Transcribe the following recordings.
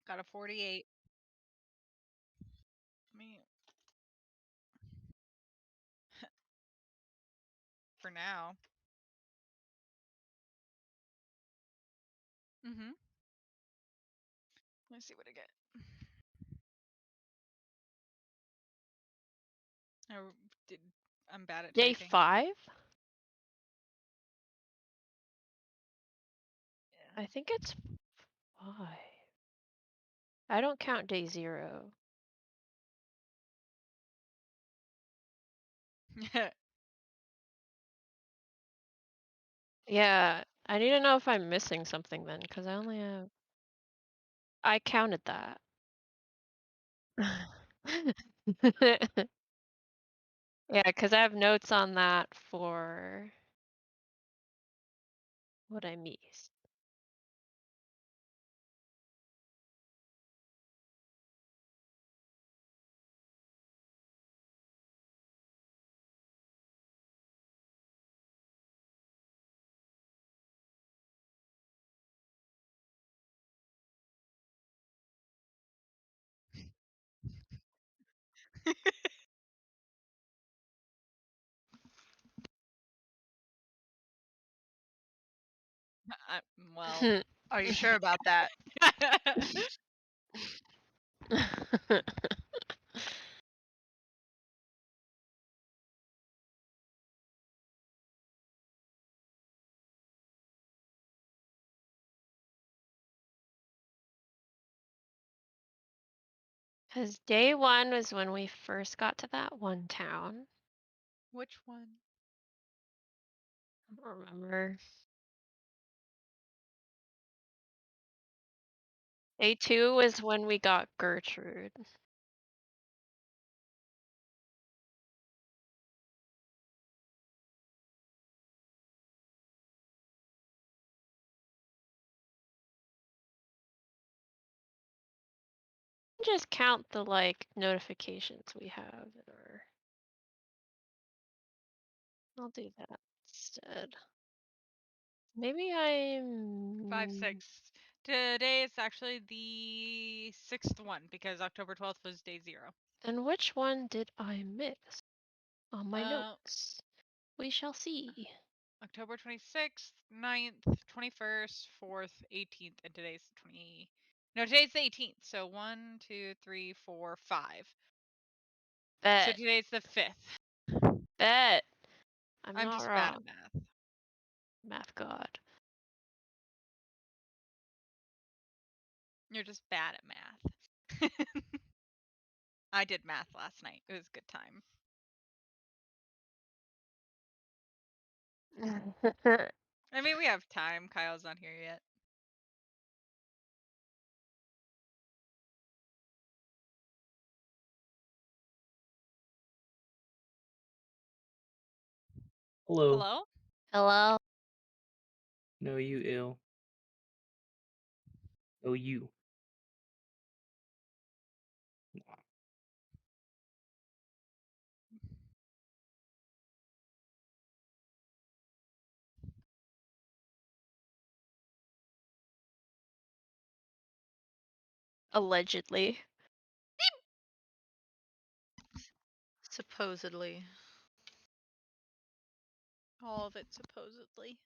Got a 48. Me. For now. Mm-hmm. Let's see what I get. I'm bad at Day typing. 5? I think it's 5. I don't count day 0. Yeah, I need to know if I'm missing something then, because I only have... I counted that. Yeah, because I have notes on that for what I missed. Well, are you sure about that? Because day 1 was when we first got to that one town. Which one? I don't remember. Day 2 was when we got Gertrude. Just count the notifications we have in our... I'll do that instead. Maybe I'm... 5, 6. Today is actually the 6th one because October 12th was day 0. And which one did I miss on my notes? We shall see. October 26th, 9th, 21st, 4th, 18th, and today's the 20. No, today's the 18th. So 1, 2, 3, 4, 5. Bet. So today's the 5th. Bet. I'm not just wrong. bad at math. Math god. You're just bad at math. I did math last night. It was a good time. I mean, we have time. Kyle's not here yet. Hello. Hello? Hello? No, you ill. Oh, you. Allegedly. Supposedly. All of it supposedly.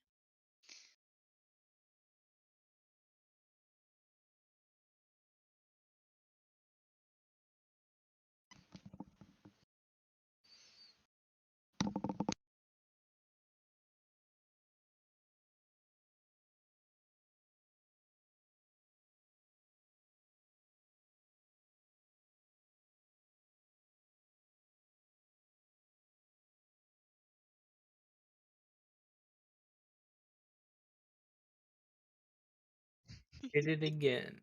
Did it again.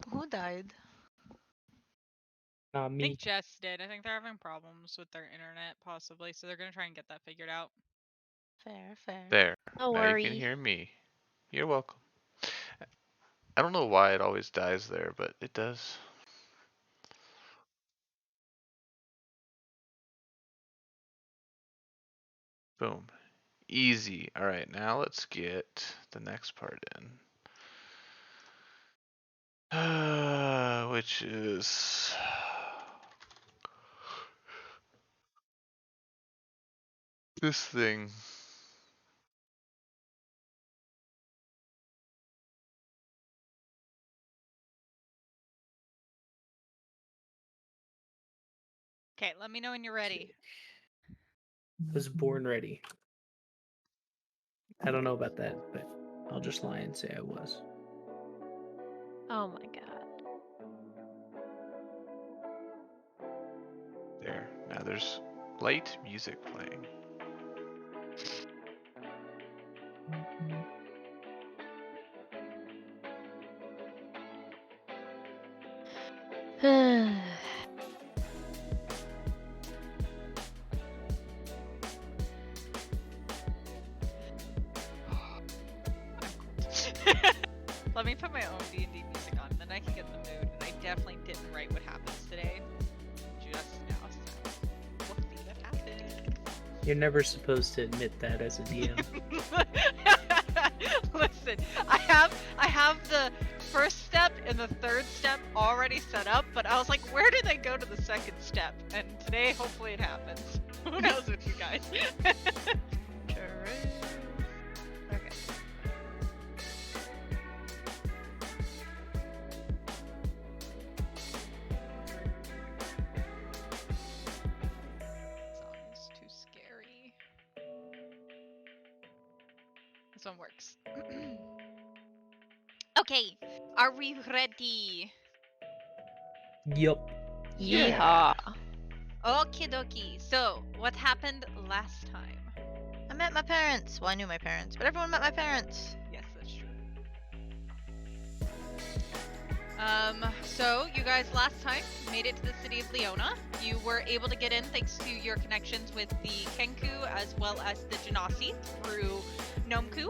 Who died? Not I me. think Jess did. I think they're having problems with their internet, possibly, so they're gonna try and get that figured out. Fair, fair. There. No Now worry. you can hear me. You're welcome. I don't know why it always dies there, but it does. Boom. Easy. Alright, now let's get the next part in. Which is... this thing. Okay, let me know when you're ready. Was born ready. I don't know about that, but I'll just lie and say I was. Oh my god. There. Now there's light music playing. Let me put my own D&D music on, then I can get in the mood. And I definitely didn't write what happens today. Just now, so we'll see what happens. You're never supposed to admit that as a DM. Listen, I have the first step and the third step already set up, but I was like, where did I go to the second step? And today, hopefully, it happens. Who knows with you guys? True. Okay. Song is too scary. This one works. Okay, are we ready? Yup. Yeehaw. Okie dokie. So, what happened last time? I met my parents. Well, I knew my parents, but everyone met my parents. Yes, that's true. So you guys last time made it to the city of Leona. You were able to get in thanks to your connections with the Kenku as well as the Genasi through Gnomeku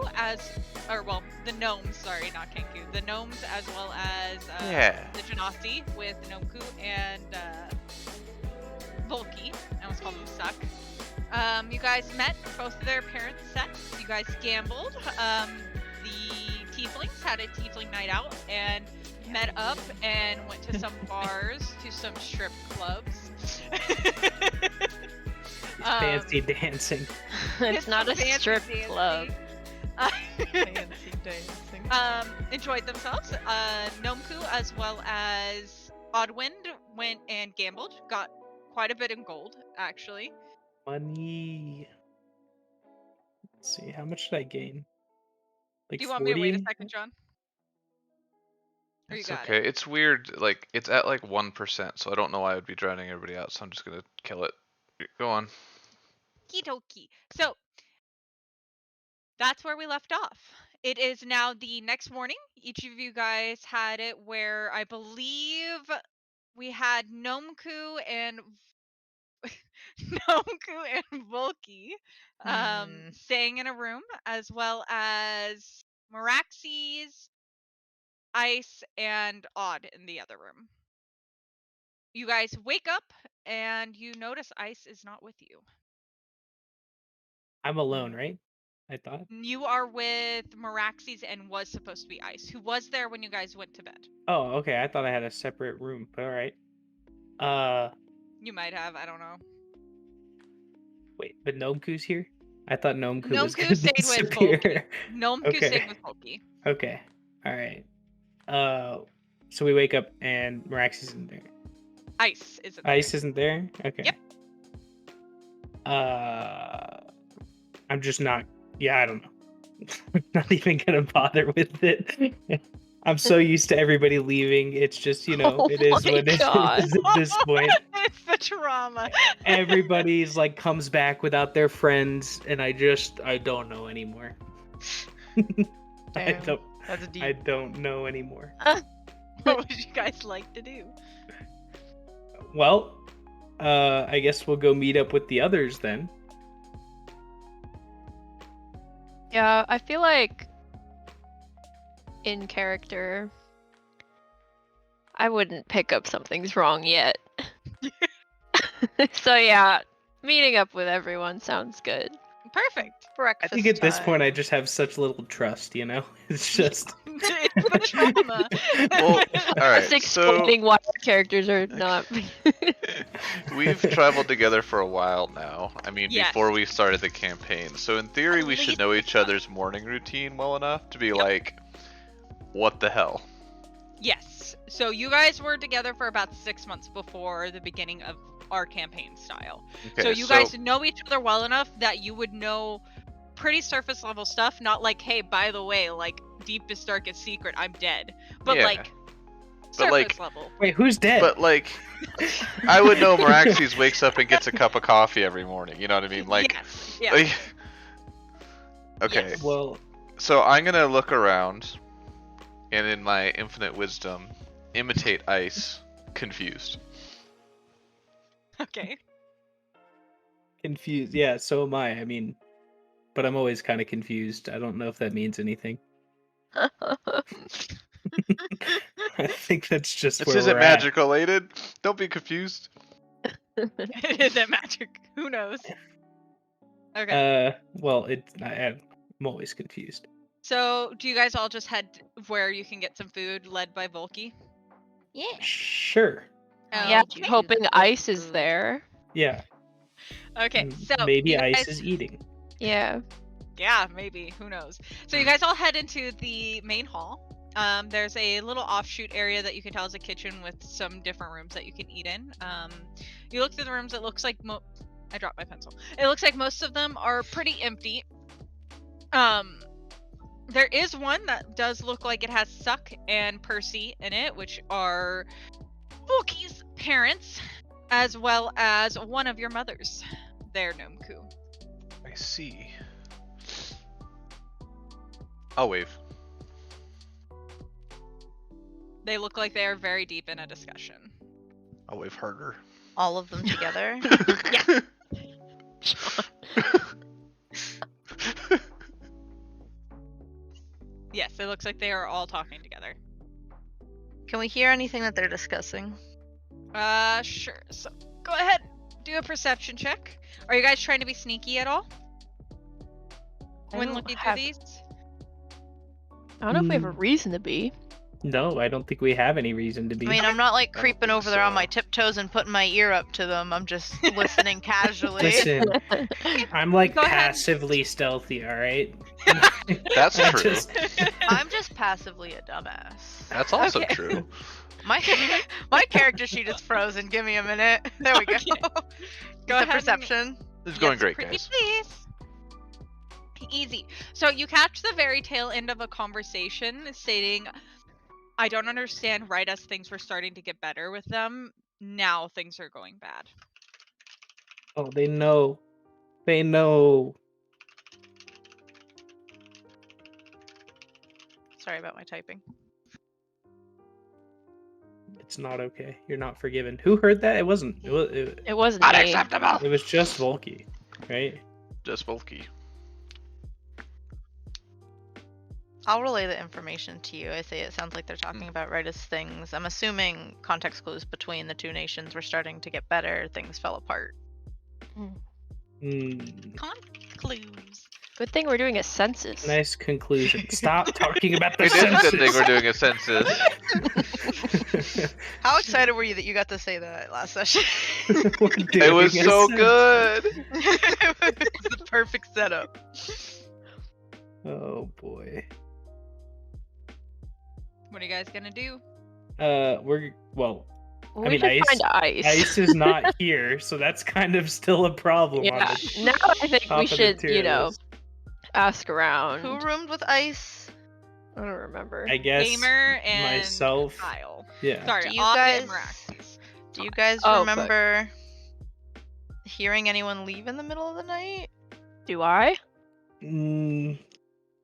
the gnomes, sorry, not Kenku. The gnomes as well as the Genasi with Gnomeku and Volki. I almost called them Suck. You guys met both of their parents' sets. You guys gambled. The tieflings had a tiefling night out and met up and went to some bars, to some strip clubs. Fancy dancing. It's not a fancy strip dancing. club. Fancy dancing. Enjoyed themselves. Gnomeku as well as Oddwind went and gambled. Got quite a bit in gold, actually. Money. Let's see, how much did I gain? Like Do you want me to wait a 40? second, John? Or you It's got okay. it? It's weird. Like, it's at like 1%, so I don't know why I would be drowning everybody out, so I'm just gonna kill it. Go on. Okie. So that's where we left off. It is now the next morning. Each of you guys had it where I believe we had Gnomeku and Volki staying in a room, as well as Meraxes, Ice, and Odd in the other room. You guys wake up and you notice Ice is not with you. I'm alone, right? I thought. You are with Meraxes and was supposed to be Ice, who was there when you guys went to bed. Oh, okay. I thought I had a separate room, but all right. You might have, I don't know. Wait, but Nomeku's here? I thought Nomeku was Gnomeku gonna stayed with disappear. Gnomeku Okay. stayed with Volki. Okay. All right. So we wake up and Marax isn't there. Ice isn't there. Ice isn't there? Okay. Yep. I'm just not. Yeah, I don't know. I'm not even gonna bother with it. I'm so used to everybody leaving. It's just, you know, Oh it is my what it God. is at this point. It's the trauma. Everybody's like comes back without their friends, and I don't know anymore. Damn, that's deep. I don't know anymore. What would you guys like to do? Well, I guess we'll go meet up with the others then. Yeah, I feel like in character, I wouldn't pick up something's wrong yet. So yeah, meeting up with everyone sounds good. Perfect. I Breakfast think at this point I time. just have such little trust, you know? It's just It's the trauma. Well, alright, Us so explaining why our characters are not. we've traveled together for a while now. I mean, Yes. before we started the campaign. So in theory, we should know each other's morning routine well enough to be like, what the hell? Yes. So you guys were together for about 6 months before the beginning of our campaign style. Okay, So you guys know each other well enough that you would know pretty surface level stuff, not like, hey, by the way, like deepest darkest secret, I'm dead. But Yeah. like But, surface like- level. wait, who's dead? But like, I would know Meraxes wakes up and gets a cup of coffee every morning. You know what I mean? Like, yes. Yeah. like- okay. Yes. Well, So I'm gonna look around, and in my infinite wisdom, imitate ice, confused. Okay. confused. Yeah, so am I. I mean, but I'm always kind of confused. I don't know if that means anything. I think that's just This where isn't we're at. magic related. Don't be confused. Is it magic? Who knows? Okay. Well, I'm always confused. So do you guys all just head where you can get some food led by Volky? Yeah. Sure. Yeah, Okay. hoping Ice is there. Yeah. Okay. So Maybe you Ice guys- is eating. Yeah. Yeah, maybe. Who knows? So you guys all head into the main hall. There's a little offshoot area that you can tell is a kitchen with some different rooms that you can eat in. You look through the rooms. It looks like I dropped my pencil. It looks like most of them are pretty empty. There is one that does look like it has Suck and Percy in it, which are Volky's parents, as well as one of your mothers. There, Nomku. I see. I'll wave. They look like they are very deep in a discussion. I'll wave harder. All of them together. Yeah. Yes, it looks like they are all talking together. Can we hear anything that they're discussing? Sure. So go ahead, do a perception check. Are you guys trying to be sneaky at all when don't looking have- through these? I don't know if we have a reason to be. No, I don't think we have any reason to be. I mean, I'm not like I don't creeping think over there on so. my tiptoes and putting my ear up to them. I'm just listening casually. Listen, I'm like Go ahead. passively stealthy, all right? That's I true. just- I'm just passively a dumbass. That's also Okay. true. My my character sheet is frozen. Give me a minute. There we go. Okay. Go The ahead and- perception. This is going Yes, great, pretty guys. please. Easy. So you catch the very tail end of a conversation stating, I don't understand, right as things were starting to get better with them, now things are going bad. Oh, they know. They know. Sorry about my typing. It's not okay. You're not forgiven. Who heard that? It wasn't. It wasn't me. Unacceptable! It was just Volky, right? Just bulky. I'll relay the information to you. I say it sounds like they're talking about right as things. I'm assuming context clues between the two nations were starting to get better. Things fell apart. Clues. Good thing we're doing a census. Nice conclusion. Stop talking about the It is a good thing census. we're doing a census. How excited were you that you got to say that last session? We're It was doing a so census. good! It's the perfect setup. Oh boy. What are you guys gonna do? Well, Well, I we mean, should Ice- find Ice. Ice is not here, so that's kind of still a problem. Yeah. On the Now I think top we of the should, tier list. ask around. Who roomed with Ice? I don't remember. I guess Gamer and myself. Kyle. Yeah. Sorry, Do you Odd guys- and Meraxes. Do you guys Oh, but- remember hearing anyone leave in the middle of the night? Do I?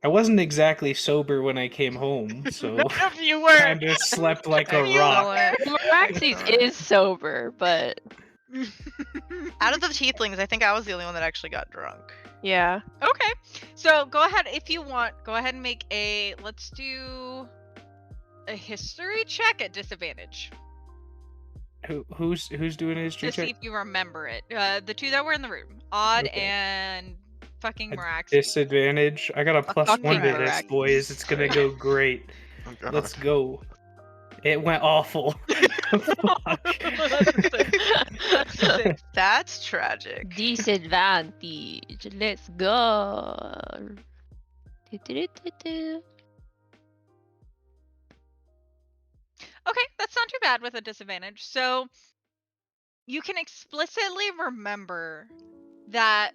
I wasn't exactly sober when I came home, so None of you were. kind of slept like a Excellent. rock. Meraxes Excellent. is sober, but Out of the tieflings, I think I was the only one that actually got drunk. yeah. Okay, so go ahead if you want. Go ahead and make a. Let's do a history check at disadvantage Who's doing his to see check? if you remember it. The two that were in the room, Odd Okay. and fucking At Maraxi. Disadvantage. I got a plus Fucking 1 to this, Miraculous. boys. It's gonna go great. Oh, God. Let's go. It went awful. Fuck. That's a six. That's tragic. Disadvantage. Let's go. Do-do-do-do-do. Okay, that's not too bad with a disadvantage. So you can explicitly remember that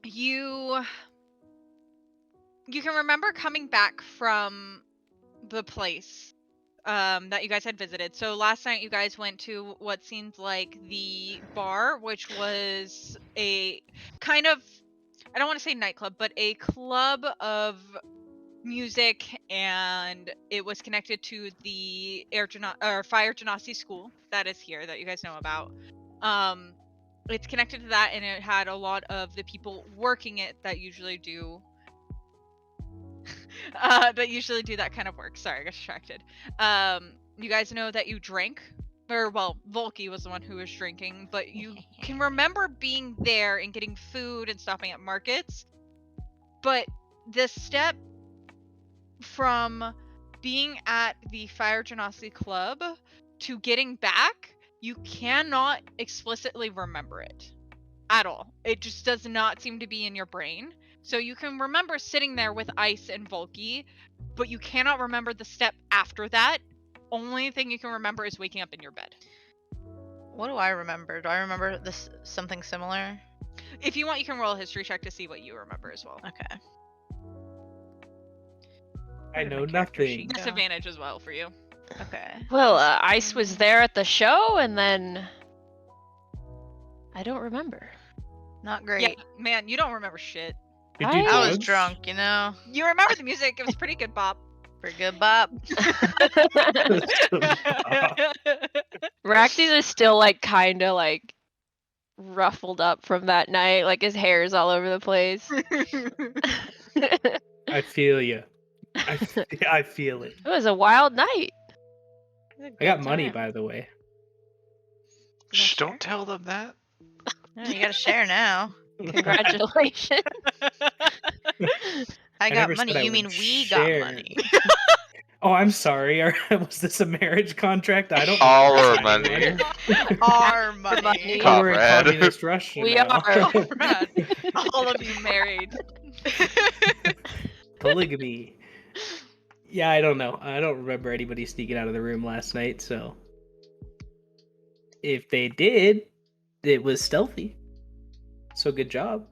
you can remember coming back from the place that you guys had visited. So last night you guys went to what seemed like the bar, which was a kind of, I don't want to say nightclub, but a club of music, and it was connected to the fire genasi school that is here that you guys know about. It's connected to that, and it had a lot of the people working it that usually do that kind of work. Sorry, I got distracted. You guys know that you drank, or well, Volky was the one who was drinking, but you can remember being there and getting food and stopping at markets. But the step from being at the Fire Genasi Club to getting back, you cannot explicitly remember it at all. It just does not seem to be in your brain. So you can remember sitting there with Ice and Volky, but you cannot remember the step after that. Only thing you can remember is waking up in your bed. What do I remember? Do I remember this something similar? If you want, you can roll a history check to see what you remember as well. Okay. I Where did know my character nothing. sheet go? Disadvantage as well for you. Okay. Well, Ice was there at the show, and then I don't remember. Not great. Yeah, man, you don't remember shit. You do I was drugs? drunk, you know. You remember the music. It was pretty good, Bob. Pretty good bop. Raxes is still like kind of like ruffled up from that night, like his hair is all over the place. It I feel you. I feel it. was a wild night. I got money, by the way. Shh, don't tell them that. Yeah, you gotta share now. Congratulations. I got never money. said I You mean would we share. got money? Oh, I'm sorry. Was this a marriage contract? I don't. All know. our money. Our money. money. Oh, we're in Comrade. communist Russia We now. are. Oh, Brad. All of you married. Polygamy. Yeah, I don't know. I don't remember anybody sneaking out of the room last night, so if they did, it was stealthy. So good job.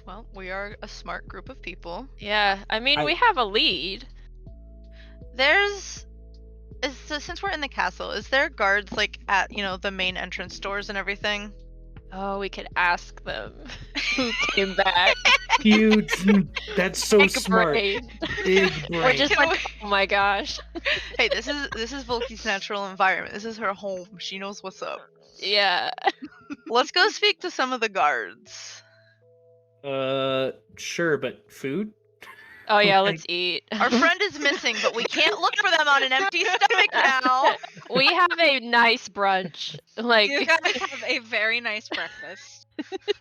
Well, we are a smart group of people. Yeah, I mean, we have a lead. Since we're in the castle, is there guards like at the main entrance doors and everything? Oh, we could ask them who came back. Huge. That's so Big smart. brain. Big We're brain. just like, oh my gosh. Hey, this is Volky's natural environment. This is her home. She knows what's up. Yeah. Let's go speak to some of the guards. Sure, but food? Oh yeah, Like- let's eat. Our friend is missing, but we can't look for them on an empty stomach now. We have a nice brunch. Like, You guys have a very nice breakfast.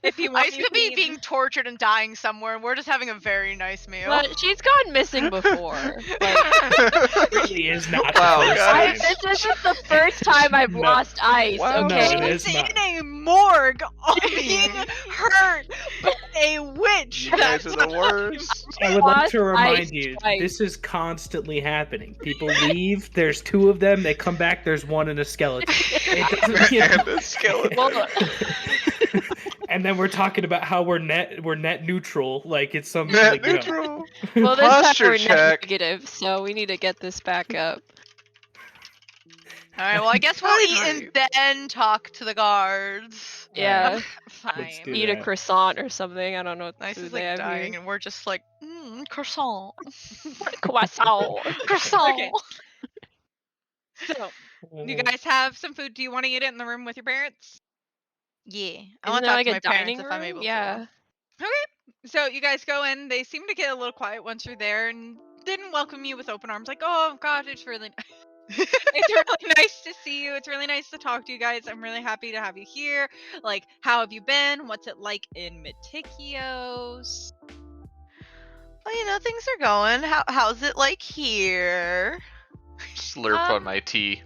If you want, Ice you could be can- being tortured and dying somewhere, and we're just having a very nice meal. but she's gone missing before. Like, Really is not Wow, the first guys. time. this isn't the first time I've No. lost Ice. Wow, Okay. no, it is She's not. in a morgue, being hurt by a witch. You guys are the worst. I would like to Lost remind ice you, twice. this is constantly happening. People leave, there's 2 of them, they come back, there's 1 and a skeleton. It doesn't, you know- And the skeleton. Well, and then we're talking about how we're net neutral, like it's some Net like, you know. neutral. well, this time Posture we're net check. negative, so we need to get this back up. Alright, well, I guess we'll eat and then talk to the guards. Yeah. Let's Fine. do Eat a that. croissant or something. I don't know what Nice food is they like have dying, here. and we're just like, croissant. Croissant. Croissant. Okay. So, you Uh, guys have some food. Do you want to eat it in the room with your parents? Yeah. I Isn't want to there talk like to a my parents dining if I'm room? able Yeah. So you guys go in. They seem to get a little quiet once you're there, and didn't welcome you with open arms. Like, oh God, it's really, it's really nice to see you. It's really nice to talk to you guys. I'm really happy to have you here. Like, how have you been? What's it like in Metikios? Well, things are going. How's it like here? Slurp on my tea.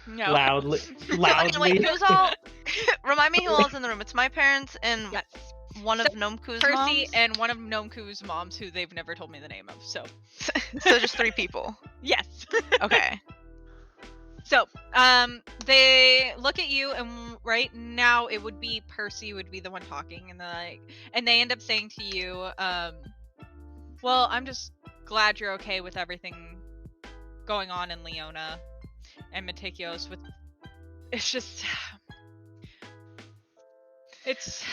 No. loudly. Okay, Loudly. who's all? Remind me who all's in the room. It's my parents and Yes. one So, of Nomku's Percy moms. and one of Nomku's moms, who they've never told me the name of. So, So just 3 people. yes. Okay. So, they look at you, and right now it would be Percy would be the one talking, and they end up saying to you, well, I'm just glad you're okay with everything going on in Leona and Metikios. It's just, it's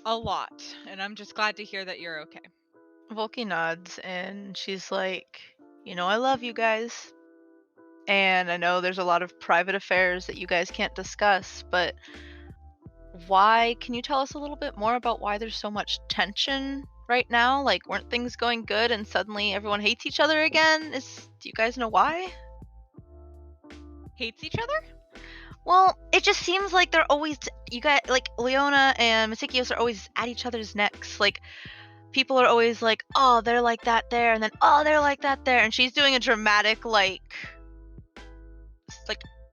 a lot, and I'm just glad to hear that you're okay. Volky nods and she's like, I love you guys. And I know there's a lot of private affairs that you guys can't discuss, but can you tell us a little bit more about why there's so much tension right now? Like, weren't things going good and suddenly everyone hates each other again? Do you guys know why? Hates each other? Well, it just seems like they're always, you guys, like, Leona and Metikios are always at each other's necks. Like, people are always like, oh, they're like that there, and then, oh, they're like that there. And she's doing a dramatic, like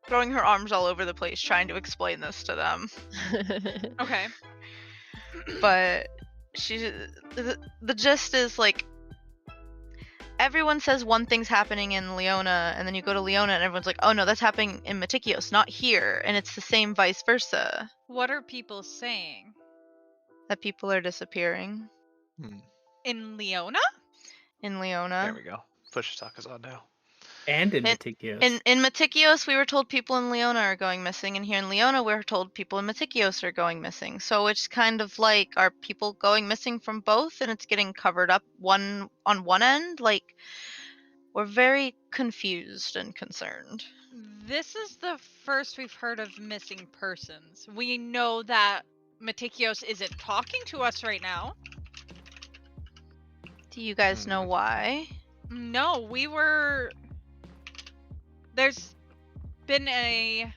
throwing her arms all over the place trying to explain this to them. Okay. But the gist is, like, everyone says one thing's happening in Leona, and then you go to Leona and everyone's like, oh no, that's happening in Metikios, not here. And it's the same vice versa. What are people saying? That people are disappearing In Leona? in Leona. There we go. Push talk is on now. And in And- Metikios. In Metikios, we were told people in Leona are going missing, and here in Leona, we're told people in Metikios are going missing. So it's kind of like, are people going missing from both, and it's getting covered up on one end? Like, we're very confused and concerned. This is the first we've heard of missing persons. We know that Metikios isn't talking to us right now. Do you guys know why? No, there's been a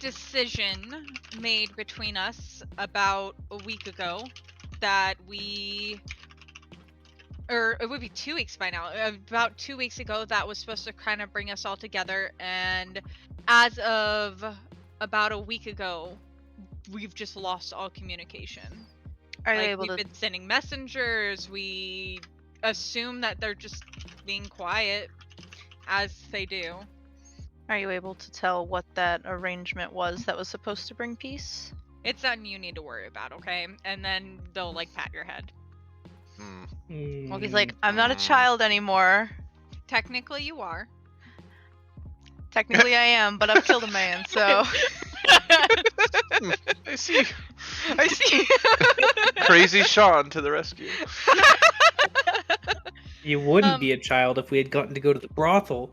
decision made between us about a week ago that or it would be 2 weeks by now. About 2 weeks ago, that was supposed to kind of bring us all together, and as of about a week ago, we've just lost all communication. Are you Like, able we've to? been sending messengers. We assume that they're just being quiet, as they do. Are you able to tell what that arrangement was that was supposed to bring peace? It's something you need to worry about, okay? And then they'll like pat your head. Well, he's like, I'm not a child anymore. Technically, you are. Technically, I am, but I've killed a man, so I see. I see. Crazy Sean to the rescue. You wouldn't be a child if we had gotten to go to the brothel.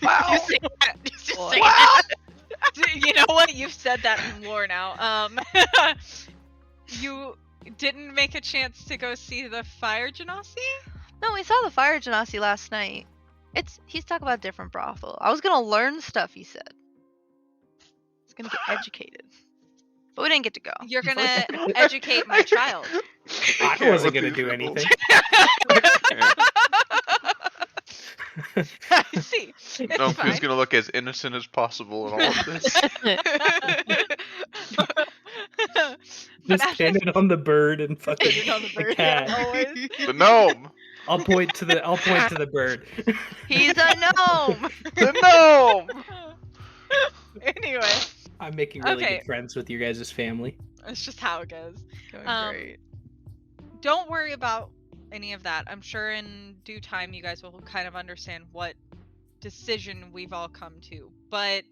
Wow. You say that. You say Wow. that. You know what? You've said that in lore now. You didn't make a chance to go see the fire genasi? No, we saw the fire genasi last night. He's talking about a different brothel. I was gonna learn stuff, he said. He's gonna get educated. But we didn't get to go. You're gonna educate my child. I wasn't gonna do anything. I see. It's Nomku's fine. gonna look as innocent as possible in all of this. Just as- pin it on the bird and fucking Pin it on the bird, the cat. yeah, always. The gnome! I'll point to the bird. He's a gnome. The gnome! Anyway, I'm making really Okay. good friends with your guys' family. that's just how it goes. Going Um, great. Don't worry about any of that. I'm sure in due time you guys will kind of understand what decision we've all come to. But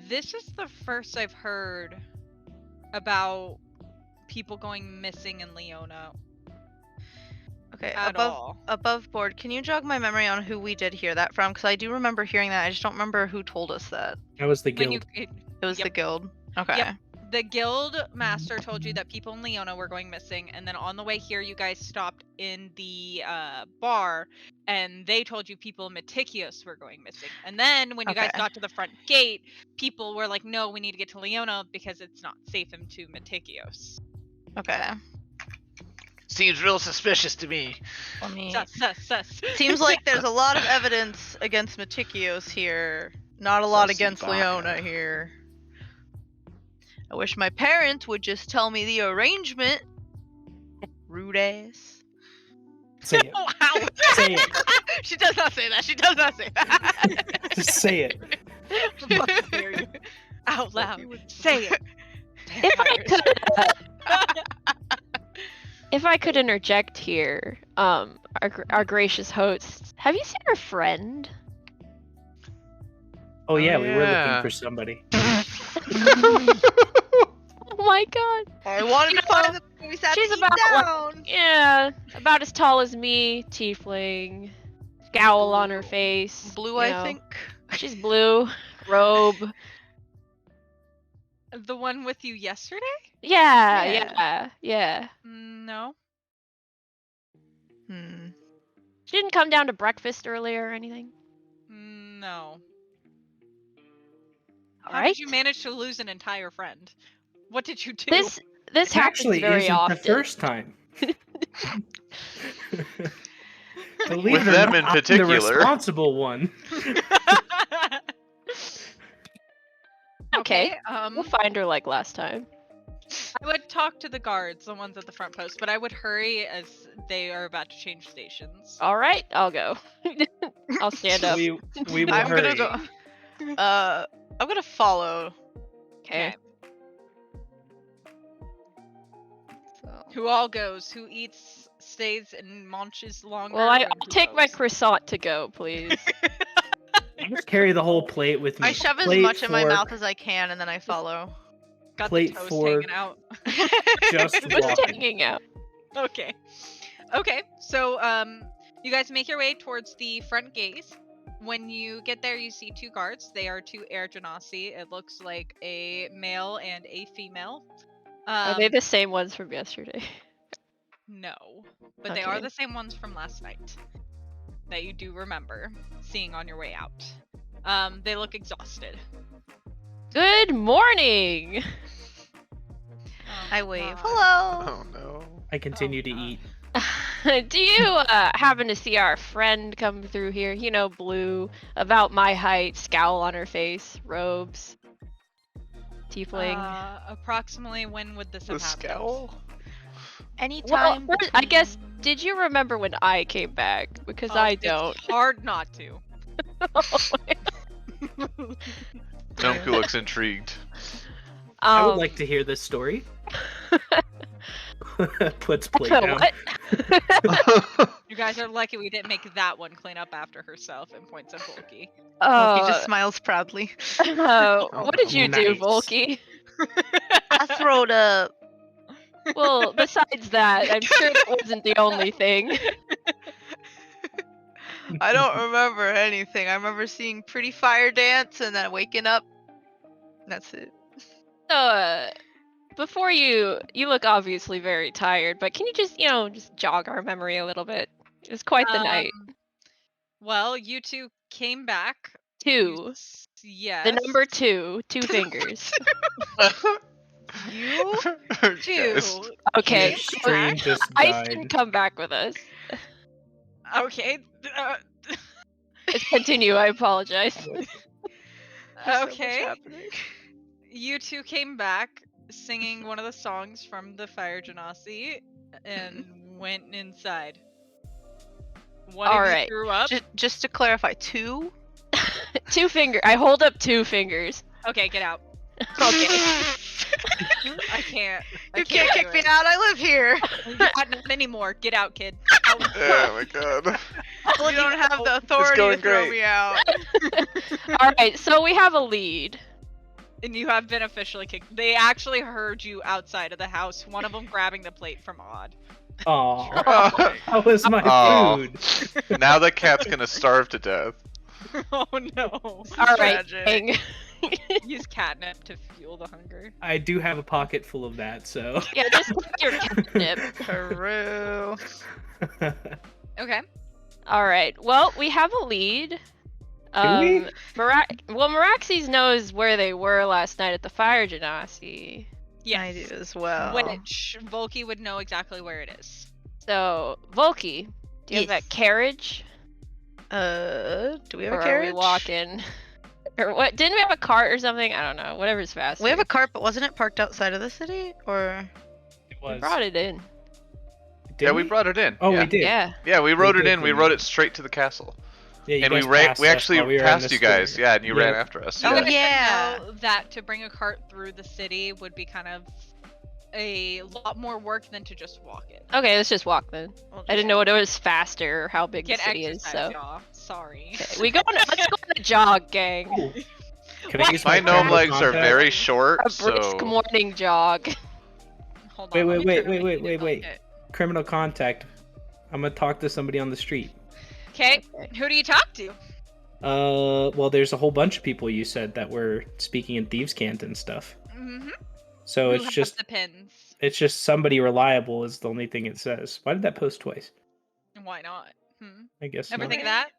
this is the first I've heard about people going missing in Leona Okay, at all. above board, can you jog my memory on who we did hear that from? Because I do remember hearing that. I just don't remember who told us that. That was the When you, guild. It was the Yep. guild. Okay. Yep. The guild master told you that people in Leona were going missing, and then on the way here, you guys stopped in the bar, and they told you people in Metikios were going missing. And then when you guys Okay. got to the front gate, people were like, "No, we need to get to Leona because it's not safe into Metikios." Okay. Seems real suspicious to me. Let me. Sus. Seems like there's a lot of evidence against Metikios here. Not a lot Sus against Baka. Leona here. I wish my parents would just tell me the arrangement. Rude ass. Say it. Wow. Say it. She does not say that. She does not say that. Just say it. Fuck dare you. Out loud. Say it. If I could interject here, our gracious hosts, have you seen our friend? Oh yeah, we were yeah. looking for somebody. Oh my god. I wanted to find the we sat she's to eat about down. Yeah, about as tall as me, tiefling, scowl on her face. Blue, you I know. think. She's blue, robe. The one with you yesterday? Yeah. No. Hmm. She didn't come down to breakfast earlier or anything. No. All How right. did you manage to lose an entire friend? What did you do? This It happens actually very isn't often. the first time. Believe With it or them not, in I'm the particular. responsible one. Okay. Okay. We'll find her like last time. I would talk to the guards, the ones at the front post, but I would hurry as they are about to change stations. All right, I'll go. I'll stand up. We will I'm hurry. gonna go. I'm gonna follow. Okay. So. Who all goes? Who eats, stays, and munches longer? Well, and I'll who take my goes? croissant to go, please. I just carry the whole plate with me. I shove as Plate, much in my fork, mouth as I can, and then I follow. Got plate, the toast fork. hanging out. Just Just walking. hanging out. Okay. Okay. So you guys make your way towards the front gates. When you get there, you see two guards. They are two air genasi. It looks like a male and a female. Are they the same ones from yesterday? No, but they are Okay. the same ones from last night that you do remember seeing on your way out. They look exhausted. Good morning. I wave. God. Hello. Oh no. I continue to God. eat. Do you happen to see our friend come through here? You know, blue, about my height, scowl on her face, robes, tiefling. Approximately when would this The have happened? scowl? Well, Anytime. first, I guess, did you remember when I came back? Because I don't. It's hard not to. Nomku looks intrigued. I would like to hear this story. Puts plate down. What? You guys are lucky we didn't make that one clean up after herself and points at Volky. He Oh, just smiles proudly. what did you do, Nice. Volky? I throwed up. Well, besides that, I'm sure that wasn't the only thing. I don't remember anything. I remember seeing Pretty Fire dance and then waking up. That's it. So, before you look obviously very tired, but can you just, just jog our memory a little bit? It was quite the night. Well, you two came back. Two. Yes. The number two fingers. You two. Guys, Okay. Your stream just Ice died. didn't come back with us. Okay. Let's continue. I apologize. Okay. You two came back singing one of the songs from the Fire Genasi and went inside. One All of right. you threw up. Just to clarify, 2? Two finger. I hold up two fingers. Okay, get out. Okay. I can't. You can't kick do me it. out. I live here. Not anymore. Get out, kid. Out. Oh my god. You don't have the authority going to throw great. me out. All right, so we have a lead. And you have been officially kicked. They actually heard you outside of the house. One of them grabbing the plate from Odd. Aw, that was my Aw. food. Now the cat's gonna starve to death. Oh no. All right, Tragic. gang. Use catnip to fuel the hunger. I do have a pocket full of that, so. Yeah, just get your catnip. Peru. Okay. All right. Well, we have a lead. Do we? Meraxes knows where they were last night at the fire genasi. Yes. I do as well. Which Volky would know exactly where it is. So, Volky, do you have Yes. that carriage? Do we have Or a carriage? are we walking? Or what? Didn't we have a cart or something? I don't know. Whatever's fast. We have a cart, but wasn't it parked outside of the city? Or It We was. brought it in. Did Yeah, we brought it in. Oh, yeah. we did. Yeah. Yeah, we rode it did in. We bring rode it. it straight to the castle. Yeah, you And we guys passed us actually while we were in passed the you guys. store. Yeah, and you Yeah. ran after us. I Yeah. would have Yeah. know that to bring a cart through the city would be kind of a lot more work than to just walk it. Okay, let's just walk then. we'll I didn't know it was faster or how big Get the city is. exercise, So y'all. Sorry. okay, let's go on a jog, gang. Ooh. Can What? I use My criminal gnome legs are contact? very short, A brisk so morning jog. Hold Wait, on. let me wait, turn wait, on wait, the wait, wait. bucket. Criminal contact. I'm gonna talk to somebody on the street. Okay. Who do you talk to? Well, there's a whole bunch of people you said that were speaking in thieves' cant and stuff. Mm-hmm. So Who it's has just the pins. somebody reliable is the only thing it says. Why did that post twice? Why not? Hmm. I guess Ever not. think of that?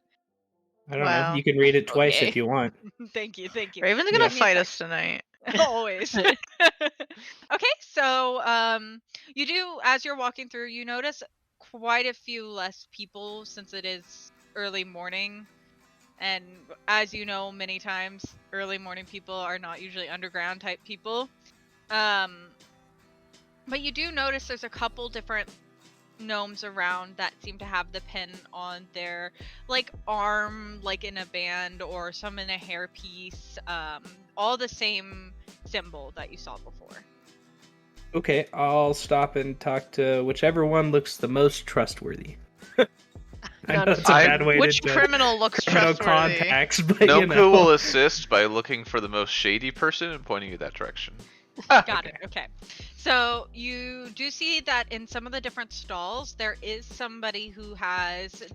I don't Wow. know. You can read it twice Okay. if you want. Thank you. Thank you. Raven's gonna Yeah. fight us tonight. Always. Okay, so you do, as you're walking through, you notice quite a few less people since it is early morning. And as you know, many times early morning people are not usually underground type people. But you do notice there's a couple different gnomes around that seem to have the pin on their like arm, like in a band, or some in a hairpiece. All the same symbol that you saw before. Okay, I'll stop and talk to whichever one looks the most trustworthy. I know it's a I'm- bad way Which to judge criminal looks criminal trustworthy? contacts, but you Nomku know. will assist by looking for the most shady person and pointing you that direction. Got it. Okay. So you do see that in some of the different stalls, there is somebody who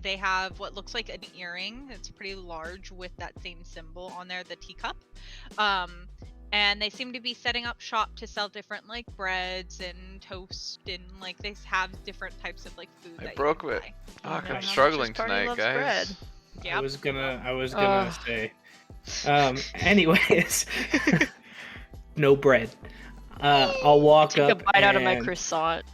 they have what looks like an earring. It's pretty large with that same symbol on there, the teacup. And they seem to be setting up shop to sell different like breads and toast, and like they have different types of like food. I that broke you can it. buy. Fuck, know how I'm much struggling this party tonight, loves guys. bread. I was gonna Ugh. say. Anyways, no bread. I'll walk Take a up bite out of my and croissant.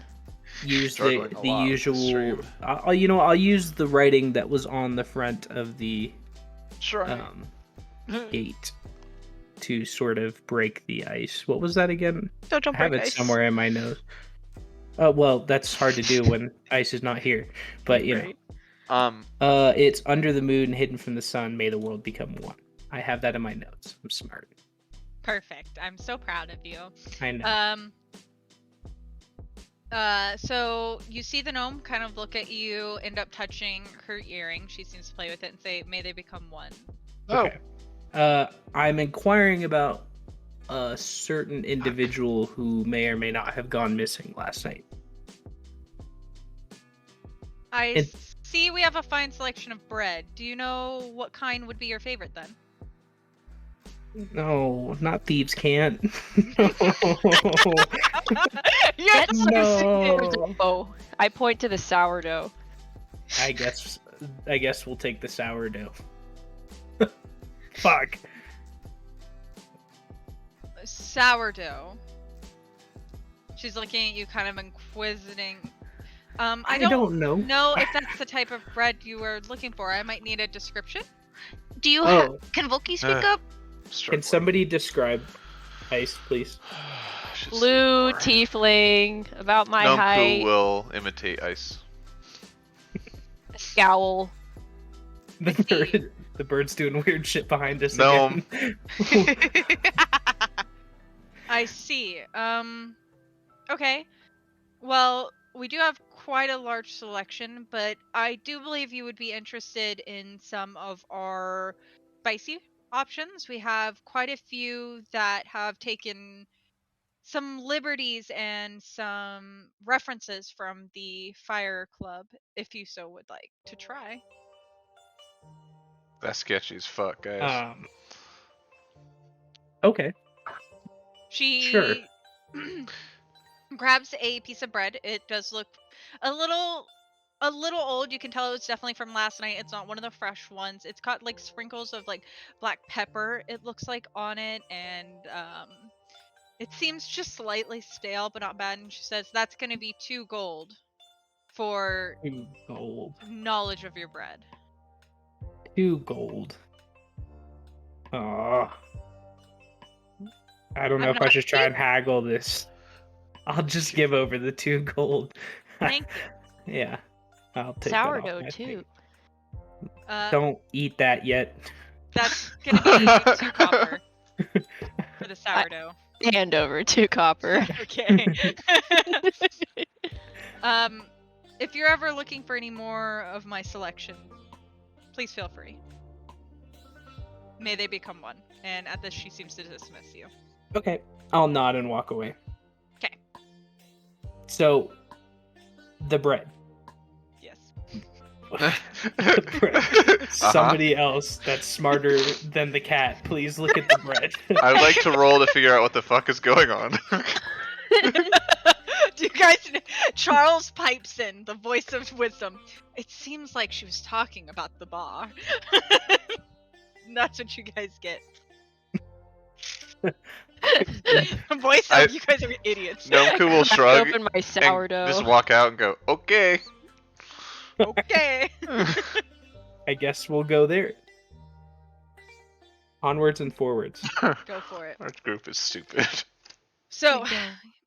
use Struggling a the lot with this usual. stream. I'll use the writing that was on the front of the Sure. gate to sort of break the ice. What was that again? Don't I have break it ice. somewhere in my nose. Oh well, that's hard to do when ice is not here. But you Right. know, it's under the moon, hidden from the sun. May the world become one. I have that in my notes. I'm smart. Perfect. I'm so proud of you. I know. So you see the gnome kind of look at you, end up touching her earring. She seems to play with it and say, "May they become one." Okay. I'm inquiring about a certain individual who may or may not have gone missing last night. I And- see we have a fine selection of bread. Do you know what kind would be your favorite then? No, not thieves can't. No. Yes. That's No. Oh, I point to the sourdough. I guess we'll take the sourdough. Fuck. Sourdough. She's looking at you, kind of inquisiting. I don't know. know if that's the type of bread you were looking for. I might need a description. Do you Oh. Can Volky speak Uh. up? Can somebody describe ice, please? Blue tiefling, about my Nomku height, will imitate ice. scowl. The bird's doing weird shit behind us Gnome. again. I see. Okay. Well, we do have quite a large selection, but I do believe you would be interested in some of our spicy options. We have quite a few that have taken some liberties and some references from the Fire Club, if you so would like to try. That's sketchy as fuck, guys. Okay. Sure. She grabs a piece of bread. It does look a little old. You can tell it's definitely from last night. It's not one of the fresh ones. It's got like sprinkles of like black pepper, it looks like, on it, and it seems just slightly stale but not bad. And she says that's going to be 2 gold for 2 gold. knowledge of your bread. 2 gold. Oh. I don't know I'm if I not should try cheap. and haggle this. I'll just give over the 2 gold. Thank you. Yeah. I'll take that off Sourdough my too. plate. Uh, Don't eat that yet. that's going to be 2 copper for the sourdough. Hand over 2 copper. Okay. If you're ever looking for any more of my selection, please feel free. May they become one. And at this, she seems to dismiss you. Okay. I'll nod and walk away. 'Kay. So, the bread. Yes. The bread. Somebody else that's smarter than the cat, please look at the bread. I would like to roll to figure out what the fuck is going on. Do you guys? Charles pipes in, the voice of wisdom. It seems like she was talking about the bar. And that's what you guys get. Voice of you guys are idiots. Nomku will shrug Open my and sourdough. just walk out and go, okay. Okay. I guess we'll go there. Onwards and forwards. Go for it. Our group is stupid. So,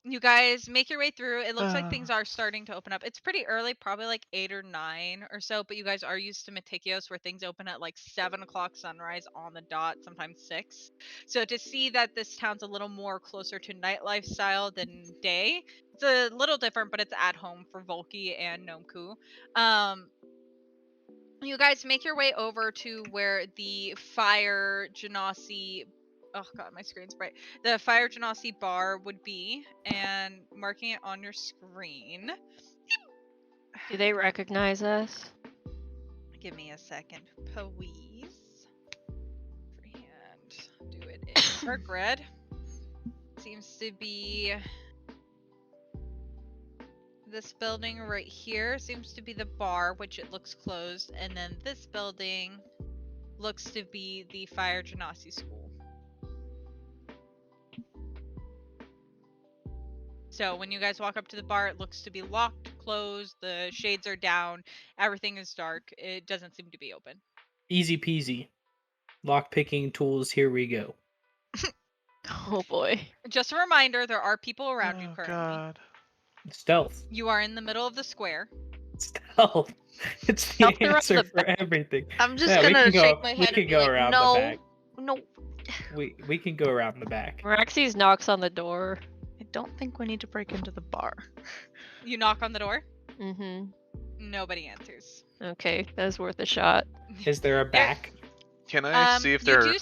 you guys make your way through. It looks like things are starting to open up. It's pretty early, probably like 8 or 9 or so, but you guys are used to Metikios where things open at like 7 o'clock sunrise on the dot, sometimes 6. So to see that this town's a little more closer to nightlife style than day, it's a little different, but it's at home for Volky and Nomku. You guys make your way over to where the Fire Genasi, oh god, my screen's bright. The Fire Genasi bar would be, and marking it on your screen. Do they recognize us? Give me a second, please. Freehand. Do it in dark red. Seems to be this building right here. Seems to be the bar, which it looks closed, and then this building looks to be the Fire Genasi School. So when you guys walk up to the bar, it looks to be locked, closed, the shades are down, everything is dark. It doesn't seem to be open. Easy peasy. Lock picking tools, here we go. Oh boy. Just a reminder, there are people around you currently. God. Stealth. You are in the middle of the square. Stealth. It's the Stealth around answer the for everything. I'm just Yeah, we gonna can go- shake my we head can and be go like, around the no, back. no. We can go around the back. Meraxes knocks on the door. I don't think we need to break into the bar. You knock on the door. Mm-hmm. Nobody answers. Okay, that was worth a shot. Is there a back? Can I see if you there do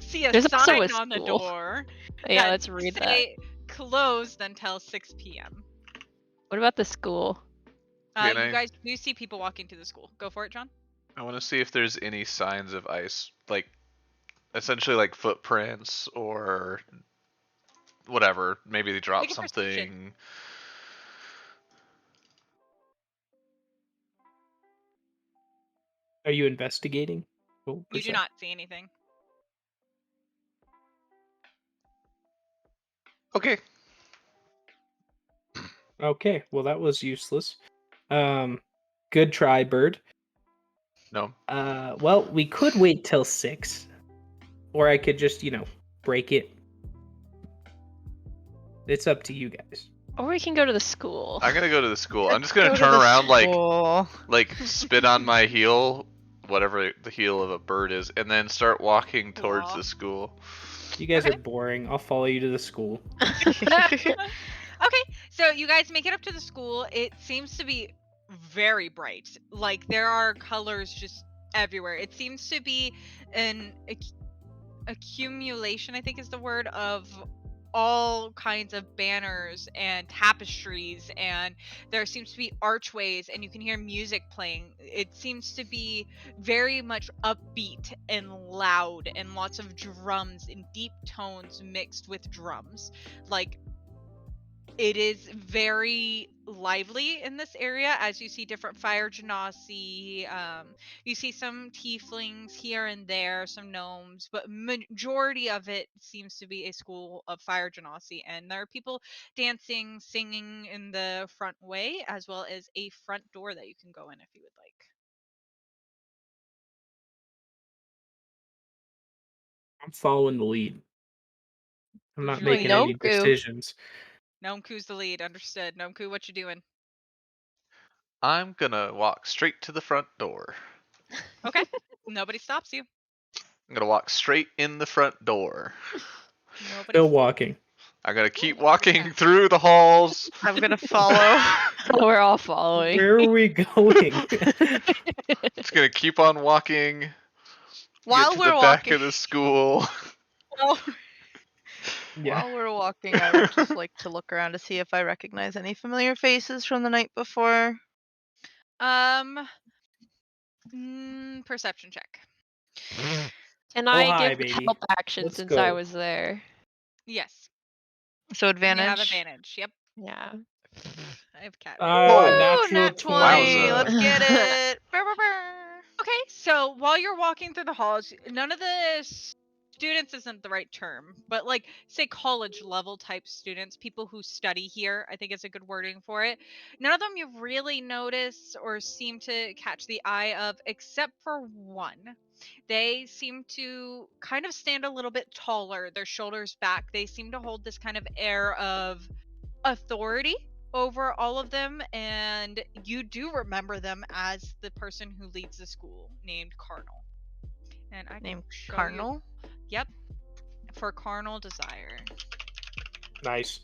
see a There's also sign a on the school. door. Yeah, that let's read that. say closed until 6 p.m. What about the school? Can You I- guys do see people walking to the school. Go for it, John. I want to see if there's any signs of ice, like essentially like footprints or whatever. Maybe they dropped Make a perception. something. Are you investigating? Oh, You do not see anything. Okay. Okay, well that was useless. Good try, bird. No. Well, we could wait till 6. Or I could just, break it. It's up to you guys. Or we can go to the school. I'm gonna go to the school. I'm just Go gonna to turn the around school. like spit on my heel, whatever the heel of a bird is, and then start walking towards Aw. the school. You guys Okay. are boring. I'll follow you to the school. Okay, so you guys make it up to the school. It seems to be very bright. Like there are colors just everywhere. It seems to be an accumulation, I think is the word, of all kinds of banners and tapestries, and there seems to be archways and you can hear music playing. It seems to be very much upbeat and loud, and lots of drums in deep tones mixed with drums. Like it is very lively in this area, as you see different fire genasi. You see some tieflings here and there, some gnomes, but majority of it seems to be a school of fire genasi, and there are people dancing, singing in the front way, as well as a front door that you can go in if you would like. I'm following the lead. I'm Would not you like making to- any Noku. decisions. Nomku's the lead, understood. Nomku, what you doing? I'm gonna walk straight to the front door. Okay, nobody stops you. I'm gonna walk straight in the front door. Nobody. Still walking. I'm gonna keep Look at walking that. through the halls. I'm gonna follow. We're all following. Where are we going? Just gonna keep on walking. While get to we're the back walking, of the school. Oh, Yeah. while we're walking, I would just like to look around to see if I recognize any familiar faces from the night before. Perception check. And Oh, I hi, give baby. help action Let's since I go. was there. Yes. So And you have advantage. advantage. Yep. Yeah. I have cat. Whoa. Natural Nat 20. 20. Let's get it. Okay, so while you're walking through the halls, none of the students isn't the right term, but like say college level type students, people who study here, I think is a good wording for it. None of them you really notice or seem to catch the eye of, except for one. They seem to kind of stand a little bit taller, their shoulders back. They seem to hold this kind of air of authority over all of them, and you do remember them as the person who leads the school, named Carnal. And I can Named show you- Cardinal. Yep, for Carnal Desire. Nice.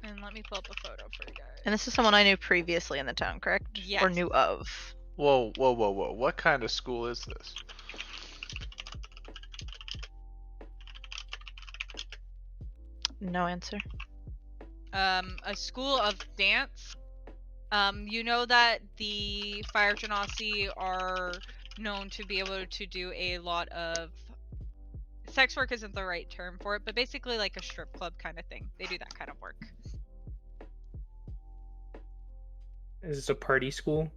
And let me pull up a photo for you guys. And this is someone I knew previously in the town, correct? Or Yes. knew of. Whoa, whoa, whoa, whoa. What kind of school is this? No answer. A school of dance. You know that the Fire Genasi are known to be able to do a lot of sex work isn't the right term for it, but basically like a strip club kind of thing. They do that kind of work. Is this a party school?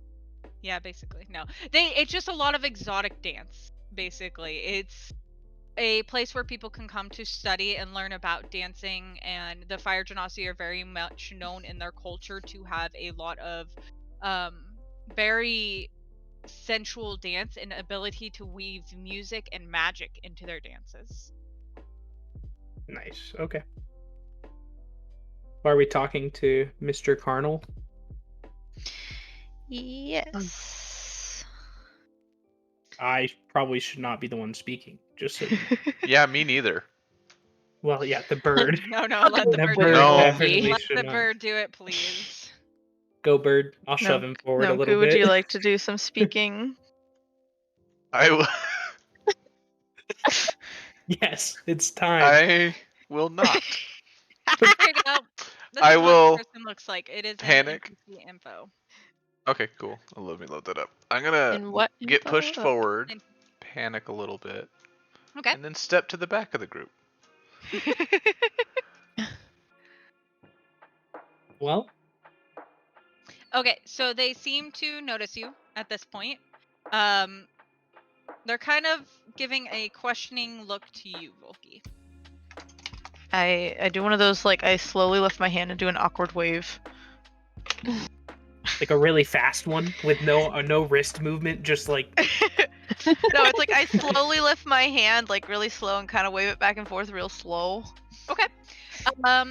Yeah, basically. No. It's just a lot of exotic dance, basically. It's a place where people can come to study and learn about dancing, and the Fire Genasi are very much known in their culture to have a lot of very sensual dance and ability to weave music and magic into their dances. Nice. Okay. Are we talking to Mr. Carnal? Yes. I probably should not be the one speaking. Just so you know. Yeah, me neither. Well, yeah, the bird. No, let the The bird bird do No. it. definitely Let should the not. bird do it, please. Go, bird. I'll shove him forward a Nomku, little would bit. you like to do some speaking? I will. Yes, it's time. I will not. Here you go. This I is what will the person looks like. It is panic. an NPC info. Okay, cool. Let me load that up. I'm gonna And what get info? pushed forward, And- panic a little bit, Okay. and then step to the back of the group. Well, Okay, so they seem to notice you at this point. They're kind of giving a questioning look to you, Volky. I do one of those, like, I slowly lift my hand and do an awkward wave. like a really fast one with no wrist movement, just like No, it's like I slowly lift my hand, like really slow, and kind of wave it back and forth real slow. Okay.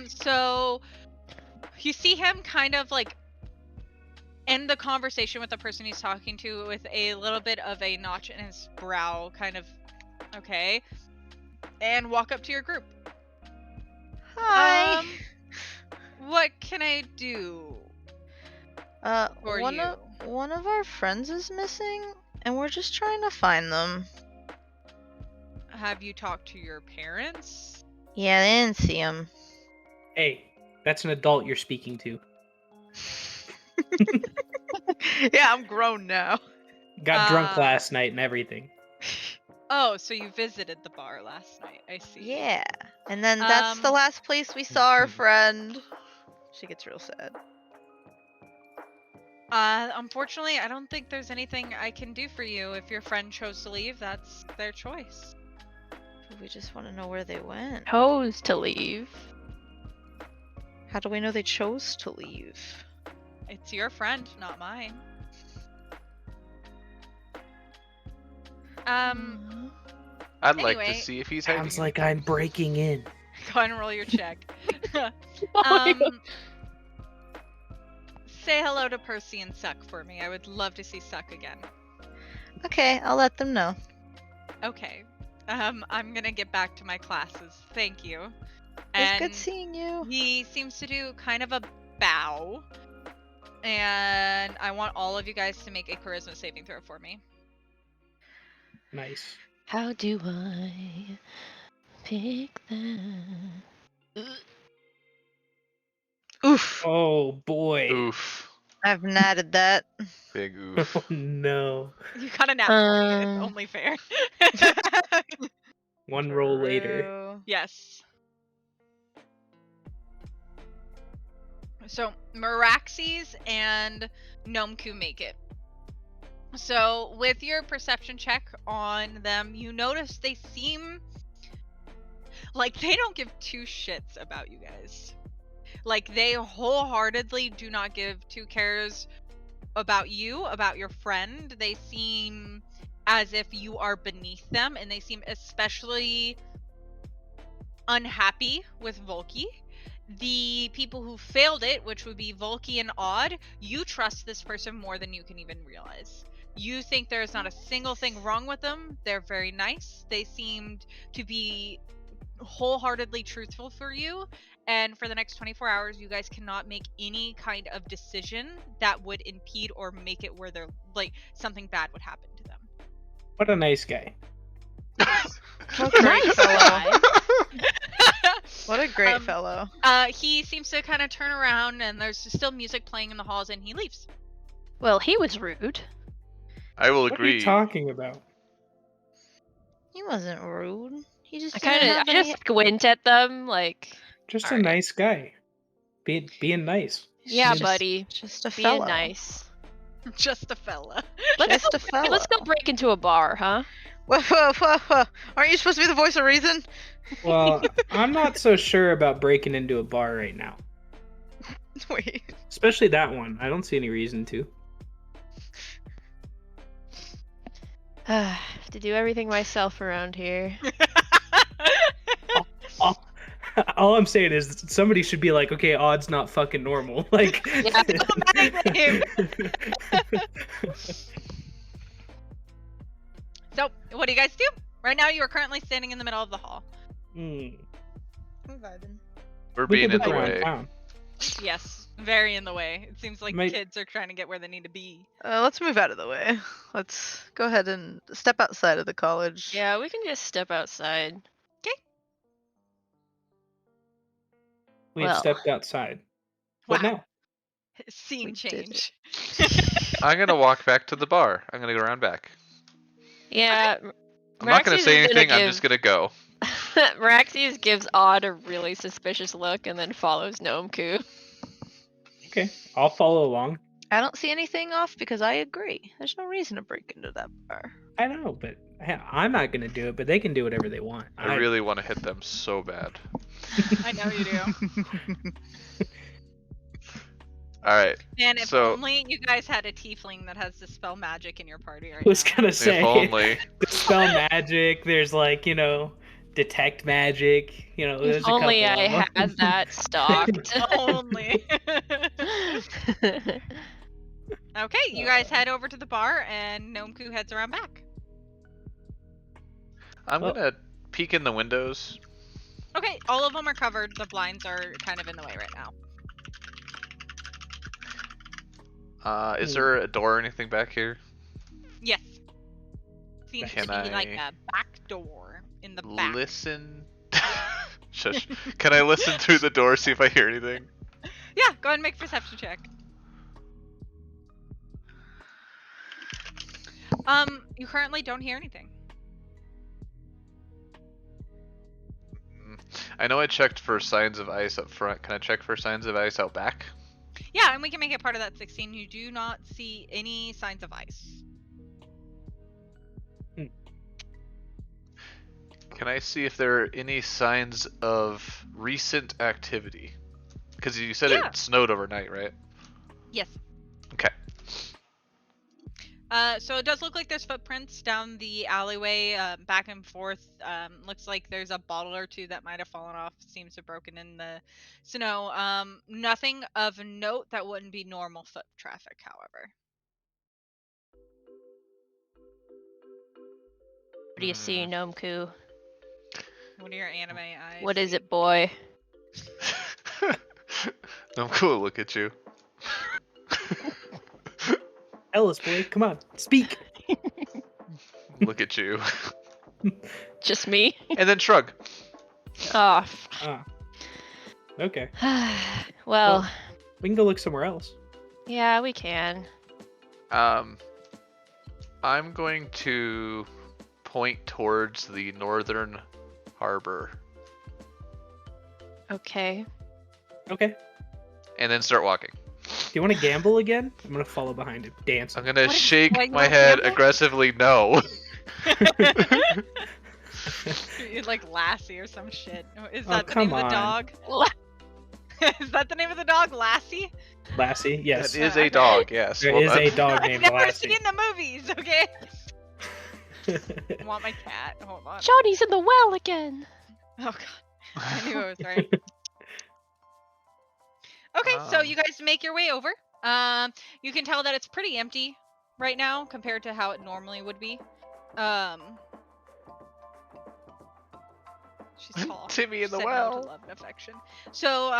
So you see him kind of like end the conversation with the person he's talking to with a little bit of a notch in his brow, kind of, okay, and walk up to your group. Hi. I do for one you? of our friends is missing, and we're just trying to find them. Have you talked to your parents? Yeah, they didn't see him. Hey, that's an adult you're speaking to. Yeah, I'm grown now. Got drunk Uh, last night and everything. Oh, so you visited the bar last night. I see. Yeah, and then that's the Um, last place we saw our friend. She gets real sad. Unfortunately, I don't think there's anything I can do for you. If your friend chose to leave, that's their choice. We just want to know where they went. Chose to leave. How do we know they chose to leave? It's your friend, not mine. I'd like Anyway, to see if he's hiding. Sounds like I'm breaking in. go ahead and roll your check. Oh, Say hello to Percy and Suck for me. I would love to see Suck again. Okay, I'll let them know. Okay. I'm gonna get back to my classes. Thank you. It's good seeing you. He seems to do kind of a bow. And I want all of you guys to make a charisma saving throw for me. Nice. how do I pick them? Oof. Oh boy. Oof. I've natted that. Big oof. Oh no. You got a nat 20. It's only fair. One roll later. True. Yes. So Meraxes and Nomku make it. So with your perception check on them, you notice they seem like they don't give two shits about you guys. Like they wholeheartedly do not give two cares about you, about your friend. They seem as if you are beneath them, and they seem especially unhappy with Volky. The people who failed it, which would be Volky and Odd, you trust this person more than you can even realize. You think there is not a single thing wrong with them. They're very nice. They seemed to be wholeheartedly truthful for you, and for the next 24 hours you guys cannot make any kind of decision that would impede or make it where they're like something bad would happen to them. What a nice guy. What a great Nice fellow. guy. What a great Um, fellow. He seems to kind of turn around, and there's still music playing in the halls, and he leaves. Well, he was rude. I will What are agree. you talking about? He wasn't rude. He just I didn't kind of, have I any. just squint at them, like, Just a Alright. nice guy. Being nice. yeah, Just- buddy, Just a being fellow. nice. Just a fella. Let's Just a go, let's go fellow. break into a bar, huh? Whoa, whoa, whoa, whoa. Aren't you supposed to be the voice of reason? Well, I'm not so sure about breaking into a bar right now. Wait. Especially that one. I don't see any reason to. Have to do everything myself around here. All I'm saying is somebody should be like, okay, Odd's not fucking normal. Like, Yeah, So, what do you guys do? Right now, you are currently standing in the middle of the hall. Hmm. I'm vibing. We're We being could in the look around way. town. Yes, very in the way. It seems like Might- kids are trying to get where they need to be. Let's move out of the way. Let's go ahead and step outside of the college. Yeah, we can just step outside. We've Well. stepped outside. What Wow. now? Scene We did change. I'm gonna walk back to the bar. I'm gonna go around back. Yeah, I'm not gonna Meraxes say is gonna anything. I'm just gonna go. Meraxes gives Odd a really suspicious look and then follows Nomku. Okay, I'll follow along. I don't see anything off because I agree. There's no reason to break into that bar. I know, but I'm not gonna do it. But they can do whatever they want. I really want to hit them so bad. I know you do. All right. Man, if So- only you guys had a tiefling that has dispel magic in your party right I was now. gonna say, If only. dispel magic. There's like, detect magic. There's If a only couple I of 'em. had that stocked. Only. Okay, you guys head over to the bar, and Nomku heads around back. I'm Well- gonna peek in the windows. Okay, all of them are covered. The blinds are kind of in the way right now. Is there a door or anything back here? Yes. Seems Can to be like I a back door in the back. Listen. Shush. Can I listen through the door, see if I hear anything? Yeah, go ahead and make a perception check. You currently don't hear anything. I know I checked for signs of ice up front. Can I check for signs of ice out back? Yeah, and we can make it part of that 16. You do not see any signs of ice. Can I see if there are any signs of recent activity? Because you said Yeah. it snowed overnight, right? Yes. Okay. So it does look like there's footprints down the alleyway, back and forth. Looks like there's a bottle or two that might have fallen off. Seems to have broken in the snow. Nothing of note that wouldn't be normal foot traffic, however. What do you see, Nomku? What are your anime eyes? What is it, boy? I'm cool. Look at you. Ellis, boy, come on, speak. Look at you. Just me? And then shrug. Oh. Ah. Okay. Well, We can go look somewhere else. yeah, we can. I'm going to point towards the northern harbor Okay. Okay. and then start walking. Do you want to gamble again? I'm gonna follow behind him, dance. I'm gonna What is- shake wait, my what, head gamble? aggressively no. You're like Lassie or some shit. Is Oh, that the come name of the on. dog? Is that the name of the dog? Lassie? Lassie, yes. That is a dog, yes. There Well is done. a dog I've named never Lassie. seen the movies, okay? I want my cat. Hold on. Johnny's in the well again. Oh god. I knew it was right. Okay, so you guys make your way over. You can tell that it's pretty empty right now compared to how it normally would be. She's tall. Timmy in the Said no well. to love and affection. So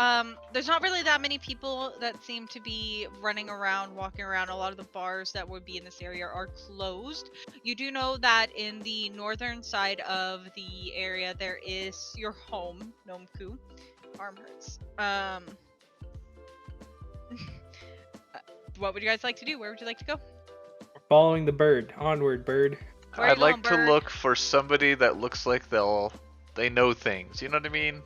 there's not really that many people that seem to be running around, walking around. A lot of the bars that would be in this area are closed. You do know that in the northern side of the area there is your home, Nomku. Arm hurts. What would you guys like to do? Where would you like to go? We're following the bird. Onward, bird. Where you I'd like going, to bird? look for somebody that looks like they know things. You know what I mean?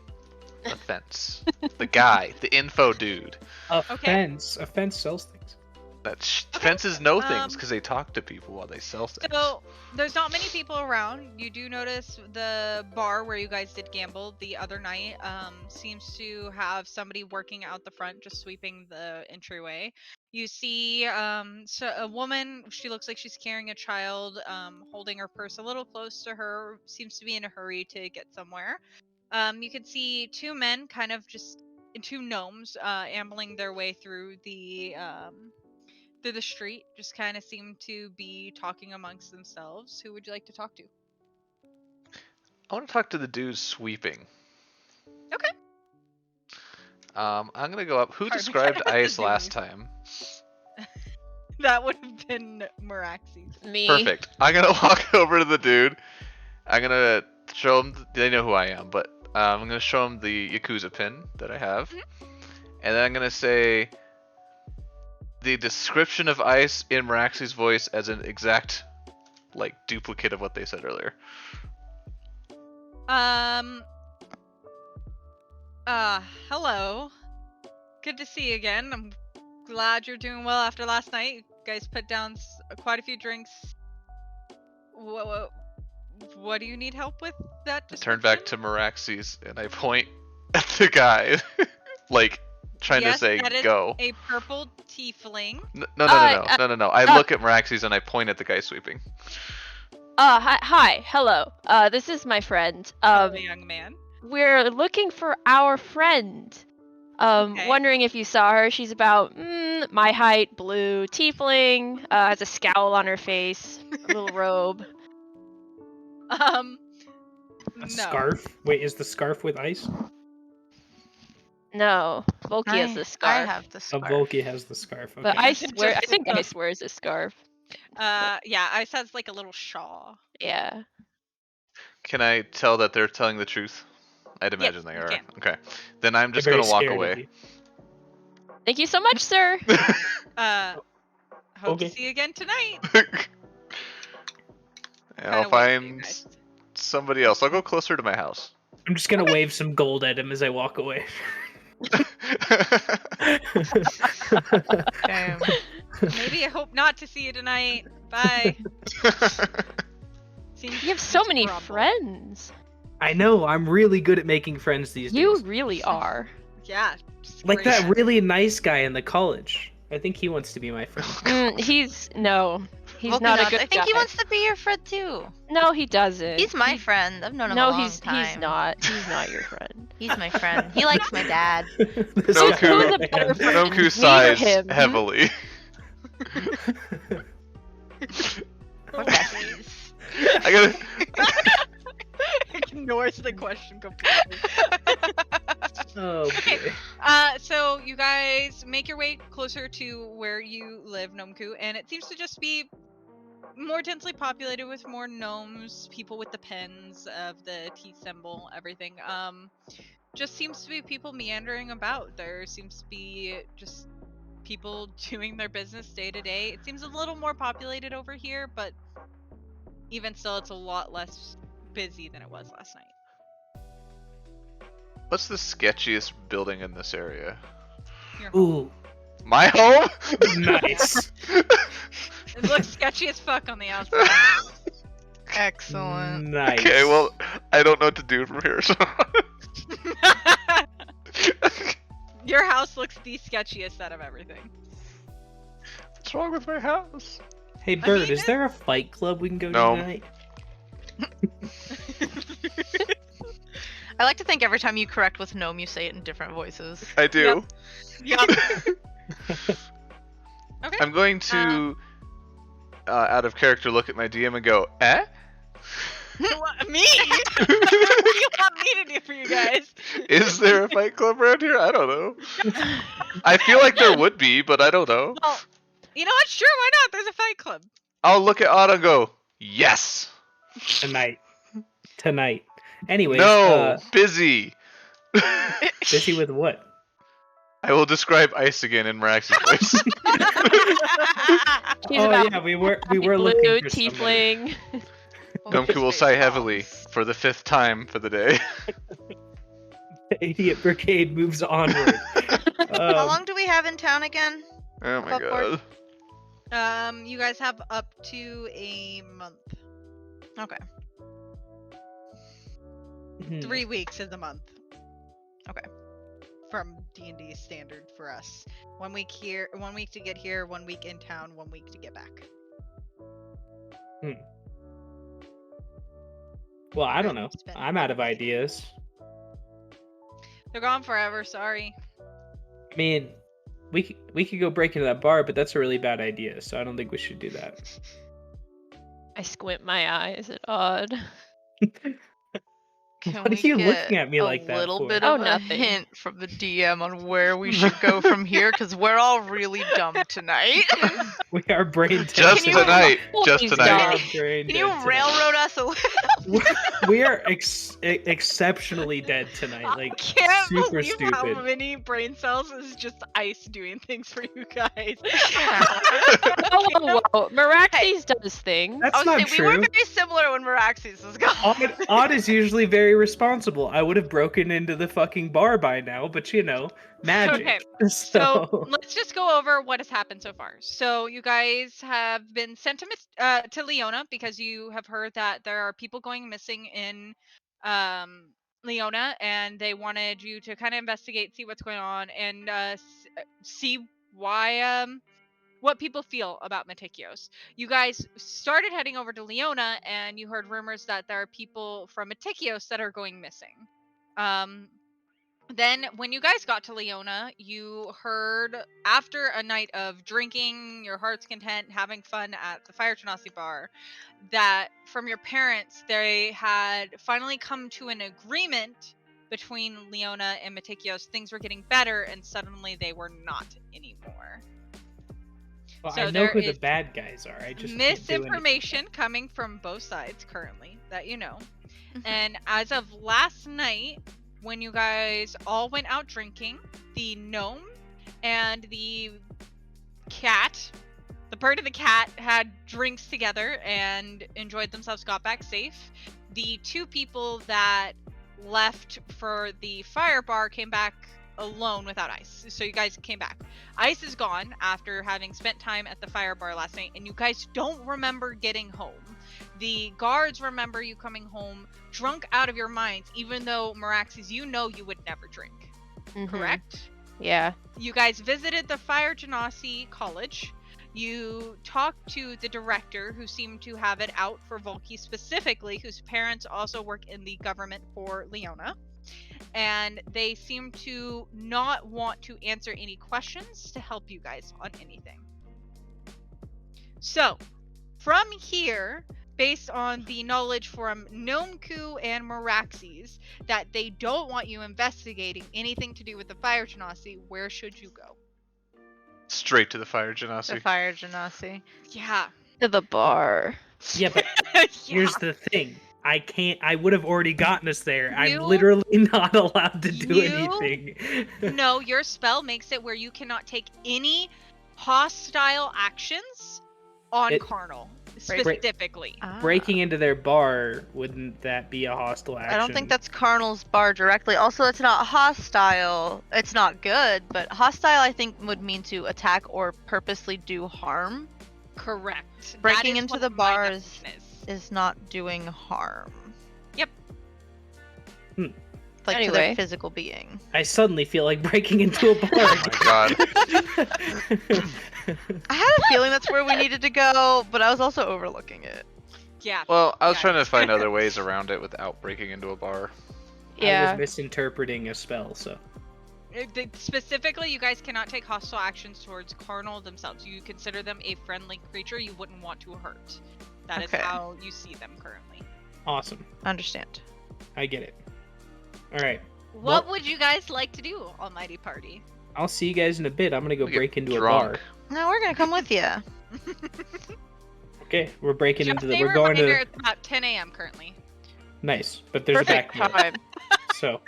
The fence. The guy. The info dude. A fence. A fence sells things. Fences know things um, because they talk to people while they sell things. So there's not many people around. You do notice the bar where you guys did gamble the other night seems to have somebody working out the front, just sweeping the entryway. You see so a woman. She looks like she's carrying a child, holding her purse a little close to her. Seems to be in a hurry to get somewhere. You can see two men, kind of just two gnomes, ambling their way through the street, just kind of seem to be talking amongst themselves. Who would you like to talk to? I want to talk to the dude sweeping. Okay. I'm gonna go up. Who Pardon me, described I have to ice do last these. time? That would have been Meraxes. Me. Perfect. I'm gonna walk over to the dude. I'm gonna show him. They know who I am, but I'm gonna show him the Yakuza pin that I have, and then I'm gonna say the description of ice in Meraxi's voice as an exact, like, duplicate of what they said earlier. Hello. Good to see you again. I'm glad you're doing well after last night. You guys put down quite a few drinks. What do you need help with that I turn back description? to Meraxi's and I point at the guy, like trying Yes, to say that is go. a purple tiefling. No. I uh, look at Meraxi's and I point at the guy sweeping. Hi, hello. This is my friend. Hello, young man. We're looking for our friend. Okay. Wondering if you saw her. She's about my height, blue, tiefling, has a scowl on her face, a little robe. A No. scarf? Wait, is the scarf with ice? No, Volky has the I scarf. have the Oh, scarf. Volky has the scarf. Okay. But I swear, I Just think the- Ice wears a scarf. Yeah, Ice has like a little shawl. Yeah. Can I tell that they're telling the truth? I'd Yes, imagine they you are. can. Okay. Then I'm I'm just very gonna walk scared of away. you. Thank you so much, sir. Hope Okay. to see you again tonight. I'll Kinda wait for you find guys. somebody else. I'll go closer to my house. I'm just gonna wave some gold at him as I walk away. Damn. Maybe I hope not to see you tonight. Bye. Seems You have so many grumble. friends. I know. I'm really good at making friends these You days. really are. Yeah. just Like great that at it. really nice guy in the college. I think he wants to be my friend. He's not a Volcanuts, good I think guy. he wants to be your friend too. No, he doesn't. He's my He- friend. I've known him No, a long he's time. not. He's not your friend. He's my friend. He likes my dad. This No guy coup. Who's on a my better hand. friend? Nomku Me or sighs him? heavily. We're besties. I gotta. Ignores the question completely. Oh, Okay. boy. So you guys make your way closer to where you live, Nomku, and it seems to just be more densely populated with more gnomes, people with the pens of the T symbol, everything. Just seems to be people meandering about. There seems to be just people doing their business day to day. It seems a little more populated over here, but even still, it's a lot less busy than it was last night. What's the sketchiest building in this area? Your home. Ooh, My home? nice. It looks sketchy as fuck on the outside. Excellent. Nice. Okay, well, I don't know what to do from here. So. Your house looks the sketchiest out of everything. What's wrong with my house? Hey, Bird, mean, is there a fight club we can go No. to tonight? I like to think every time you correct with gnome, you say it in different voices. I do. Yup. Okay. I'm going to, out of character, look at my DM and go, eh? What, me? What do you want me to do for you guys? Is there a fight club around here? I don't know. I feel like there would be, but I don't know. Well, you know what? Sure, why not? There's a fight club. I'll look at Otto and go, yes! Tonight. Anyways, No! Busy! busy with what? I will describe Ice again in Maraxi's voice. He's Oh about yeah, we were blue looking for somebody. tiefling. Nomku will sigh heavily for the 5th time for the day. The Idiot Brigade moves onward. How long do we have in town again? Oh my Above god. You guys have up to a month. Okay. 3 weeks is a month. Okay. From D&D standard for us. 1 week here, 1 week to get here, 1 week in town, 1 week to get back. Well, I don't know. It's been I'm out of 1 week. ideas. They're gone forever, sorry. I mean, we could go break into that bar, but that's a really bad idea. So I don't think we should do that. I squint my eyes at Odd. Can What are we you get looking at me a like that little for? bit Oh, of a nothing. hint from the DM on where we should go from here? Because we're all really dumb tonight. We are brain dead. Just Can you- tonight. Just Please tonight. don't. Brain Can dead you tonight. railroad us a little? We are exceptionally dead tonight. Like I can't super believe stupid. how many brain cells is just Ice doing things for you guys. Whoa. Meraxes does things. That's I was not saying, we were true. very similar when Meraxes was gone. Odd is usually very responsible. I would have broken into the fucking bar by now, but you know, magic. Okay, So, So let's just go over what has happened so far. So you guys have been sent to Leona because you have heard that there are people going missing in Leona, and they wanted you to kind of investigate, see what's going on, and see why what people feel about Metikios. You guys started heading over to Leona, and you heard rumors that there are people from Metikios that are going missing. Then, when you guys got to Leona, you heard, after a night of drinking, your heart's content, having fun at the Fire Genasi bar, that from your parents, they had finally come to an agreement between Leona and Matikios, things were getting better, and suddenly they were not anymore. Well, So I know there who the is bad guys are. I just can't do anything. misinformation coming from both sides currently that you know. And as of last night, when you guys all went out drinking, the gnome and the cat, the bird and the cat, had drinks together and enjoyed themselves, got back safe. The two people that left for the fire bar came back alone without Ice. So you guys came back. Ice is gone after having spent time at the fire bar last night, and you guys don't remember getting home. The guards remember you coming home drunk out of your minds, even though Meraxes, you know you would never drink. Correct? Yeah. You guys visited the Fire Genasi College. You talked to the director, who seemed to have it out for Volky specifically, whose parents also work in the government for Leona. And they seem to not want to answer any questions to help you guys on anything. So, from here, based on the knowledge from Gnomeku and Meraxes, that they don't want you investigating anything to do with the Fire Genasi, where should you go? Straight to the Fire The Genasi. Fire Genasi. Yeah. To the bar. Yeah, but here's the thing. I would have already gotten us there. I'm You- literally not allowed to do you- anything. No, your spell makes it where you cannot take any hostile actions on It- Carnal, Break- specifically. Breaking into their bar, wouldn't that be a hostile action? I don't think that's Carnal's bar directly. Also, it's not hostile. It's not good, but hostile I think would mean to attack or purposely do harm. Correct. That Breaking is into what the my bars definition is. is not doing harm. Yep. Like to Anyway. their physical being. I suddenly feel like breaking into a bar. Oh my god. I had a feeling that's where we needed to go, but I was also overlooking it. Yeah. Well, I was Got trying it. to find other ways around it without breaking into a bar. I Yeah. was misinterpreting a spell, so. Specifically, you guys cannot take hostile actions towards Carnal themselves. You consider them a friendly creature you wouldn't want to hurt. That is Okay. how you see them currently. Awesome. Understand. I get it. Alright. What Well- would you guys like to do, Almighty Party? I'll see you guys in a bit. I'm gonna go We get break into drunk. a bar. No, we're gonna come with you. Okay, we're breaking Just into the. a We're going reminder, to. it's about 10 a.m. currently. Nice, but there's Perfect a back door. time. So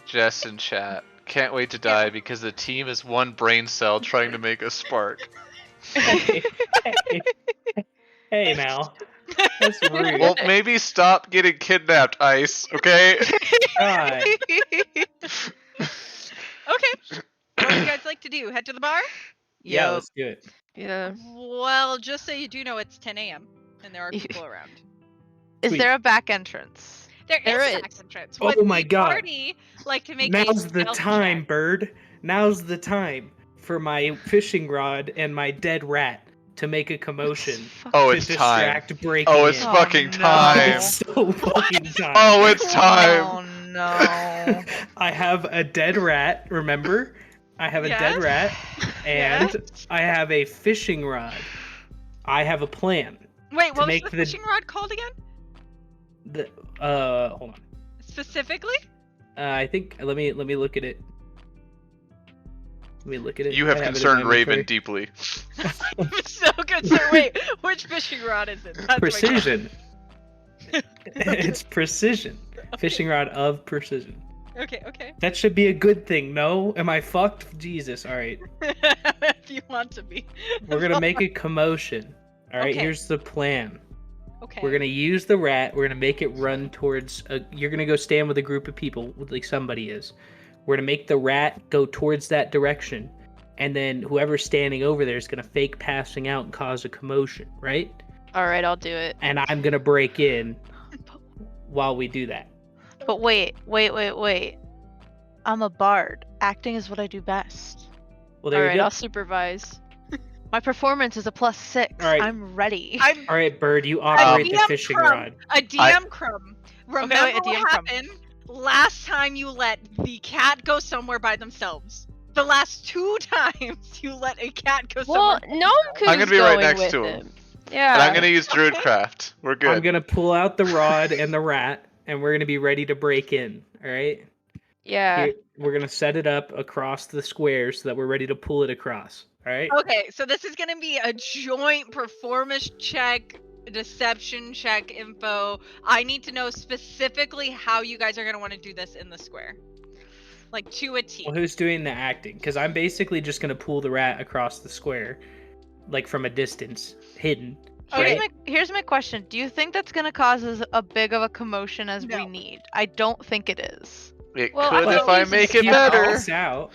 Jess in chat. Can't wait to die because the team is one brain cell trying to make a spark. hey, hey now, that's rude. Well, maybe stop getting kidnapped, Ice, okay? God. Okay. What do you guys like to do? Head to the bar? Yeah, Yo, let's do it. Yeah. Well, just so you do know, it's 10 a.m. and there are people around. is Sweet. there a back entrance? There There is a is. back entrance. Oh Would my the God. Party like to make Now's a the stealth time, check? bird. Now's the time for my fishing rod and my dead rat to make a commotion Oh, to it's time. distract breaking Oh, it's in. Oh, fucking no. time. It's so fucking time. Oh, it's time. Oh no. I have a dead rat, remember? I have a dead Yes. rat, and Yes. I have a fishing rod. I have a plan. Wait, what was make the the- fishing rod called again? Hold on. Specifically? I think let me look at it. Let me look at it. You I have it in concerned my Raven inventory. deeply. So good, sir. Wait, which fishing rod is it? That's my question. Precision. It's precision. Fishing rod of precision. Okay, okay. That should be a good thing. No, am I fucked? Jesus. All right, If you want to be. we're gonna make a commotion. All right, Okay. here's the plan. Okay. We're gonna use the rat. We're gonna make it run towards. You're gonna go stand with a group of people, like somebody is. We're gonna make the rat go towards that direction, and then whoever's standing over there is gonna fake passing out and cause a commotion, right? All right, I'll do it. And I'm gonna break in while we do that. But wait. I'm a bard. Acting is what I do best. Well, All there right, you go. I'll supervise. My performance is a +6. All right. I'm ready. I'm All right, Bird, you operate the DM fishing crumb. rod. a DM crumb. Remember wait, a what DM crumb. happened last time you let the cat go somewhere by themselves? The last 2 times you let a cat go Well, somewhere. Gnomeku's I'm gonna be right going next with to him. Yeah. And I'm gonna use Druidcraft. We're good. I'm gonna pull out the rod and the rat, and we're gonna be ready to break in. All right. Yeah. We're gonna set it up across the square so that we're ready to pull it across. All right. Okay, so this is gonna be a joint performance check, deception check info. I need to know specifically how you guys are gonna want to do this in the square, like to a T. Well, who's doing the acting? Because I'm basically just gonna pull the rat across the square, like from a distance, hidden. Okay. Here's my question. Do you think that's gonna cause as a big of a commotion as we No. need? I don't think it is. It Well, could I if will I use a make it CR. better. Helps out.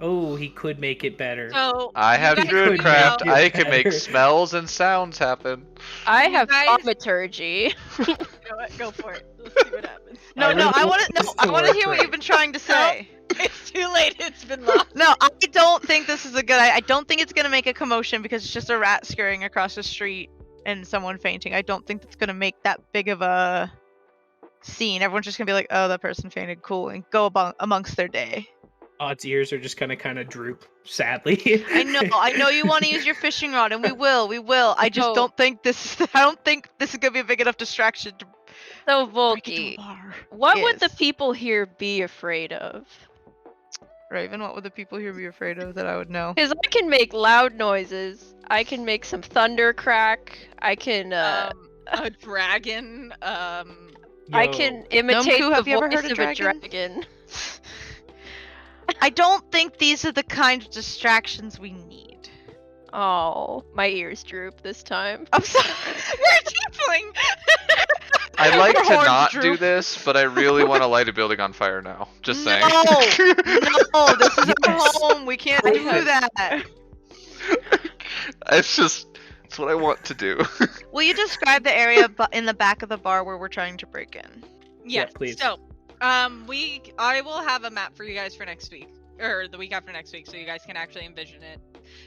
Oh, he could make it better. So I you have guys Druid do Druidcraft. know- make it I can make better. smells and sounds happen. I You have guys- thaumaturgy. You know what? Go for it. Let's see what happens. No, I no, really I want want to. this No, to I want to work hear what right. you've been trying to say. It's too late. It's been lost. No, I don't think this is a good. I don't think it's gonna make a commotion because it's just a rat scurrying across the street and someone fainting. I don't think that's gonna make that big of a scene. Everyone's just gonna be like, "Oh, that person fainted, cool," and go amongst their day. Odd's ears are just gonna kind of droop sadly. I know you want to use your fishing rod, and we will. I just No. don't think this. I don't think this is gonna be a big enough distraction to So break into a Volky, bar. what would the Yes. people here be afraid of? Raven, what would the people here be afraid of that I would know? Because I can make loud noises. I can make some thunder crack. I can A dragon. I Yo, can imitate Nomku, the have you ever voice heard of of a dragon? dragon. I don't think these are the kind of distractions we need. Oh, my ears droop this time. I'm sorry. You're tiefling. I'd like Your to horns not do droop. this, but I really want to light a building on fire now. Just saying. No, no, this is our Yes. home. We can't do Perfect. that. It's what I want to do. Will you describe the area in the back of the bar where we're trying to break in? Yeah, Yes. please. So, I will have a map for you guys for next week, or the week after next week, so you guys can actually envision it.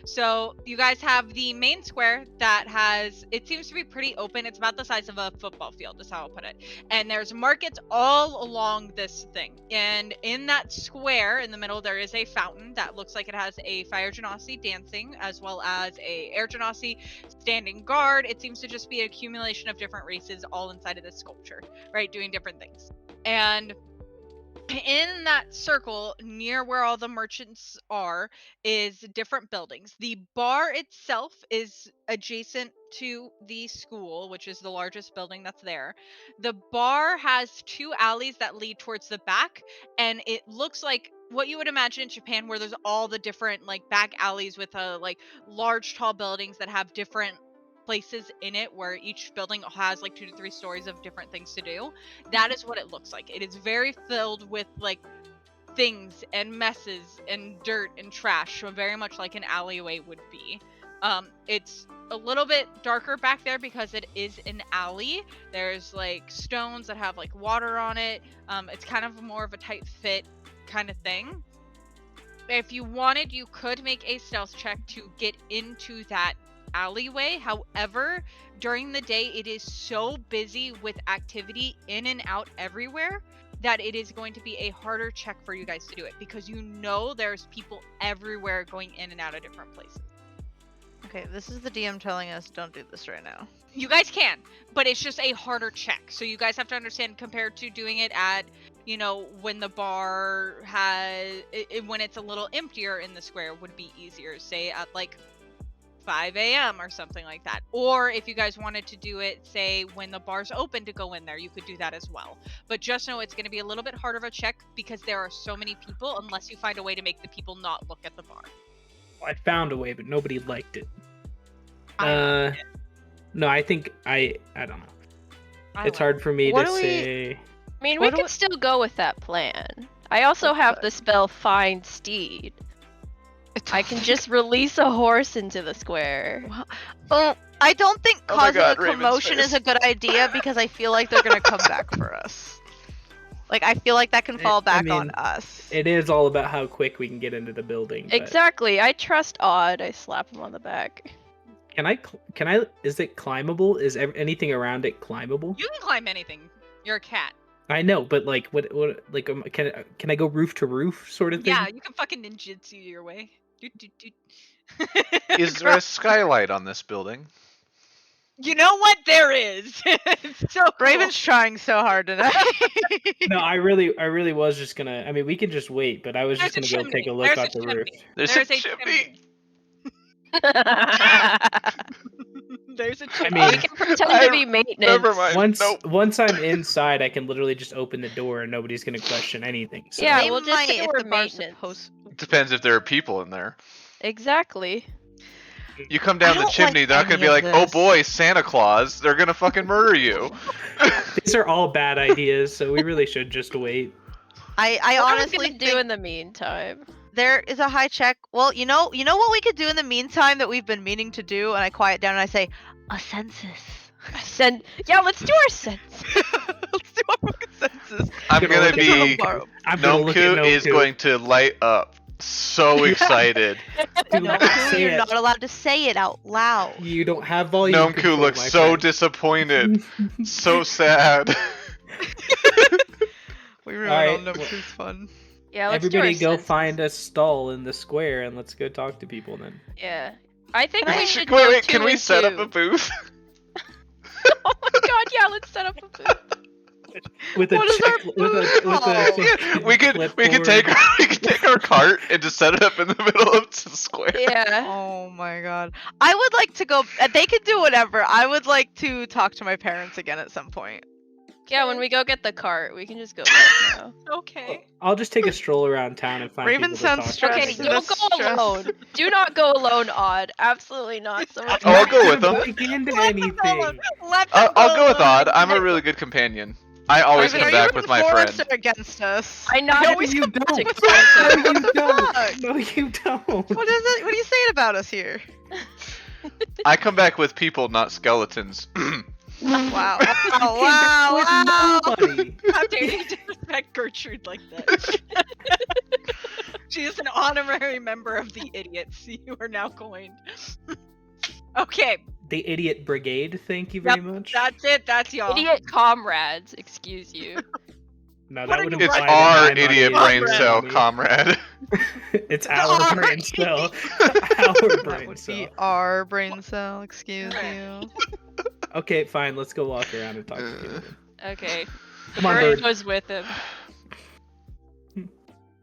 So you guys have the main square that has, it seems to be pretty open. It's about the size of a football field, is how I'll put it. And there's markets all along this thing. And in that square in the middle, there is a fountain that looks like it has a fire genasi dancing, as well as a air genasi standing guard. It seems to just be an accumulation of different races all inside of this sculpture, right? Doing different things. And in that circle near where all the merchants are is different buildings. The bar itself is adjacent to the school, which is the largest building that's there. The bar has two alleys that lead towards the back, and it looks like what you would imagine in Japan, where there's all the different like back alleys with like large tall buildings that have different places in it, where each building has like 2 to 3 stories of different things to do. That is what it looks like. It is very filled with like things and messes and dirt and trash, so very much like an alleyway would be. It's a little bit darker back there because it is an alley. There's like stones that have like water on it. It's kind of more of a tight fit kind of thing. If you wanted, you could make a stealth check to get into that alleyway. However, during the day it is so busy with activity in and out everywhere that it is going to be a harder check for you guys to do it, because you know there's people everywhere going in and out of different places. Okay, this is the DM telling us don't do this right now. You guys can, but it's just a harder check. So you guys have to understand, compared to doing it at, you know, when the bar has, when it's a little emptier in the square, would be easier. Say at like 5 a.m. or something like that. Or if you guys wanted to do it, say when the bar's open to go in there, you could do that as well. But just know it's going to be a little bit harder of a check because there are so many people, unless you find a way to make the people not look at the bar. I found a way, but nobody liked it. I liked it. No, I think I don't know. I It's liked hard for me What to do we- say. I mean, What we do could still go with that plan. I also have the spell Find Steed. I can just release a horse into the square. Oh, I don't think Oh my causing God, a Raven's commotion face. is a good idea because I feel like they're gonna come back for us. Like I feel like that can fall I back on mean, us. It is all about how quick we can get into the building. but- Exactly. I trust Odd. I slap him on the back. Can I? Is it climbable? Is anything around it climbable? You can climb anything. You're a cat. I know, but like, what, like, can I go roof to roof sort of thing? Yeah, you can fucking ninjutsu your way. Doot, doot, doot. Is there a skylight on this building? You know what? There is. It's so cool. Raven's trying so hard tonight. No, I really was just gonna. I mean, we can just wait, but I was just There's gonna a go take chimney. a look There's at a the roof. chimney. There's a chimney. There's a I chimney. We mean, can pretend to be maintenance. Never mind. once I'm inside, I can literally just open the door and nobody's gonna question anything. So. Yeah, They we'll just might say if we're the bar's maintenance. supposed- Depends if there are people in there. Exactly. You come down I the don't chimney, like they're not gonna any be of like, "Oh this. boy, Santa Claus!" They're gonna fucking murder you. These are all bad ideas, so we really should just wait. I What are we honestly gonna do think in the meantime? there is a high check. Well, you know what we could do in the meantime that we've been meaning to do, and I quiet down and I say, a census. Yeah, let's do our census. Let's do our fucking census. I'm Gonna gonna look at be. Tomorrow. I'm gonna look at Nomku is Nomku. going to light up. So excited. Do No, not say you're it. not allowed to say it out loud. You don't have volume Nomku control, looks my so friend. disappointed, so sad. We ruined Alright, all Noku's fun. Yeah, let's Everybody do our go census. find a stall in the square and let's go talk to people then. Yeah. I think Can I- we should Wait, go wait, two can we and set up two. a booth? Oh my god, yeah, let's set up a booth. With a What is our we could take our cart and just set it up in the middle of the square. Yeah. Oh my god. I would like to go. They can do whatever. I would like to talk to my parents again at some point. Yeah, when we go get the cart, we can just go back now. Okay. I'll just take a stroll around town and find Raven people sounds to talk stressed. Okay, to. That's don't go stress. alone. Do not go alone, Odd. Absolutely not. Someone Oh, I'll go with them. Break into anything. I'll go with Odd. I'm a really good companion. I always Raven, come are you back with my for us friend. or against us? I not No, always you come don't. to No, Expensive. you the don't. fuck? No, you don't. What is it? What are you saying about us here? I come back with people, not skeletons. Wow. With Wow. nobody. How dare you disrespect Gertrude like that? She is an honorary member of the idiots. You are now coined. Okay, The idiot brigade. Thank you very much. that's it. That's y'all. Idiot comrades, excuse you. No, What that are would you It's imply writing? that our my money idiot is brain your cell, money. comrade. It's our brain cell. Our That brain would cell. be our brain cell. Excuse you. Okay, fine. Let's go walk around and talk to people. Okay. The Come on, bird bird. goes with him.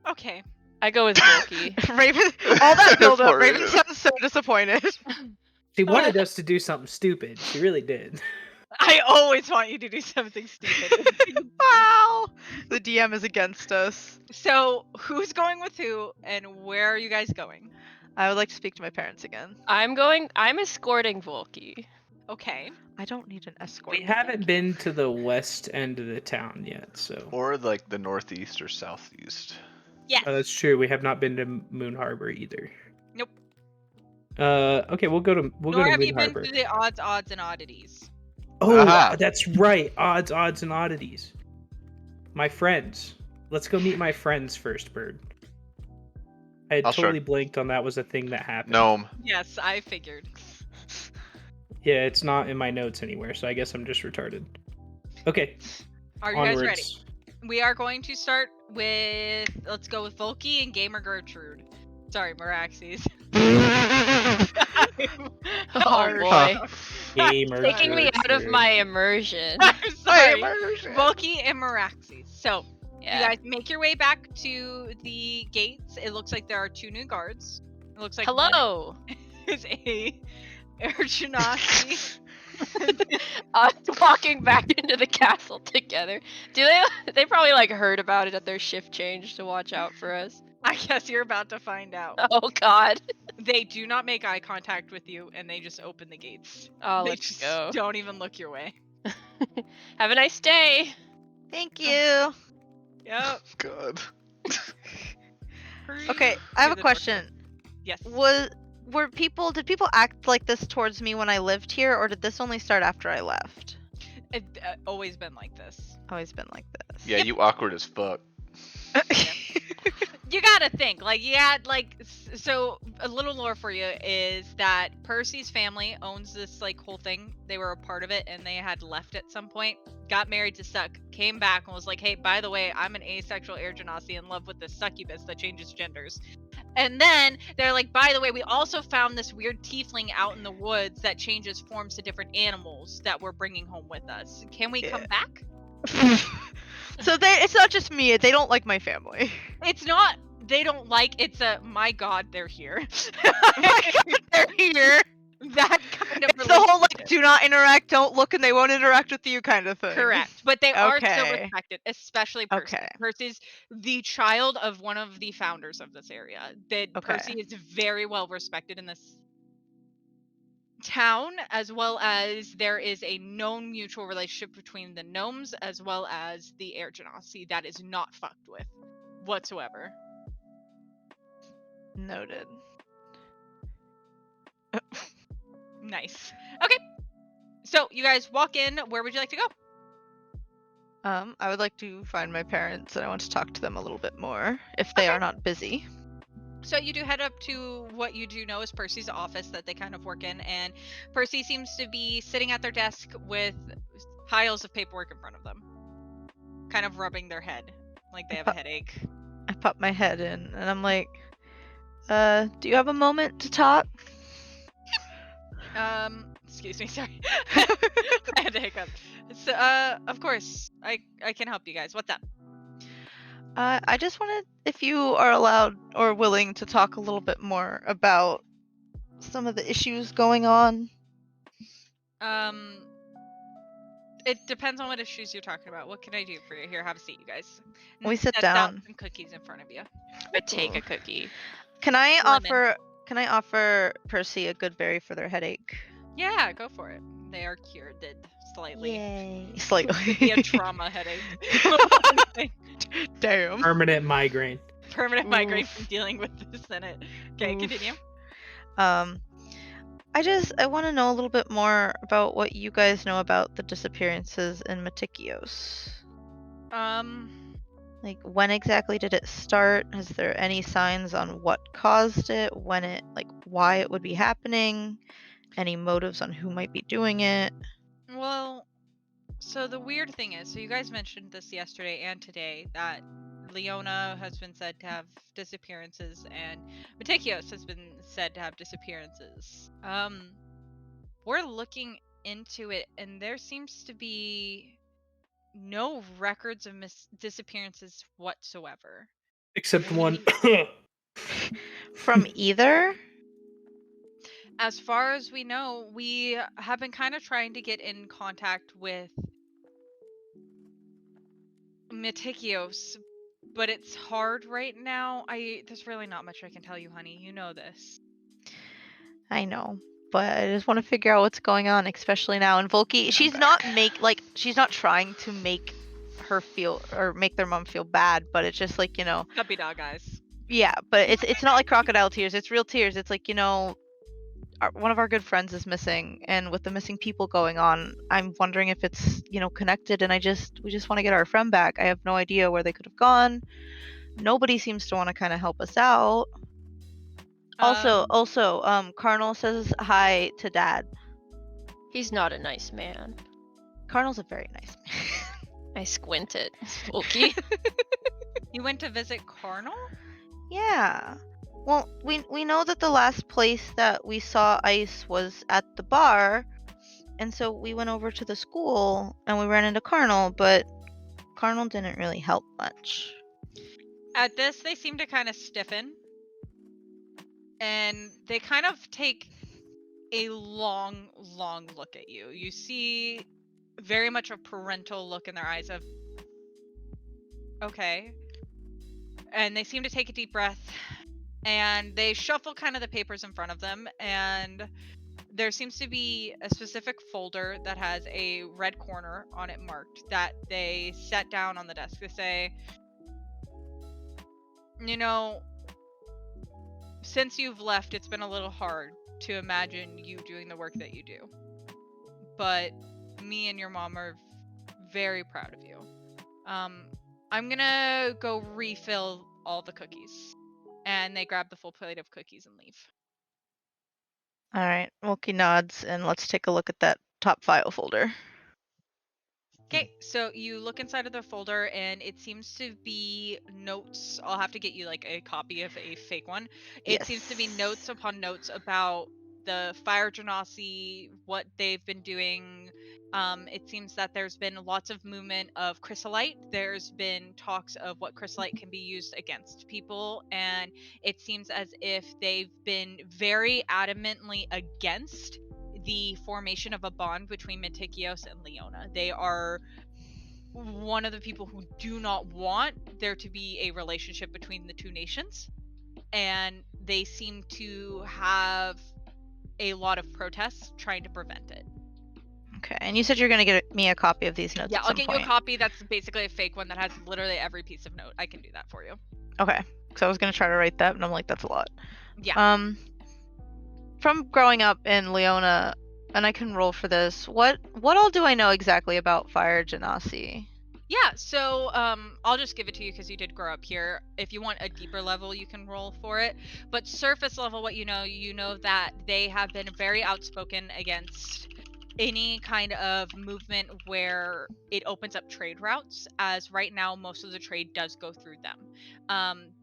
Okay. I go with Volky. Raven. All that build up. Poor Raven Raven. sounds so disappointed. She wanted us to do something stupid. She really did. I always want you to do something stupid. Wow. The DM is against us. So, who's going with who, and where are you guys going? I would like to speak to my parents again. I'm escorting Volky. Okay. I don't need an escort. We haven't been to the west end of the town yet, so. Or like the northeast or southeast. Yes. That's true. We have not been to Moon Harbor either. Nope. Okay, we'll go to Nor have Moon you been Harbor. to the odds, and oddities. Oh, Aha. that's right. Odds, and oddities. My friends. Let's go meet my friends first, Bird. I had I'll totally start. blanked on that was a thing that happened. Gnome. Yes, I figured. Yeah, it's not in my notes anywhere, so I guess I'm just retarded. Okay, Are you onwards. guys ready? We are going to start with, let's go with Volky and Gamer Gertrude. Sorry, Meraxes. Oh Hard. boy. Gamer Taking me out of Gertrude. my immersion. I'm sorry. Immersion. Volky and Meraxes. So, Yeah. you guys make your way back to the gates. It looks like there are 2 new guards. It looks like one Hello. is a Urchinasi. Us walking back into the castle together. Do they? They probably like heard about it at their shift change to watch out for us. I guess you're about to find out. Oh God. They do not make eye contact with you, and they just open the gates. Oh, They let's just go. don't even look your way. Have a nice day. Thank you. Yep. God. Okay, I have a question. Yes. Did people act like this towards me when I lived here, or did this only start after I left? It's always been like this. Always been like this. Yeah, you awkward as fuck. You gotta think, like, you had, like, so a little lore for you is that Percy's family owns this, like, whole thing. They were a part of it, and they had left at some point. got married to Suck, came back and was like, hey, by the way, I'm an asexual air genasi in love with this succubus that changes genders. And then they're like, by the way, we also found this weird tiefling out in the woods that changes forms to different animals that we're bringing home with us. Can we come back? So it's not just me. They don't like my family. It's not, they don't like, it's a, my God, they're here. My God, they're here. That kind of It's the whole like relationship. do not interact, don't look, and they won't interact with you kind of thing. Correct, but they are still Okay. respected, especially Percy. Okay. Percy's the child of one of the founders of this area. That Okay. Percy is very well respected in this town, as well as there is a known mutual relationship between the gnomes as well as the air genasi that is not fucked with whatsoever. Noted. Nice. Okay, so you guys walk in. Where would you like to go? I would like to find my parents, and I want to talk to them a little bit more if they Okay. are not busy. So you do head up to what you do know is Percy's office that they kind of work in, and Percy seems to be sitting at their desk with piles of paperwork in front of them, kind of rubbing their head like they have a headache. I pop my head in, and I'm like, do you have a moment to talk? Excuse me, sorry. I had to hiccup. So, of course, I can help you guys. What's up? I just wanted, if you are allowed or willing to talk a little bit more about some of the issues going on. It depends on what issues you're talking about. What can I do for you? Here, have a seat, you guys. And We sit sets out down. some cookies in front of you. I take Ooh. a cookie. Can I Lemon. offer Percy a good berry for their headache? Yeah, go for it. They are cured slightly. Yay. Be a Slightly. trauma headache. Damn. Permanent migraine. Permanent migraine Oof. from dealing with this in it. Okay, Oof. continue. I want to know a little bit more about what you guys know about the disappearances in Matikios. Like, when exactly did it start? Is there any signs on what caused it? When it, like, why it would be happening? Any motives on who might be doing it? Well, so the weird thing is, so you guys mentioned this yesterday and today that Leona has been said to have disappearances and Matikios has been said to have disappearances. We're looking into it and there seems to be no records of disappearances whatsoever. Except one. From either? As far as we know, we have been kind of trying to get in contact with Matikios, but it's hard right now. There's really not much I can tell you, honey. You know this. I know, but I just want to figure out what's going on, especially now. And Volky, she's not she's not trying to make her feel or make their mom feel bad, but it's just like, Puppy dog eyes. yeah, but it's not like crocodile tears. It's real tears. It's like, one of our good friends is missing, and with the missing people going on, I'm wondering if it's, connected, and we just want to get our friend back. I have no idea where they could have gone. Nobody seems to want to kind of help us out. Also, Carnal says hi to Dad. He's not a nice man. Carnal's a very nice man. I squinted. Spooky. You went to visit Carnal? Yeah. Well, we know that the last place that we saw Ice was at the bar, and so we went over to the school and we ran into Carnal, but Carnal didn't really help much. At this, they seem to kind of stiffen. And they kind of take a long, long look at you. You see very much a parental look in their eyes of, okay. And they seem to take a deep breath. And they shuffle kind of the papers in front of them. And there seems to be a specific folder that has a red corner on it marked that they set down on the desk. They say, since you've left, it's been a little hard to imagine you doing the work that you do. But me and your mom are very proud of you. I'm gonna go refill all the cookies. And they grab the full plate of cookies and leave. All right, Wookie nods, and let's take a look at that top file folder. Okay, so you look inside of the folder and it seems to be notes. I'll have to get you like a copy of a fake one. It seems to be notes upon notes about the fire genasi, what they've been doing. It seems that there's been lots of movement of chrysolite. There's been talks of what chrysolite can be used against people, and it seems as if they've been very adamantly against the formation of a bond between Metikios and Leona. They are one of the people who do not want there to be a relationship between the two nations, and they seem to have a lot of protests trying to prevent it. Okay, and you said you're gonna get me a copy of these notes. Yeah, at I'll some get point. you a copy that's basically a fake one that has literally every piece of note. I can do that for you. Okay, because I was gonna try to write that, and I'm like, that's a lot. Yeah. From growing up in Leona, and I can roll for this. What all do I know exactly about fire genasi? Yeah, so I'll just give it to you because you did grow up here. If you want a deeper level, you can roll for it. But surface level, what you know that they have been very outspoken against any kind of movement where it opens up trade routes, as right now most of the trade does go through them.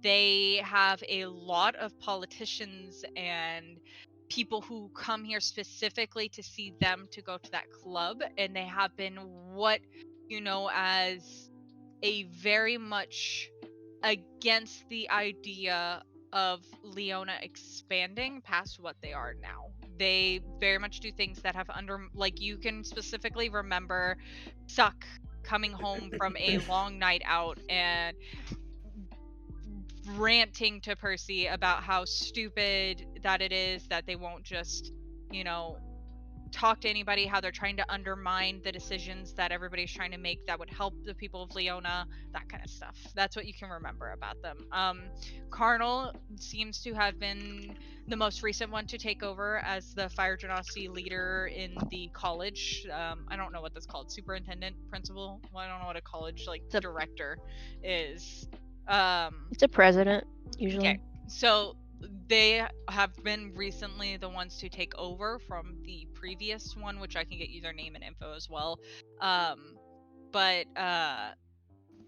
They have a lot of politicians and people who come here specifically to see them to go to that club, and they have been what as a very much against the idea of Leona expanding past what they are now. They very much do things that have like you can specifically remember Suck coming home from a long night out and ranting to Percy about how stupid that it is that they won't just, talk to anybody, how they're trying to undermine the decisions that everybody's trying to make that would help the people of Leona, that kind of stuff. That's what you can remember about them. Carnal seems to have been the most recent one to take over as the fire genasi leader in the college. I don't know what that's called, superintendent, principal. Well, I don't know what a college director is. It's a president usually. Okay, so they have been recently the ones to take over from the previous one, which I can get you their name and info as well. But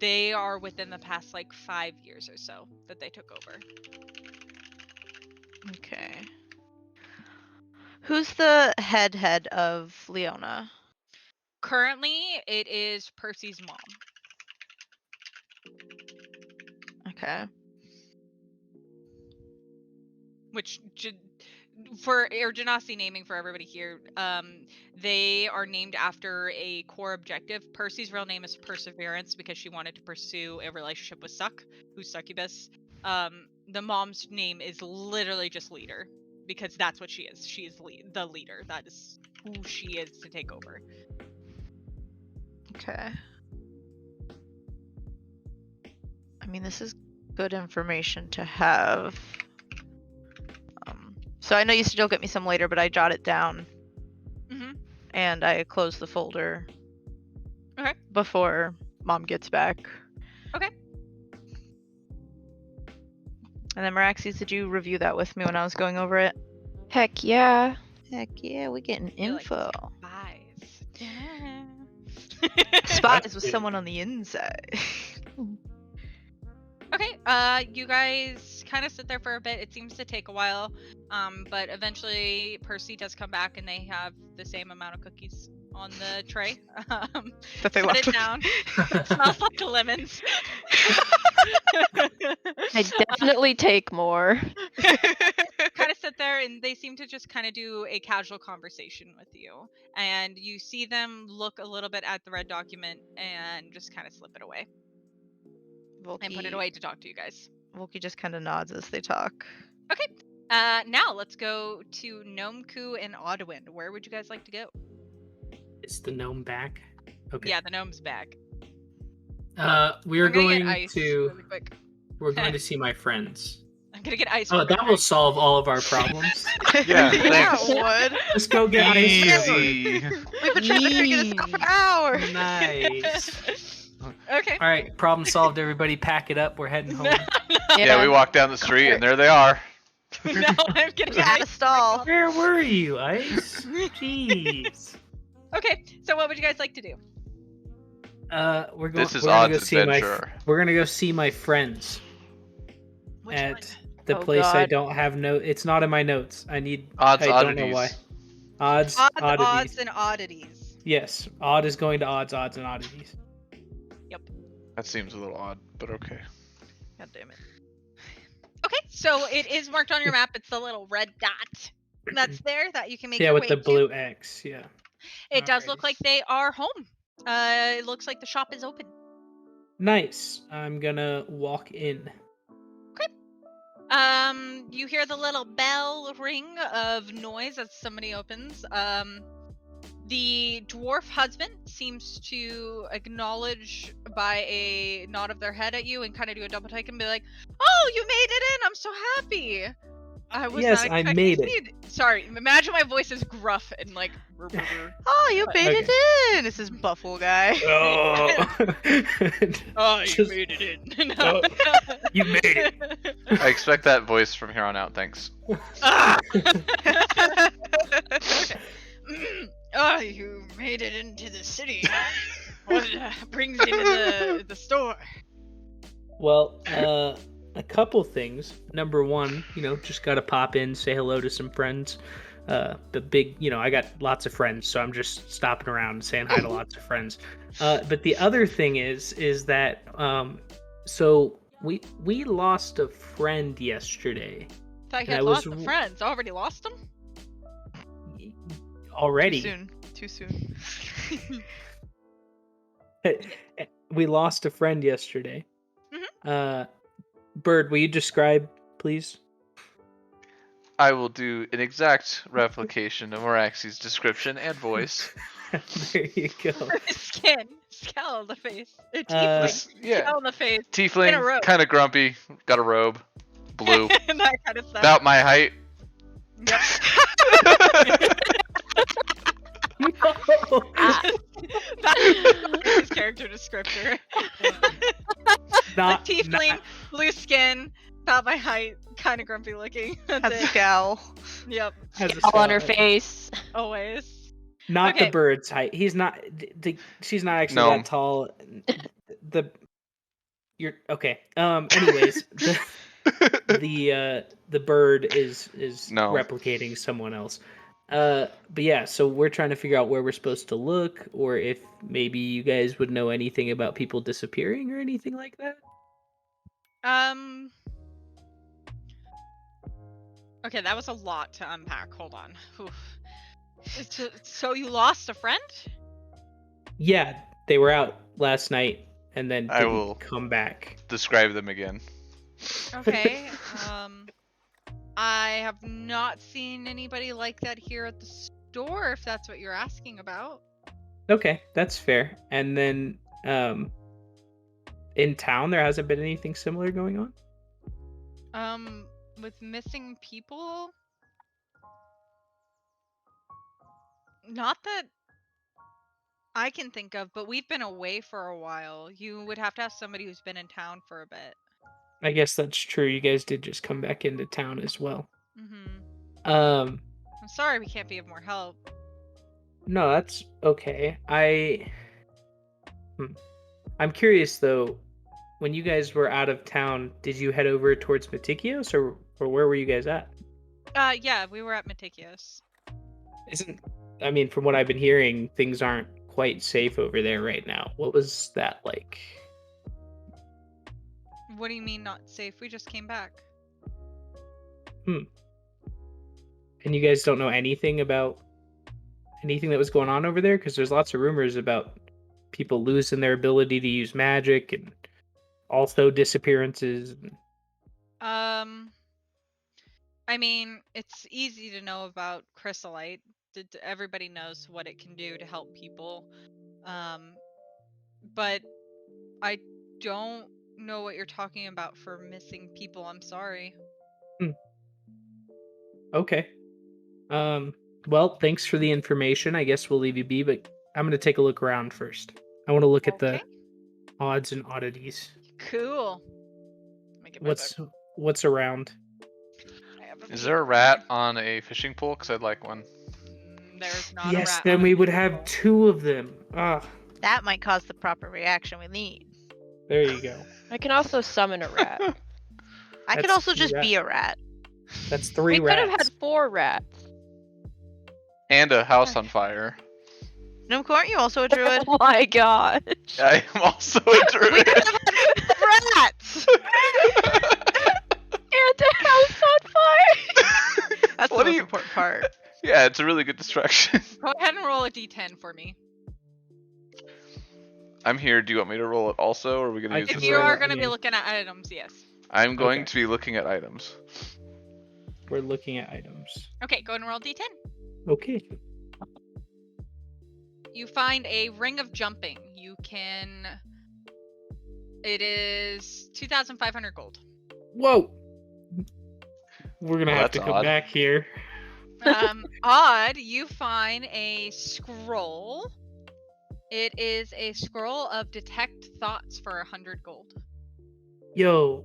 they are within the past 5 years or so that they took over. Okay. Who's the head of Leona? Currently, it is Percy's mom. Okay. Which for Genasi naming for everybody here, they are named after a core objective. Percy's real name is Perseverance because she wanted to pursue a relationship with Suck, who's Succubus. The mom's name is literally just Leader because that's what she is. She is the leader. That is who she is to take over. Okay. I mean, this is good information to have. So I know you said you'll get me some later, but I jot it down. Mhm. And I close the folder. Okay. Before Mom gets back. Okay. And then Meraxes, did you review that with me when I was going over it? Heck yeah. Heck yeah, we getting You're like, info. Spies. Spies with someone on the inside. Okay, you guys kind of sit there for a bit. It seems to take a while, but eventually Percy does come back and they have the same amount of cookies on the tray. That they Put left. it down. It smells like lemons. I definitely take more. Kind of sit there and they seem to just kind of do a casual conversation with you. And you see them look a little bit at the red document and just kind of slip it away. And put it away to talk to you guys. Volky just kind of nods as they talk. Okay. Now let's go to Gnomeku and Audwin. Where would you guys like to go? Is the gnome back? Okay. Yeah, the gnome's back. We're I'm gonna get going ice to really quick. we're going to see my friends. I'm gonna get ice. Oh, real that quick. will solve all of our problems. Yeah, Yeah, thanks. it would. Let's go get ice. Easy. We've been trying to figure this out for hours. Nice. Okay. All right, problem solved. Everybody, pack it up. We're heading home. Yeah, we walk down the street and there they are. Now I'm getting At a ice. stall. Where were you, Ice? Jeez. Okay, so what would you guys like to do? We're going. This is we're gonna Odd's go see my. adventure. We're gonna go see my friends Which at one? the Oh, place I God. don't have It's not in my notes. I Odd's don't know why. oddities. Odds. Odds, Oddities. odds, and oddities. Yes. Odd is going to odds, and oddities. That seems a little odd, but okay. God damn it. Okay, so it is marked on your map. It's the little red dot that's there that you can make Yeah, your with way the to. blue X. Yeah. It does look Alrighty. like they are home. It looks like the shop is open. Nice. I'm gonna walk in. You hear the little bell ring of noise as somebody opens. The dwarf husband seems to acknowledge by a nod of their head at you and kind of do a double take and be like, "Oh, you made it in! I'm so happy." I was Yes, not I expecting made to it. see it. Sorry, imagine my voice is gruff and like. Brr, brr, brr. Oh, you made Okay. it in! This is Buffalo guy. Oh. Oh, you Just- made it in. Oh, you made it. I expect that voice from here on out. Thanks. Ah! Oh, you made it into the city. What brings you to the store? Well, a couple things. Number one, just gotta pop in, say hello to some friends. The big, I got lots of friends, so I'm just stopping around and saying hi to lots of friends. But the other thing is that, so we lost a friend yesterday Thought you And had I was lots of friends. Already lost them? already. Too soon. We lost a friend yesterday. Mhm. Bird, will you describe, please? I will do an exact replication of Moraxi's description and voice. There you go. Skin. Scowl on the face. A Uh, tiefling. This, yeah, Scowl on the face. In a tiefling, robe. kind of grumpy, got a robe, blue, and that kind of stuff. about my height. Yep. That's his character descriptor. Not, Tiefling, blue skin, about my height, kind of grumpy looking. That's Has a it. scowl. Yep. has a All on her skull. face. Always. Not Okay. the bird's height. He's not. She's not actually No. that tall. You're okay. Anyways, the bird is No. replicating someone else. But yeah, so we're trying to figure out where we're supposed to look, or if maybe you guys would know anything about people disappearing or anything like that. Okay, that was a lot to unpack. Hold on. Oof. So you lost a friend? Yeah, they were out last night and then I didn't will- come back. Describe them again. Okay. I have not seen anybody like that here at the store, if that's what you're asking about. Okay, that's fair. And then in town there hasn't been anything similar going on? With missing people? Not that I can think of, but we've been away for a while. You would have to ask somebody who's been in town for a bit. I guess that's true. You guys did just come back into town as well. Mm-hmm. Um I'm sorry we can't be of more help. No, that's okay. I'm curious though. When you guys were out of town, did you head over towards Metikios, or where were you guys at? Yeah, we were at Metikios. I mean, from what I've been hearing, things aren't quite safe over there right now. What was that like? What do you mean not safe? We just came back. And you guys don't know anything about anything that was going on over there? Because there's lots of rumors about people losing their ability to use magic and also disappearances. I mean, it's easy to know about chrysolite. Everybody knows what it can do to help people. But I don't know what you're talking about for missing people. I'm sorry. Okay. Well, thanks for the information. I guess we'll leave you be, but I'm gonna take a look around first. I want to look at the Okay. odds and oddities. Cool. Let me get my What's around? book. I have Is there a rat on a fishing pole? Because I'd like one. There's not Yes, a rat. then on we a would fishing have pole. 2 of them. Ah, That might cause the proper reaction we need. There you go. I can also summon a rat. I could That's also 3 just rats. be a rat. That's 3 We could have rats. had 4 rats. And a house on fire. Numku, aren't you also a druid? Oh my god. I am also a We druid. could have had rats! And the house on fire. That's What the do most you- important part. Yeah, it's a really good distraction. Go ahead and roll a d10 for me. I'm here. Do you want me to roll it also, or are we gonna I use can If this? you roll are it, going to I be mean- looking at items, yes. I'm going Okay. to be looking at items. We're looking at items. Okay, go and roll d10. Okay. You find a ring of jumping. You can. It is 2,500 gold. Whoa. We're gonna Well, have to that's come odd. back here. Odd, you find a scroll. It is a scroll of detect thoughts for 100 gold. Yo,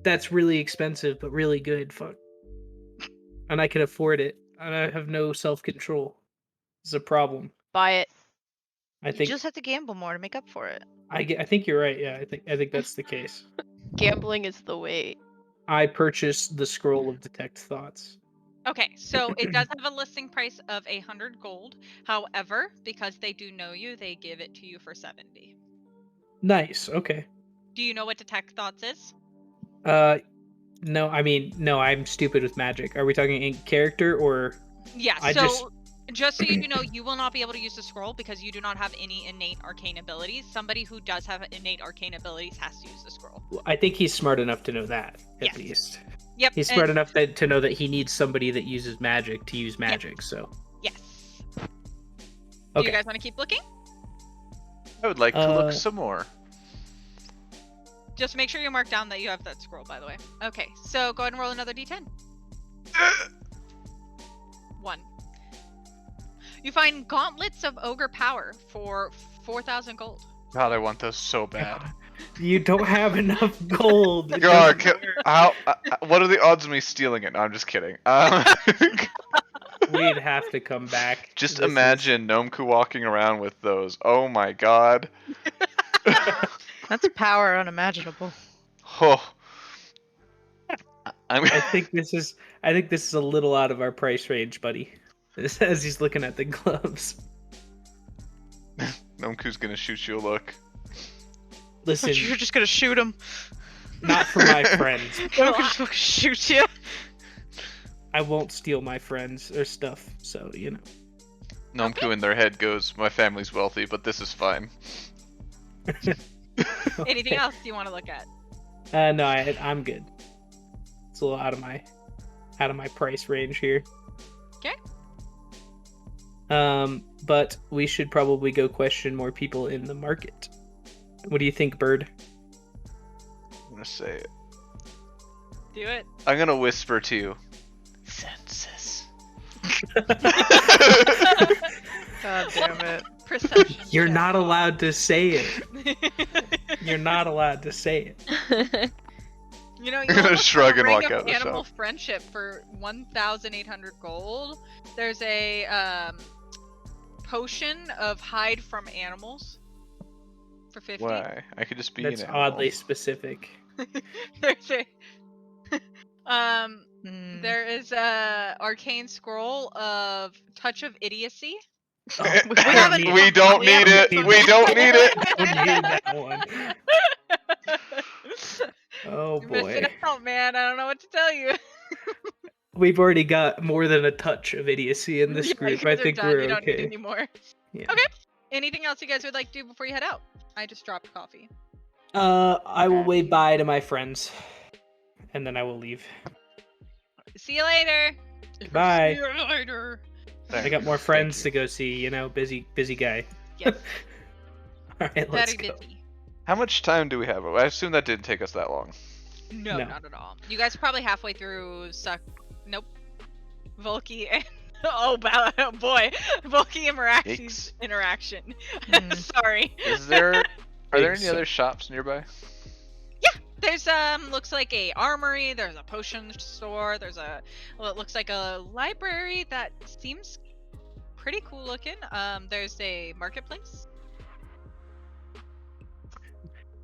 that's really expensive, but really good. Fuck. And I can afford it. And I have no self-control. It's a problem. Buy it. I You think just have to gamble more to make up for it. I think you're right. Yeah, I think that's the case. Gambling is the way. I purchased the scroll of detect thoughts. Okay, so it does have a listing price of 100 gold. However, because they do know you, they give it to you for 70. Nice. Okay. Do you know what detect thoughts is? No, I mean, no, I'm stupid with magic. Are we talking in character or Yeah, I so just so you do know, you will not be able to use the scroll because you do not have any innate arcane abilities. Somebody who does have innate arcane abilities has to use the scroll. I think he's smart enough to know that, at Yes. least. Yep. He's smart enough to know that he needs somebody that uses magic to use magic, so. Yes. Do Okay. you guys want to keep looking? I would like to look Uh, some more. Just make sure you mark down that you have that scroll, by the way. Okay, so go ahead and roll another d10. 1. You find gauntlets of ogre power for 4,000 gold. God, I want those so bad. You don't have enough gold. It God, doesn't work. how? What are the odds of me stealing it? No, I'm just kidding. We'd have to come back. Just This is- imagine Nomku walking around with those. Oh my god. That's power unimaginable. Oh. I'm I think this is a little out of our price range, buddy. As he's looking at the gloves. Nomku's gonna shoot you a look. Listen, You're just gonna shoot him. not for my friends. No, just fucking shoot you. I won't steal my friends or stuff, so you know. Nomku in their head goes, "My family's wealthy, but this is fine." Anything Okay. else you want to look at? No, I'm good. It's a little out of my price range here. Okay. But we should probably go question more people in the market. What do you think, Bird? I'm gonna say it. Do it. I'm gonna whisper to you. Census. God damn it. Perception. You're check. not allowed to say it. You're not allowed to say it. You know, you I'm gonna almost shrug have a and ring walk of out of the animal shop. friendship for 1,800 gold. There's a potion of hide from animals for 50. Why? I could just be That's an animal. oddly specific. There's a Hmm. there is a arcane scroll of touch of idiocy. Oh, haven't- We don't we need haven't- it. We don't need it. Don't need that one. Oh You're missing boy. out, man. I don't know what to tell you. We've already got more than a touch of idiocy in this Yeah, group. you I guys are think done. we're You don't need okay. any more. Yeah. Okay. Anything else you guys would like to do before you head out? I just dropped coffee. I will wave bye to my friends. And then I will leave. See you later. Bye. See you later. I got more friends to go see, you know, busy guy. Yes. Alright, let's Very go. busy. How much time do we have? I assume that didn't take us that long. No, No. not at all. You guys are probably halfway through Nope. Volky and oh boy, Volky and Meraxi's Yikes. interaction. Hmm. Sorry. Is there? Are there Big any other shops nearby? There's looks like a armory, there's a potion store, there's a it looks like a library that seems pretty cool looking. There's a marketplace.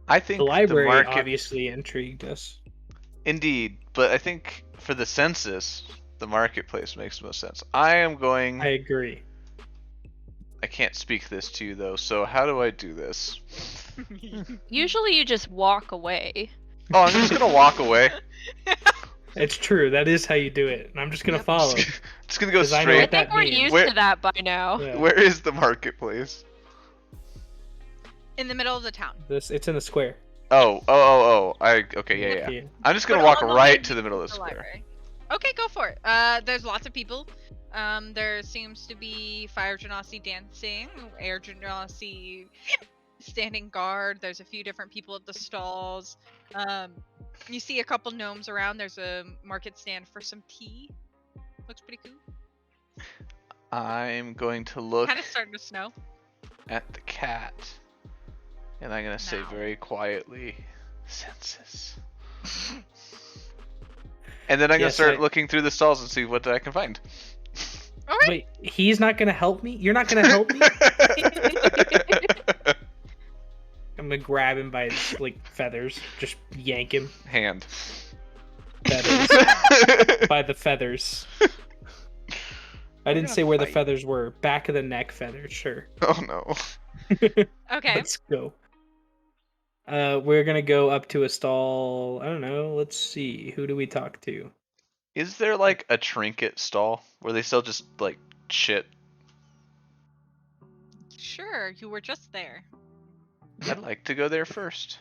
I think The library market, obviously intrigued us. indeed, but I think for the census, the marketplace makes most sense. I am going. I agree. I can't speak this to you though, so how do I do this? Usually you just walk away. Oh, I'm just gonna walk away. It's true. That is how you do it, and I'm just gonna Yep. follow. Just gonna go 'Cause I know I what straight. that think we're means. used Where- to that by now. Yeah. Where is the marketplace? In the middle of the town. It's in the square. Oh. Okay, yeah. I'm just gonna But walk on the right way to the middle of the to square. library. Okay, go for it. There's lots of people. There seems to be fire genasi dancing, air genasi standing guard. There's a few different people at the stalls. You see a couple gnomes around. There's a market stand for some tea. Looks pretty cool. I'm going to look Kind of starting to snow. at the cat, and I'm gonna say Now. very quietly, census. And then I'm gonna Yes, start I- looking through the stalls and see what I can find. All right. Wait, he's not gonna help me? You're not gonna help me? I'm gonna grab him by his feathers, just yank him. Hand. Feathers. By the feathers. I didn't gonna say where the fight. feathers were. Back of the neck feathers, sure. Oh no. Okay. Let's go. We're gonna go up to a stall. I don't know. Let's see. Who do we talk to? Is there like a trinket stall where they sell just like shit? Sure, you were just there. I'd like to go there first.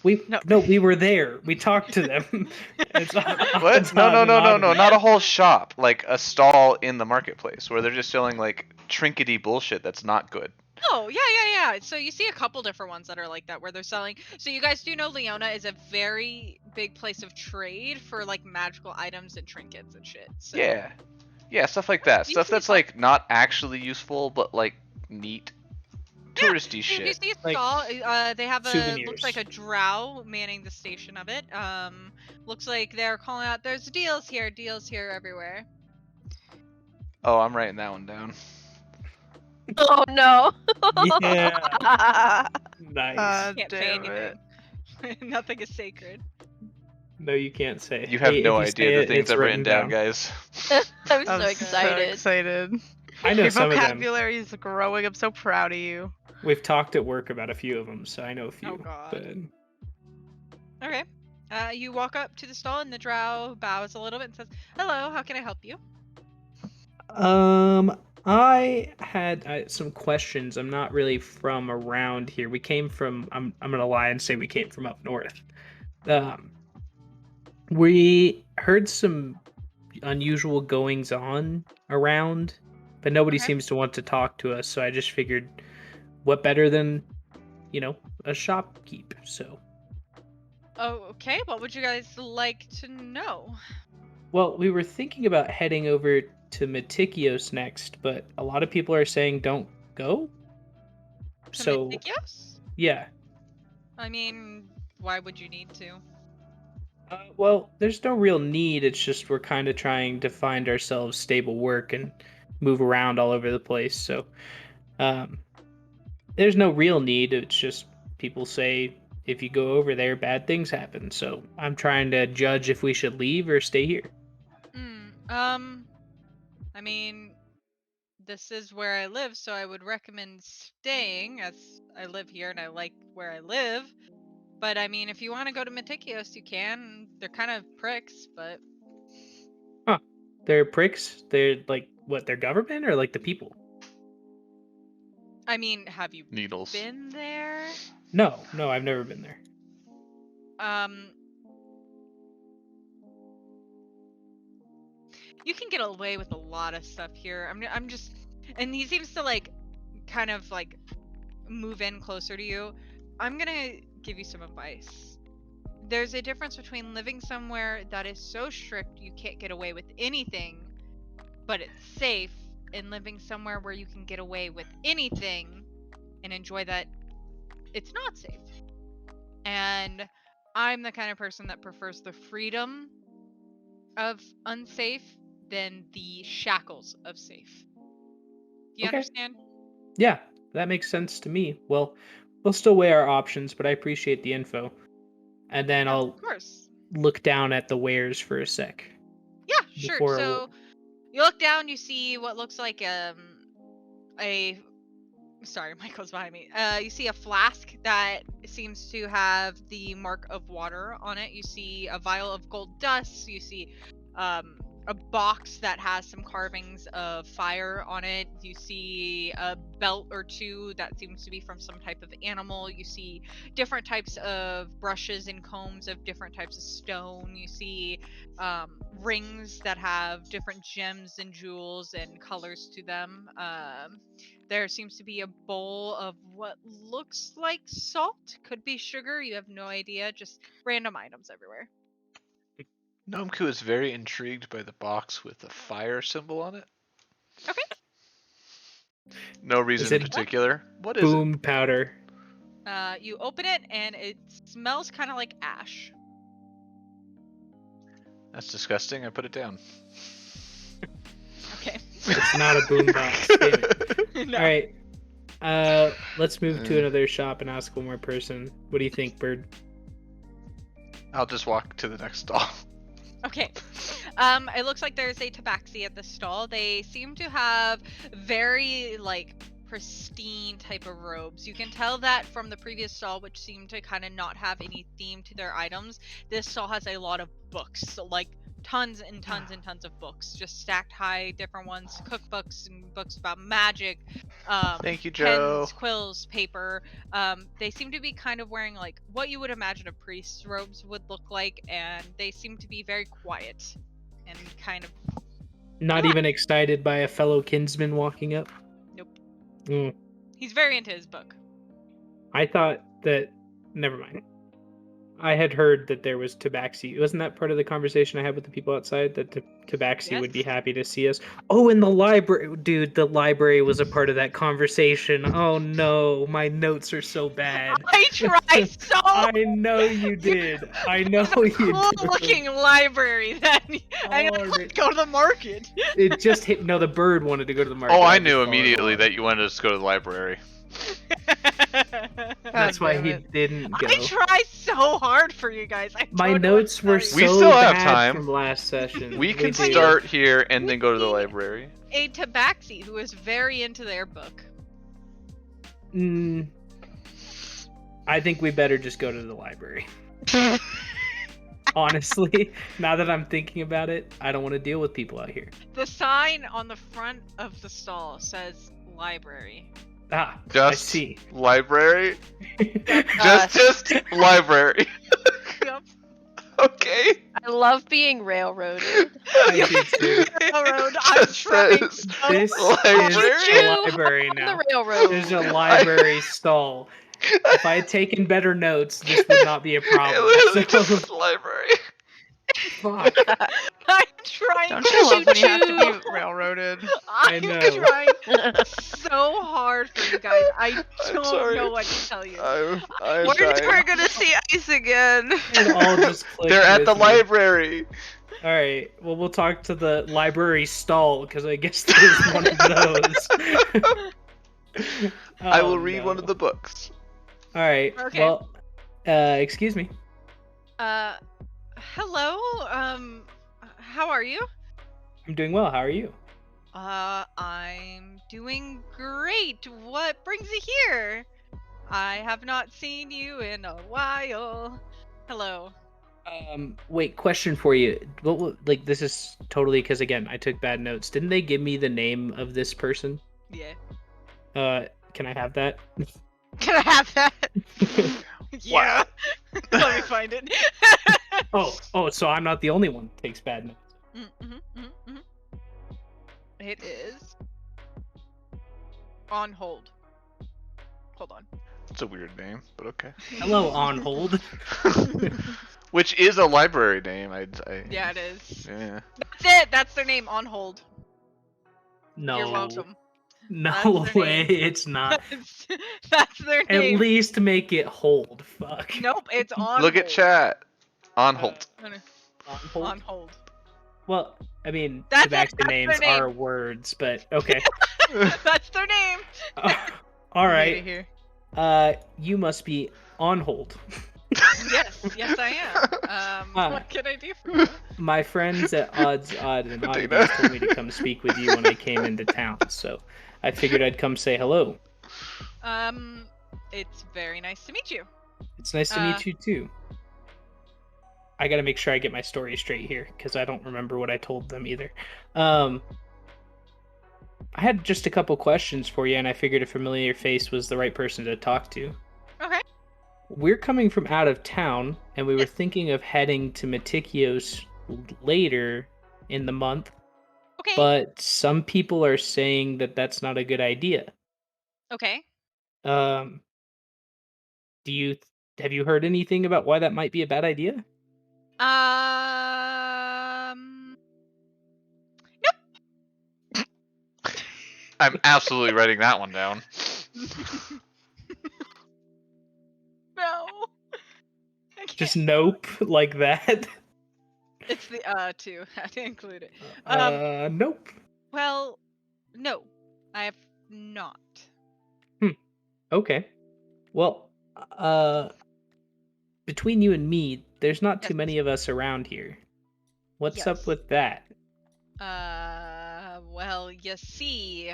We No. we were there. We talked to them. It's What? No, not a whole shop. Like a stall in the marketplace where they're just selling like trinkety bullshit that's not good. Oh, yeah. So you see a couple different ones that are like that where they're selling. So you guys do know Leona is a very big place of trade for like magical items and trinkets and shit. So. Yeah. Yeah, stuff like that. You Stuff see that's some- like not actually useful but like neat. Yeah, Touristy You shit. see a Like stall. They have souvenirs. looks like a drow manning the station of it. Looks like they're calling out. There's deals here everywhere. Oh, I'm writing that one down. Oh no. Yeah. Nice. Can't say Damn it. anything. Nothing is sacred. No, you can't say. You have Hey, no if you say idea the it, things it's I've written down, down. guys. I'm so I'm excited. So excited. I know Your some of them. vocabulary is growing. I'm so proud of you. We've talked at work about a few of them, so I know a few. Oh, God. But Okay. You walk up to the stall and the drow bows a little bit and says, "Hello, how can I help you?" I had some questions. I'm not really from around here. We came from. I'm gonna lie and say we came from up north. We heard some unusual goings on around, but nobody Okay. seems to want to talk to us. So I just figured, what better than, a shopkeep? So. Oh, okay. What would you guys like to know? Well, we were thinking about heading over to Metikios next, but a lot of people are saying don't go. To So, Metikios? yeah. I mean, why would you need to? Well, there's no real need. It's just we're kind of trying to find ourselves stable work and move around all over the place. So, there's no real need. It's just people say if you go over there, bad things happen. So I'm trying to judge if we should leave or stay here. I mean, this is where I live, so I would recommend staying, as I live here and I like where I live. But I mean, if you want to go to Metikios, you can. They're kind of pricks, but They're pricks. They're like what? They're government or like the people? I mean, have you Needles. been there? No, I've never been there. You can get away with a lot of stuff here. I'm just, and he seems to like, kind of like, move in closer to you. I'm gonna give you some advice. There's a difference between living somewhere that is so strict you can't get away with anything, but it's safe, and living somewhere where you can get away with anything and enjoy that it's not safe. And I'm the kind of person that prefers the freedom of unsafe than the shackles of safe. Do you Okay. understand? Yeah, that makes sense to me. Well, we'll still weigh our options, but I appreciate the info. And then I'll Of course. look down at the wares for a sec. Yeah, sure. Before- So you look down, you see what looks like a sorry, Michael's behind me. You see a flask that seems to have the mark of water on it. You see a vial of gold dust. You see a box that has some carvings of fire on it. You see a belt or two that seems to be from some type of animal. You see different types of brushes and combs of different types of stone. You see rings that have different gems and jewels and colors to them. There seems to be a bowl of what looks like salt. Could be sugar. You have no idea. Just random items everywhere. Nomku is very intrigued by the box with the fire symbol on it. Okay. No reason Is in it particular. What is Boom powder. You open it and it smells kind of like ash. it? That's disgusting. I put it down. Okay. It's not a boom box. Damn it. No. All right. Let's move to another shop and ask one more person. What do you think, Bird? I'll just walk to the next stall. Okay. It looks like there's a tabaxi at the stall. They seem to have very pristine type of robes. You can tell that from the previous stall, which seemed to kind of not have any theme to their items. This stall has a lot of books, so tons and tons and tons of books, just stacked high, different ones, cookbooks and books about magic. Thank you, Joe. Pens, quills, paper. They seem to be kind of wearing what you would imagine a priest's robes would look like, and they seem to be very quiet and kind of Not even excited by a fellow kinsman walking up? Nope. Mm. He's very into his book. I thought that. Never mind. I had heard that there was tabaxi. Wasn't that part of the conversation I had with the people outside? That tabaxi would be Yes. happy to see us. Oh, in the library, dude. The library was a part of that conversation. Oh no, my notes are so bad. I tried so I know you did. I know you cool did. looking library that I Oh, know go to the market. It just hit. No, the bird wanted to go to the market. Oh, I just knew followed immediately along. that you wanted us to go to the library. That's God why damn he it. didn't go. I try so hard for you guys. I My don't know what notes to were tell so you. We still have bad time. from last session. We can do. start here and then go to the We- library. A tabaxi who is very into their book. I think we better just go to the library. Honestly, now that I'm thinking about it, I don't want to deal with people out here. The sign on the front of the stall says library. I Just see. library? Uh, Just library. Yep. Okay. I love being railroaded. I do too. Railroad. I'm Just trying says so This library. is Choo-choo, a library on now. the railroad. There's a library stall. If I had taken better notes, this would not be a problem. It literally So, just says library. fuck. I'm trying Don't you love when you have to choo-choo. be railroaded? I'm know. trying so hard for you guys. I I'm don't sorry. know what to tell you. I'm We're dying. never gonna see ice again. It all just clicked They're at with the me. library. All right. Well, we'll talk to the library stall because I guess there's one of those. I Oh, will read one no. of the books. All right. Okay. Well, excuse me. Hello. How are you? I'm doing well. How are you? I'm doing great. What brings you here? I have not seen you in a while. Hello. Wait. Question for you. This is totally because again, I took bad notes. Didn't they give me the name of this person? Yeah. Can I have that? Can I have that? Yeah. Let me find it. Oh, so I'm not the only one that takes bad notes. It is on hold. Hold on. It's a weird name, but okay. Hello, on hold. Which is a library name. Yeah, it is. Yeah. That's it. That's their name. On hold. No. You're welcome. No That's their way. name. It's not. That's their At name. least make it hold. Fuck. Nope. It's on. Look at hold. chat. On hold. On hold. On hold. Well, I mean, That's it, tabaxi that's their names name. are words, but okay. That's their name. All Need right. to hear. You must be on hold. Yes, I am. Ah. What can I do for you? My friends at Odds, Odd, and Dana. Oddities told me to come speak with you when I came into town, so I figured I'd come say hello. It's very nice to meet you. It's nice to meet you too. I gotta make sure I get my story straight here, because I don't remember what I told them either. I had just a couple questions for you, and I figured a familiar face was the right person to talk to. Okay. We're coming from out of town, and we were thinking of heading to Metikios later in the month, Okay. but some people are saying that that's not a good idea. Okay. Um, have you heard anything about why that might be a bad idea? I'm absolutely writing that one down. No. I Just can't. nope, like that. It's the too. I had to include it. Nope. Well, no, I have not. Okay. Well, between you and me, there's not too Yes. many of us around here. What's up Yes. with that? Well, you see,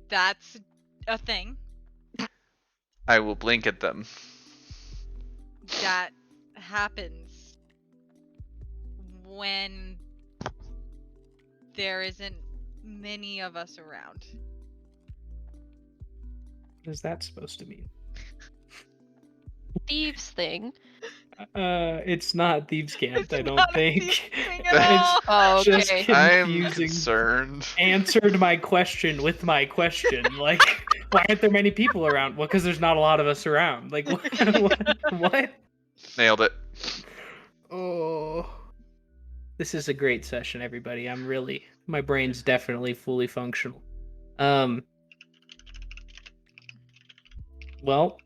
that's a thing I will blink at them. that happens when there isn't many of us around. What is that supposed to mean? Thieves thing. It's not thieves' camp, It's I don't not a think. thieves' thing at It's all. Oh, just okay. I'm confusing. concerned. Answered my question with my question. Like, why aren't there many people around? Well, because there's not a lot of us around. Like, what? Nailed it. Oh. This is a great session, everybody. My brain's definitely fully functional. Well,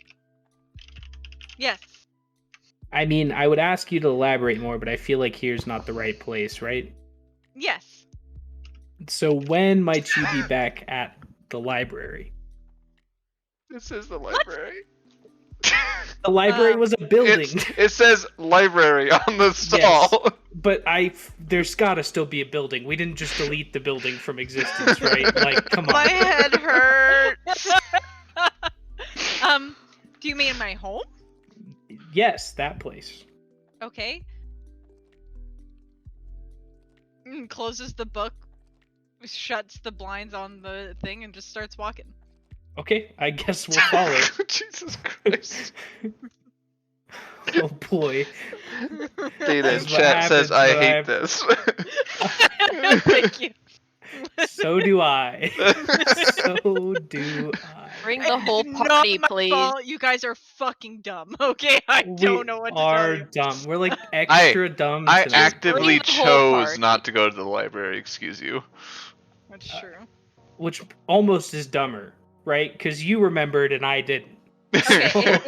Yes. I mean, I would ask you to elaborate more, but I feel like here's not the right place, right? Yes. So when might you be back at the library? This is the library. The library was a building. It says library on the stall. But there's gotta still be a building. We didn't just delete the building from existence, right? Like, come on. My head hurts. Do you mean my home? Yes, that place. Okay. Closes the book, shuts the blinds on the thing, and just starts walking. Okay, I guess we'll follow. Jesus Christ. Oh boy. Data in This is what chat says happens I when hate this. Thank you. So do I. So do I. Bring the whole It's party, not my please. fault. You guys are fucking dumb. Okay, I don't know what to tell are you. dumb. We're like extra dumb. I tonight. actively Bring the whole chose party. not to go to the library, excuse you. That's true. Which almost is dumber, right? Because you remembered and I didn't. Okay, So- it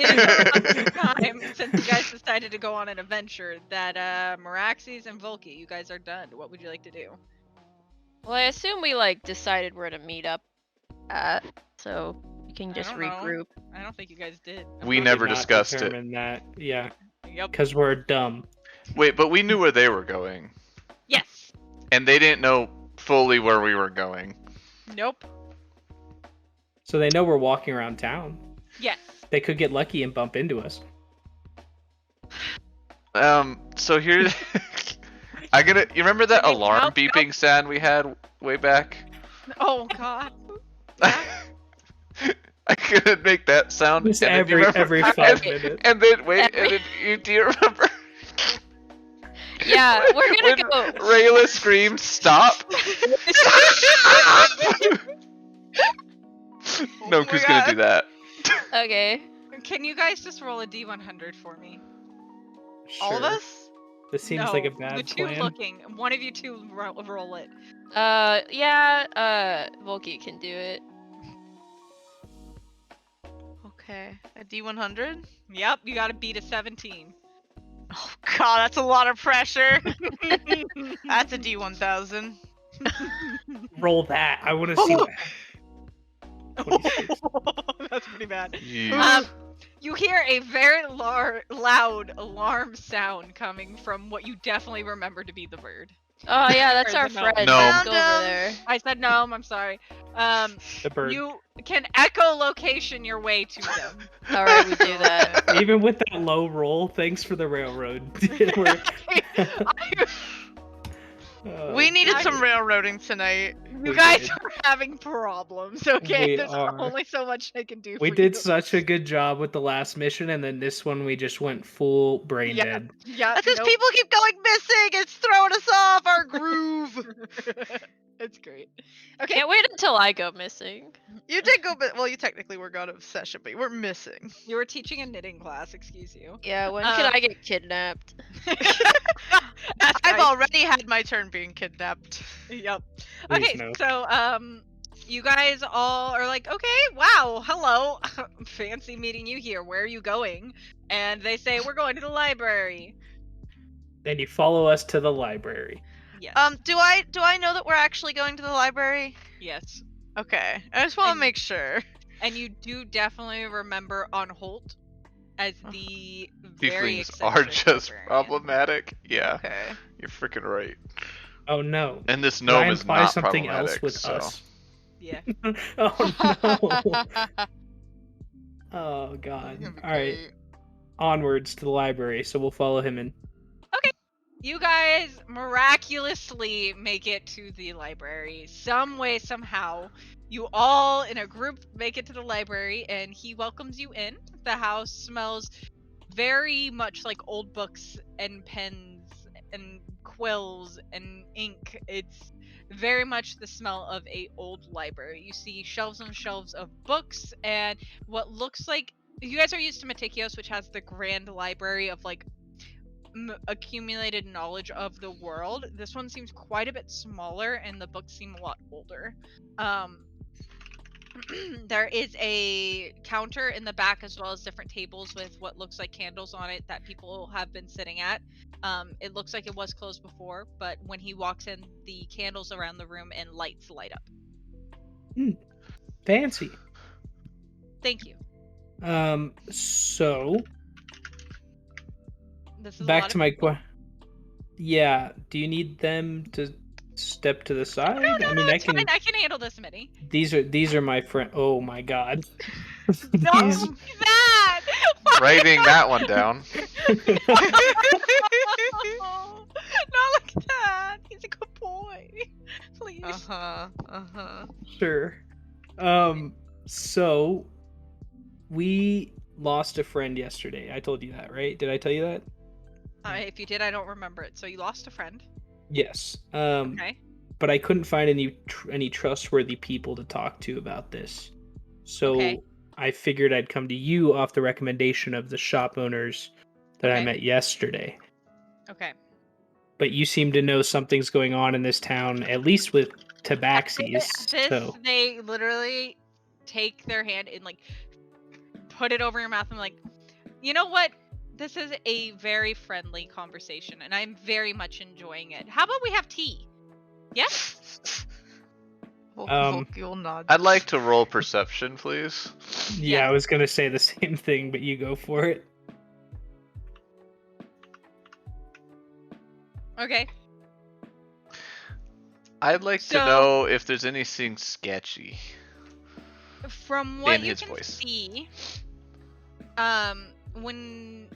is the time since you guys decided to go on an adventure that Meraxes and Volky, you guys are done. What would you like to do? Well, I assume we like decided where to meet up at, so we can I just don't know. regroup. I don't think you guys did. We Did never not discussed it. determine that. Yeah, Yep. because we're dumb. Wait, but we knew where they were going. Yes. And they didn't know fully where we were going. Nope. So they know we're walking around town. Yes. They could get lucky and bump into us. So here you remember that Okay, alarm nope, beeping sound we had way back? Oh God. I couldn't make that sound. Just and then you every remember- 5 and- minutes. And then wait, and then do you remember? Yeah, we're gonna when go. Rayla screamed, "Stop!" No, my who's gonna do that? Okay. Can you guys just roll a D100 for me? All of Sure. us? This seems No, like a the bad two plan. looking. One of you two roll it. Yeah, Volky can do it. Okay. A D100? Yep, you gotta beat a 17. Oh god, that's a lot of pressure. That's a D1000. Roll that. I want to see. Oh. 26. That's pretty bad. Yeesh. You hear a very loud alarm sound coming from what you definitely remember to be the bird. Oh yeah, that's Or our the gnome. friend. Gnome. Let's go over Found him. there. I said gnome, I'm sorry. The bird. You can echolocation your way to them. All right, we do that. Even with that low roll, thanks for the railroad. We're- We needed I- some railroading tonight. You We guys did. are having problems, okay? We There's are. only so much I can do We for did you. such a good job with the last mission, and then this one we just went full brain Yeah. dead. Yeah, That's because nope. people keep going missing. It's throwing us off our groove. It's great. Okay. Can't wait until I go missing. You did go, but well, you technically were out of session, but you were missing. You were teaching a knitting class, excuse you. Yeah, when can I get kidnapped? Ask I've guys. already had my turn being kidnapped. Yep. Please Okay, no. so you guys all are like, okay, wow, hello, fancy meeting you here. Where are you going? And they say we're going to the library. Then you follow us to the library. Yes. Do I know that we're actually going to the library? Yes. Okay, I just want And- to make sure. And you do definitely remember on Holt as the very Tieflings are eccentric just librarian. problematic. Yeah, Okay. you're freaking right. Oh no. And this Did gnome I is imply not something problematic. else with so. us? Yeah. Oh no. Oh god. Alright. Onwards to the library, so we'll follow him in. You guys miraculously make it to the library. Some way, somehow. You all in a group make it to the library and he welcomes you in. The house smells very much like old books and pens and quills and ink. It's very much the smell of a old library. You see shelves and shelves of books and what looks like you guys are used to Matikios, which has the grand library of like accumulated knowledge of the world. This one seems quite a bit smaller and the books seem a lot older. There is a counter in the back as well as different tables with what looks like candles on it that people have been sitting at. It looks like it was closed before, but when he walks in, the candles around the room and lights light up. Fancy. Thank you. So This is a back lot to of my people. Yeah, do you need them to step to the side? No, I mean, I it's can. fine. I can handle this, Mitty. These are my friend. Oh my god. No, These- that. Writing that one down. Not like that. He's a good boy. Please. Uh-huh. Sure. So we lost a friend yesterday. I told you that, right? Did I tell you that? If you did, I don't remember it. So you lost a friend. Yes. Okay. But I couldn't find any trustworthy people to talk to about this. So Okay. I figured I'd come to you off the recommendation of the shop owners that I Okay. met yesterday. Okay. But you seem to know something's going on in this town, at least with tabaxis. This, So they literally take their hand and like put it over your mouth and like, you know what? This is a very friendly conversation, and I'm very much enjoying it. How about we have tea? Yes. You'll nod. I'd like to roll perception, please. yeah, Yes. I was gonna say the same thing, but you go for it. Okay. I'd like to So- know if there's anything sketchy. From what In you his can voice. see, when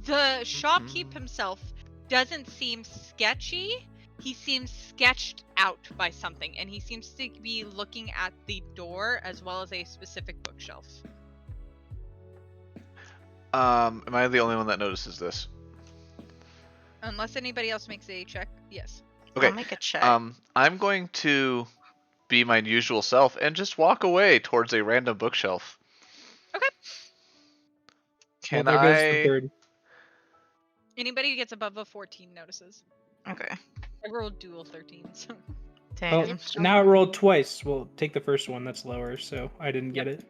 the shopkeep himself doesn't seem sketchy, he seems sketched out by something, and he seems to be looking at the door as well as a specific bookshelf. Am I the only one that notices this? Unless anybody else makes a check, yes. Okay. I'll make a check. I'm going to be my usual self and just walk away towards a random bookshelf. Okay. Can Well, there goes I? the bird. Anybody who gets above a 14 notices. Okay. I rolled dual 13s. Oh, Dang. now it rolled twice. Well, take the first one. That's lower, so I didn't get it.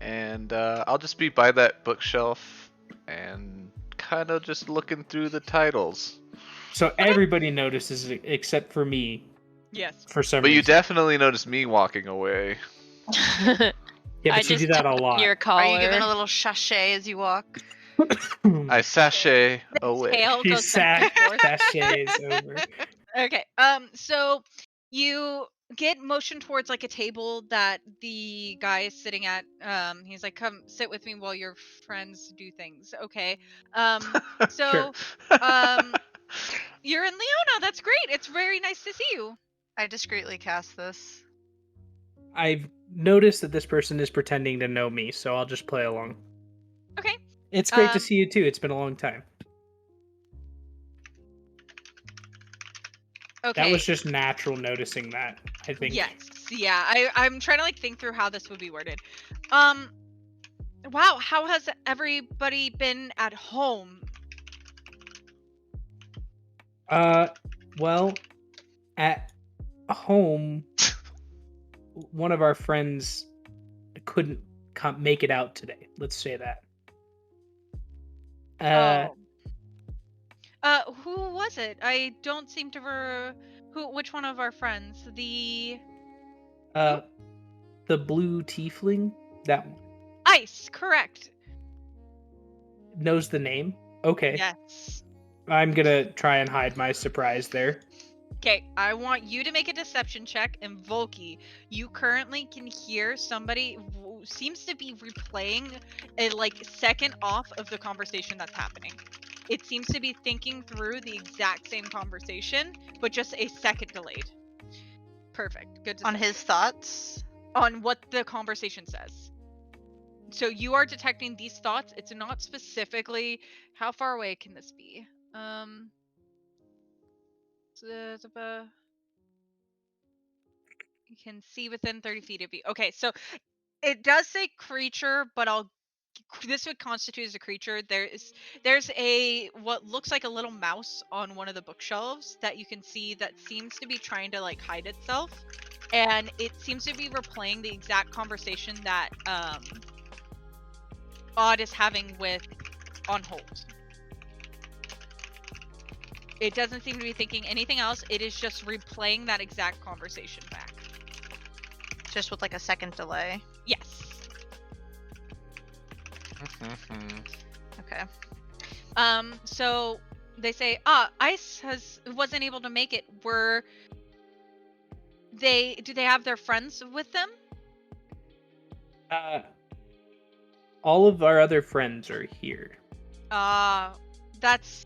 And I'll just be by that bookshelf and kind of just looking through the titles. So everybody notices it except for me. Yes. for some But you reason. definitely noticed me walking away. Yeah, I but you do just that a tugged lot. your Are collar. you giving a little sachet as you walk? I sashay away. Tail She goes back and forth. sachets over. Okay. So you get motion towards like a table that the guy is sitting at. He's like, "Come sit with me while your friends do things." Okay. So, um, you're in Leona. That's great. It's very nice to see you. I discreetly cast this. I've noticed that this person is pretending to know me, so I'll just play along. Okay. It's great to Um, see you too. It's been a long time. Okay. That was just natural noticing that, I think. Yes. Yeah. I'm trying to like think through how this would be worded. Wow. How has everybody been at home? Well, at home, one of our friends couldn't make it out today. Let's say that. Oh. Who was it? I don't seem to which one of our friends? The The blue tiefling, that one, Ice, correct. knows the name. Okay. Yes. I'm gonna try and hide my surprise there. Okay, I want you to make a deception check, and Volky, you currently can hear somebody who seems to be replaying a like second off of the conversation that's happening. It seems to be thinking through the exact same conversation, but just a second delayed. Perfect. Good. On deception. his thoughts? On what the conversation says. So you are detecting these thoughts. It's not specifically how far away can this be? You can see within 30 feet of you. Okay, so it does say creature, but this would constitute as a creature. There's a what looks like a little mouse on one of the bookshelves that you can see that seems to be trying to like hide itself, and it seems to be replaying the exact conversation that Odd is having with on hold. It doesn't seem to be thinking anything else. It is just replaying that exact conversation back. Just with like a second delay. Yes. Okay. So they say, Ice wasn't able to make it. Do they have their friends with them? All of our other friends are here. That's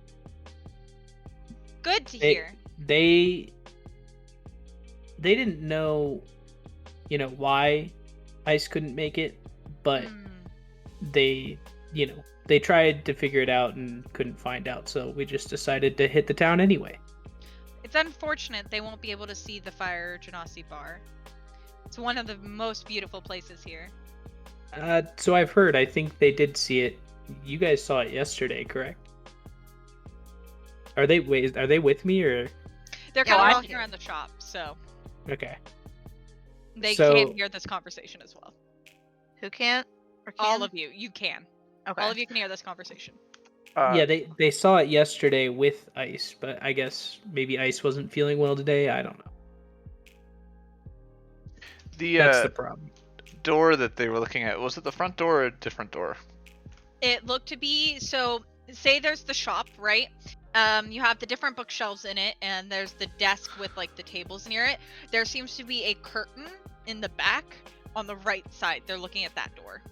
good to hear. They didn't know, why Ice couldn't make it, but they tried to figure it out and couldn't find out, so we just decided to hit the town anyway. It's unfortunate they won't be able to see the Fire Genasi bar. It's one of the most beautiful places here. So I've heard. I think they did see it. You guys saw it yesterday, correct? Are they with me, or? They're Yeah, kind we're of all walking here. around the shop, so Okay. they So- can't hear this conversation as well. Who can't? Or can? All of you can. Okay. All of you can hear this conversation. Yeah, they saw it yesterday with Ice, but I guess maybe Ice wasn't feeling well today. I don't know. That's the problem. Door that they were looking at, was it the front door or a different door? It looked to be, so say there's the shop, right? You have the different bookshelves in it, and there's the desk with like the tables near it. There seems to be a curtain in the back on the right side. They're looking at that door.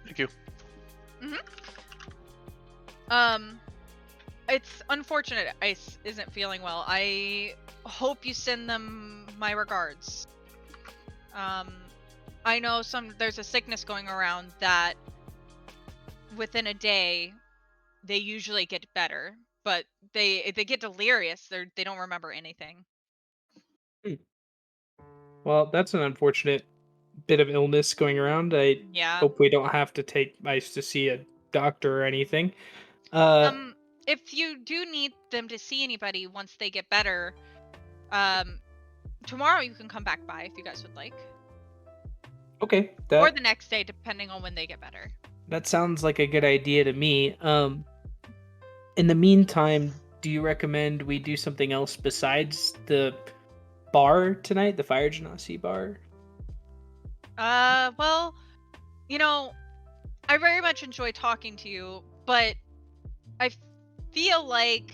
Thank you. It's unfortunate Ice isn't feeling well. I hope you send them my regards. I know there's a sickness going around that within a day they usually get better, but they get delirious. They don't remember anything. Well, that's an unfortunate bit of illness going around. I Yeah. hope we don't have to take Ice to see a doctor or anything. If you do need them to see anybody once they get better, tomorrow you can come back by if you guys would like. Okay, Or the next day, depending on when they get better. that sounds like a good idea to me. In the meantime, do you recommend we do something else besides the bar tonight? The Fire Genasi bar? Well, I very much enjoy talking to you, but I feel like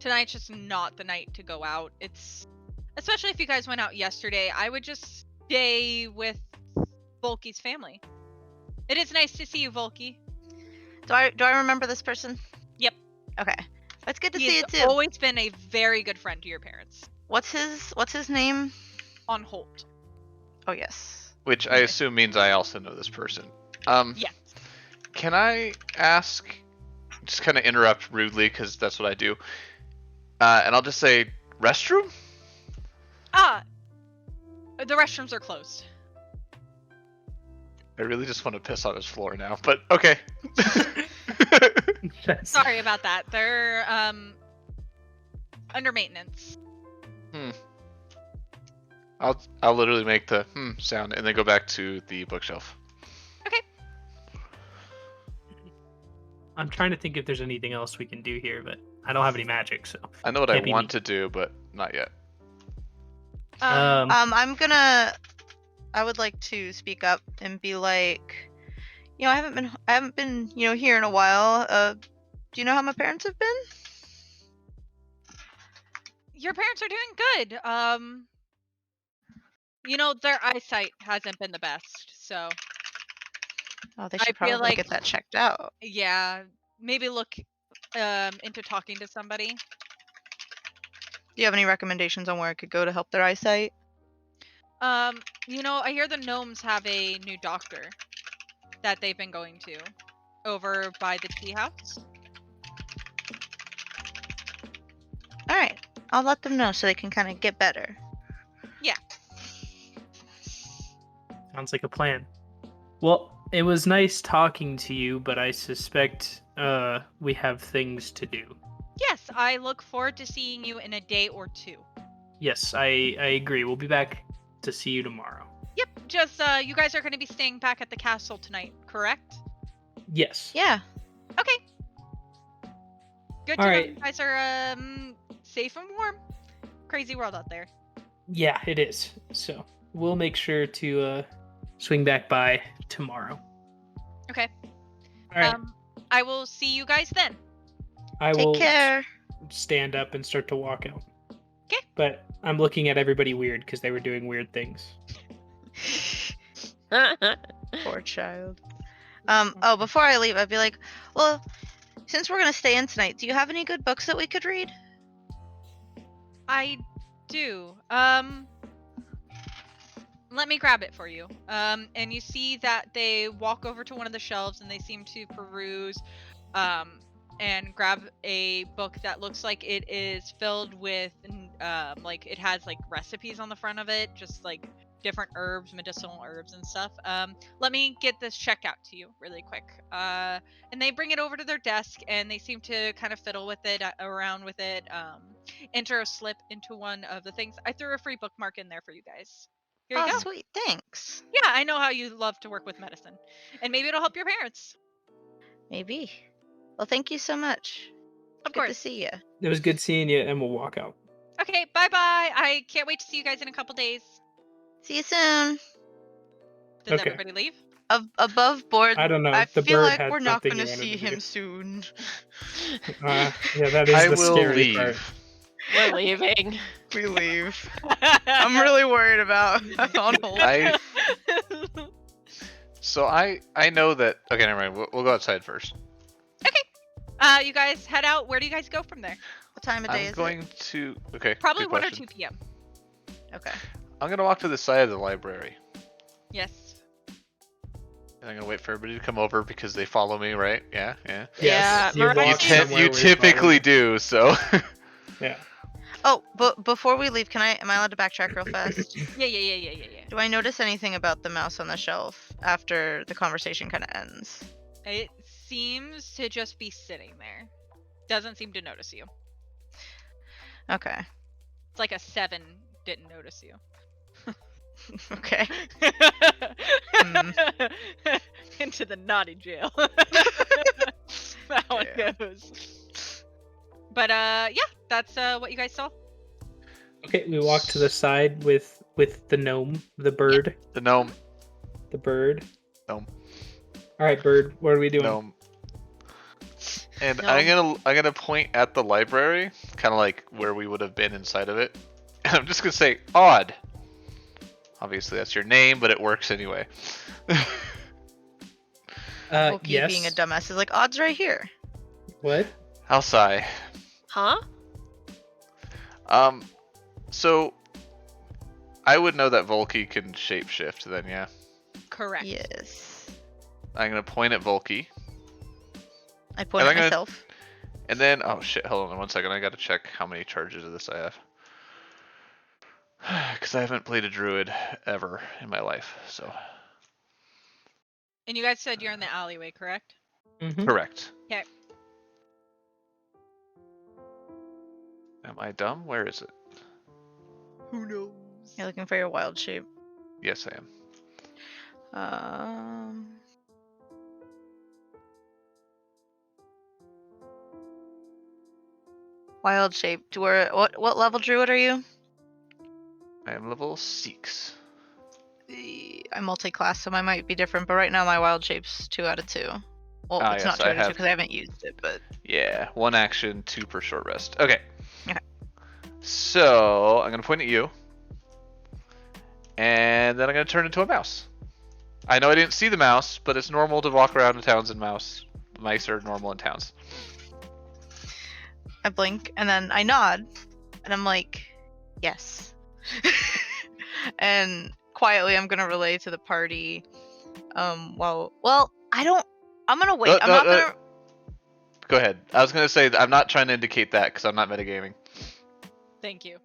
tonight's just not the night to go out. Especially if you guys went out yesterday, I would just stay with Volky's family. It is nice to see you, Volky. Do I remember this person? Yep. Okay. It's good to He's see you too. always been a very good friend to your parents. What's his name? On Holt. Oh yes. Which I assume means I also know this person. Yes. Can I ask, just kind of interrupt rudely, because that's what I do, and I'll just say, restroom? The restrooms are closed. I really just want to piss on his floor now, but okay. Sorry about that. They're under maintenance. I'll literally make the sound and then go back to the bookshelf. Okay. I'm trying to think if there's anything else we can do here, but I don't have any magic, so. I know what I Can't be want me. to do, but not yet. I would like to speak up and be like, I haven't been, here in a while. Do you know how my parents have been? Your parents are doing good. Their eyesight hasn't been the best, so Oh, they I should feel probably like- get that checked out. yeah, maybe look into talking to somebody. Do you have any recommendations on where I could go to help their eyesight? I hear the gnomes have a new doctor that they've been going to over by the tea house. All right, I'll let them know so they can kind of get better. Sounds like a plan. Well, it was nice talking to you, but I suspect we have things to do. Yes, I look forward to seeing you in a day or two. Yes, I agree. We'll be back to see you tomorrow. Yep, just you guys are going to be staying back at the castle tonight, correct? Yes. Yeah. Okay. Good to All know right. you guys are safe and warm. Crazy world out there. Yeah, it is. So we'll make sure to swing back by tomorrow. Okay. All right. I will see you guys then. I Take will care. stand up and start to walk out. 'Kay. But I'm looking at everybody weird because they were doing weird things. Poor child. Before I leave, I'd be like, well, since we're gonna stay in tonight, do you have any good books that we could read? I do. Let me grab it for you. And you see that they walk over to one of the shelves and they seem to peruse, and grab a book that looks like it is filled with, like it has like recipes on the front of it, just like different herbs, medicinal herbs and stuff. Let me get this checked out to you really quick. And they bring it over to their desk and they seem to kind of fiddle with it, around with it, enter a slip into one of the things. I threw a free bookmark in there for you guys. Here you Oh, go. sweet. Thanks. Yeah, I know how you love to work with medicine. And maybe it'll help your parents. Maybe. Well, thank you so much. Of Good to course. see you. It was good seeing you, and we'll walk out. Okay, bye-bye. I can't wait to see you guys in a couple days. See you soon. Does Okay. everybody leave? Above board. I don't know. I The feel bird like had we're not something gonna he wanted see to him do. soon. Yeah, that is I the will scary leave. part. We're leaving. We leave. I'm really worried about on hold. So I know that. Okay, never mind. We'll go outside first. You guys head out. Where do you guys go from there? What time of day I'm is going to. Okay. Probably good 1 or question. 2 p.m. it? Okay. I'm gonna walk to the side of the library, Yes. and I'm gonna wait for everybody to come over because they follow me, right? Yeah. Yes, Yeah, you Mariah- walk You somewhere You where you're typically followed. do. So. Yeah. Oh, but before we leave, am I allowed to backtrack real fast? Yeah. Do I notice anything about the mouse on the shelf after the conversation kind of ends? It seems to just be sitting there. Doesn't seem to notice you. Okay. It's like a 7 didn't notice you. Okay. Into the naughty jail. That's how it Yeah. goes. But yeah, that's what you guys saw. Okay, we walk to the side with the gnome, the bird, The gnome. the bird. Gnome. All right, bird. What are we doing? Gnome. And No. I'm gonna point at the library, kind of like where we would have been inside of it. And I'm just gonna say odd. Obviously that's your name, but it works anyway. Loki Yes. being a dumbass is like, odds right here. What? I'll sigh. Huh? So I would know that Volky can shapeshift then, yeah. Correct. Yes. I'm gonna point at Volky. I point Am at I gonna- myself. And then, oh shit, hold on 1 second. I gotta check how many charges of this I have. Because I haven't played a druid ever in my life, so. And you guys said you're in the alleyway, correct? Mm-hmm. Correct. Okay. Am I dumb? Where is it? Who knows? You're looking for your wild shape. Yes, I am. Wild shape. What level druid are you? I am level 6. I'm multi-class, so mine might be different. But right now, my wild shape's 2 out of 2. Well, Ah, it's yes, not 2 I out of 2 have- because I haven't used it. But Yeah, 1 action, 2 per short rest. Okay. Okay. So, I'm gonna point at you. And then I'm gonna turn into a mouse. I know I didn't see the mouse, but it's normal to walk around in towns and mouse. Mice are normal in towns. I blink and then I nod, and I'm like, yes. And quietly, I'm gonna relay to the party. Well, I don't. I'm gonna wait. I'm not gonna. Go ahead. I was gonna say I'm not trying to indicate that because I'm not metagaming. Thank you.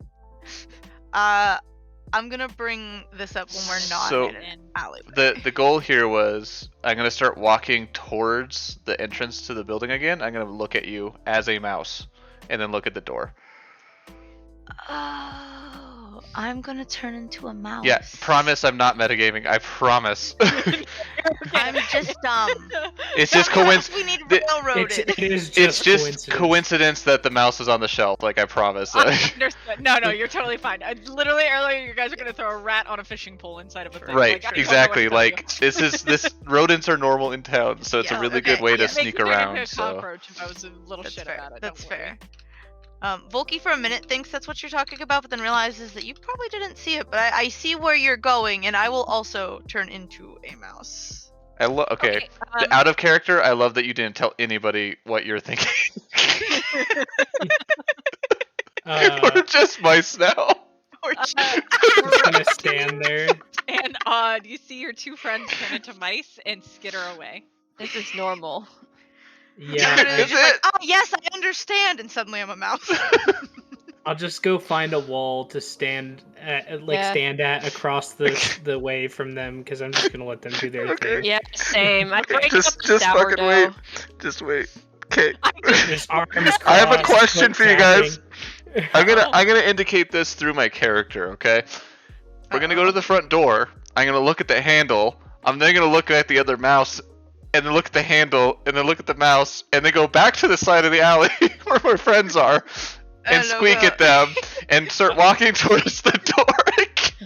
I'm gonna bring this up when we're not So- in an alleyway. The goal here was I'm gonna start walking towards the entrance to the building again. I'm gonna look at you as a mouse, and then look at the door. Oh, I'm gonna turn into a mouse. Yeah, promise I'm not metagaming. I promise. I'm just dumb. It's just Sometimes coincidence. we need the- railroaded. It is just It's just coincidence that the mouse is on the shelf. Like I promise. I understood. No, you're totally fine. Literally earlier, you guys are gonna throw a rat on a fishing pole inside of a thing. Right, Like, I don't know what exactly. to tell you. Like this rodents are normal in town, so it's a Yeah, really okay, good way yeah. to Make sneak me turn into around. a So cockroach if I was a little That's shit fair. about it. That's don't worry. fair. Volky for a minute thinks that's what you're talking about, but then realizes that you probably didn't see it. But I see where you're going, and I will also turn into a mouse. I love. Okay, um, out of character. I love that you didn't tell anybody what you're thinking. We're just mice now. Or just gonna stand there. and you see your two friends turn into mice and skitter away. This is normal. Yeah, You're Is just like, it? oh yes, I understand, and suddenly I'm a mouse. I'll just go find a wall to stand at, Yeah. stand at across the way from them because I'm just gonna let them do their Okay. thing. Yeah, same. I break Just- up the just fucking sourdough. wait. Just wait. Okay. Just arms I have a crossed, question foot for you guys. tapping. I'm gonna indicate this through my character. Okay. We're gonna go to the front door. I'm gonna look at the handle. I'm then gonna look at the other mouse, and then look at the handle, and then look at the mouse, and then go back to the side of the alley where my friends are, and squeak at them, and start walking towards the door.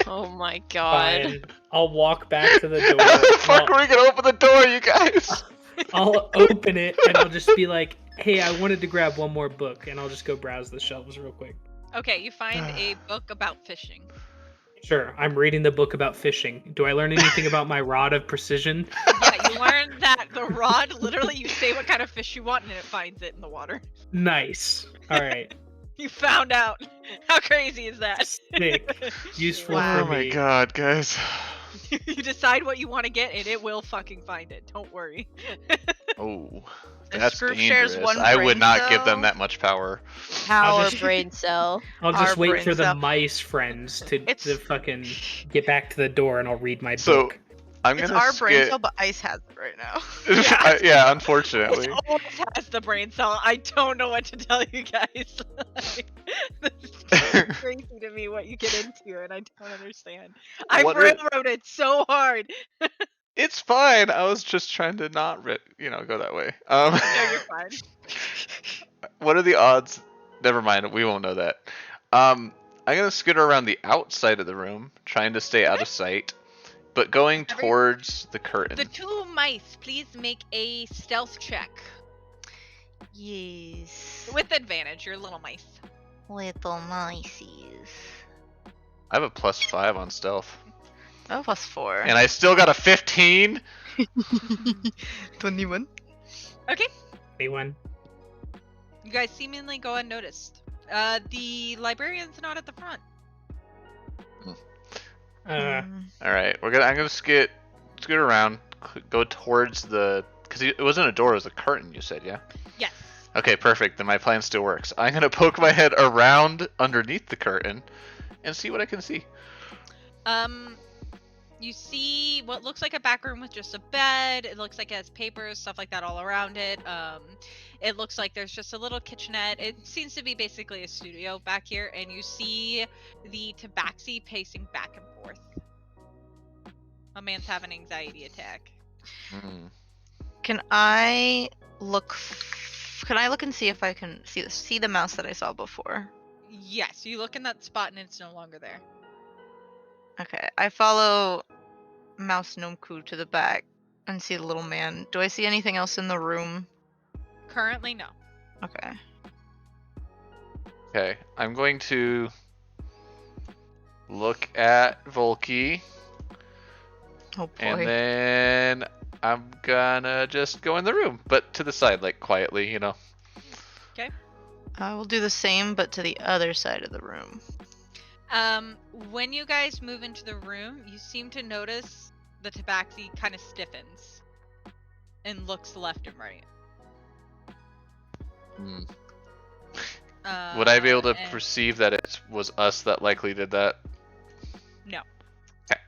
Oh my god. Fine. I'll walk back to the door. How the fuck I'll, are we gonna open the door, you guys? I'll open it and I'll just be like, "Hey, I wanted to grab one more book," and I'll just go browse the shelves real quick. Okay, you find a book about fishing. Sure, I'm reading the book about fishing. Do I learn anything about my rod of precision? Yeah, you learn that the rod, literally, you say what kind of fish you want and it finds it in the water. Nice. All right. You found out. How crazy is that? Sick. Useful Wow. for Oh my me. god, guys. You decide what you want to get and it will fucking find it. Don't worry. Oh, This that's group shares dangerous. one I would brain not give them cell. that much power. Power just- brain cell. I'll just Our wait for brains the up. mice friends to It's- fucking get back to the door and I'll read my So, book. I'm It's gonna our brain skip. cell, but Ice has it right now. Yeah, unfortunately. It always has the brain cell. I don't know what to tell you guys. This is crazy to me what you get into, and I don't understand. I What are- railroaded so hard. It's fine. I was just trying to not, go that way. No, you're fine. What are the odds? Never mind. We won't know that. I'm gonna skitter around the outside of the room, trying to stay out of sight, but going towards the curtain. The two mice, please make a stealth check Yes. with advantage. You're little mice. Little mices. I have a +5 on stealth, Oh, +4. and I still got a 15. 21. Okay, Anyone? you guys seemingly go unnoticed. The librarian's not at the front. All right, I'm gonna skid around, go towards because it wasn't a door, it was a curtain. You said, yeah. Yes. Okay, perfect. Then my plan still works. I'm gonna poke my head around underneath the curtain and see what I can see. You see what looks like a back room with just a bed. It looks like it has papers, stuff like that all around it. It looks like there's just a little kitchenette. It seems to be basically a studio back here, and you see the tabaxi pacing back and forth. A man's having an anxiety attack. Can I look and see if I can see the mouse that I saw before? Yes, you look in that spot and it's no longer there. Okay, I follow Mouse Nomku to the back and see the little man. Do I see anything else in the room? Currently, no. Okay. Okay, I'm going to look at Volky, Oh boy. and then I'm gonna just go in the room, but to the side, like quietly, you know. I will do the same, but to the other side of the room. When you guys move into the room, you seem to notice the tabaxi kind of stiffens and looks left and right. Would I be able to and- perceive that it was us that likely did that? No. Okay.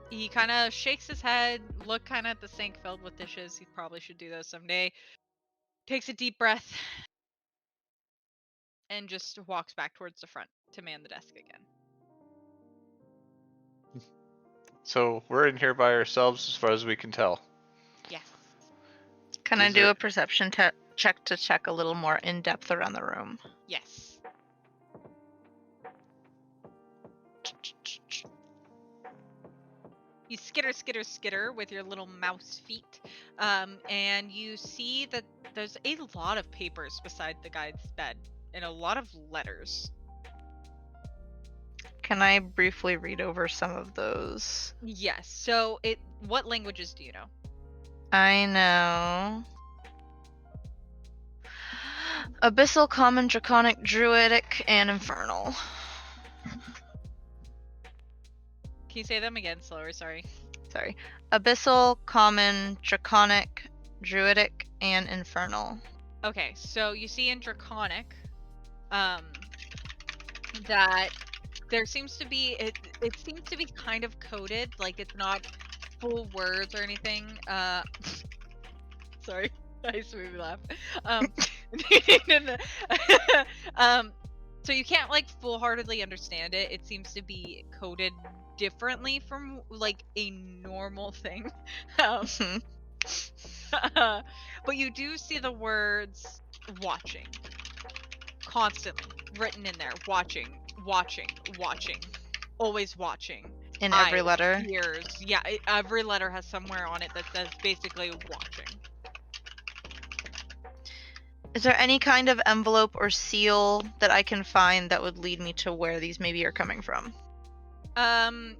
He kind of shakes his head, look kind of at the sink filled with dishes. He probably should do those someday. Takes a deep breath and just walks back towards the front to man the desk again. So we're in here by ourselves as far as we can tell. Yes. Can I Is do there- a perception check to check a little more in depth around the room? Yes. You skitter with your little mouse feet, and you see that there's a lot of papers beside the guy's bed and a lot of letters. Can I briefly read over some of those? Yes. So what languages do you know? I know. Abyssal, Common, Draconic, Druidic, and Infernal. Can you say them again slower? Sorry. Sorry. Abyssal, Common, Draconic, Druidic, and Infernal. Okay, so you see in Draconic, that there seems to be it seems to be kind of coded, like it's not full words or anything. Sorry, I smooth laugh. So you can't like full-heartedly understand it. It seems to be coded differently from like a normal thing. But you do see the words watching constantly written in there. Watching, always watching. In every Eyes, letter. ears. Yeah, every letter has somewhere on it that says basically watching. Is there any kind of envelope or seal that I can find that would lead me to where these maybe are coming from?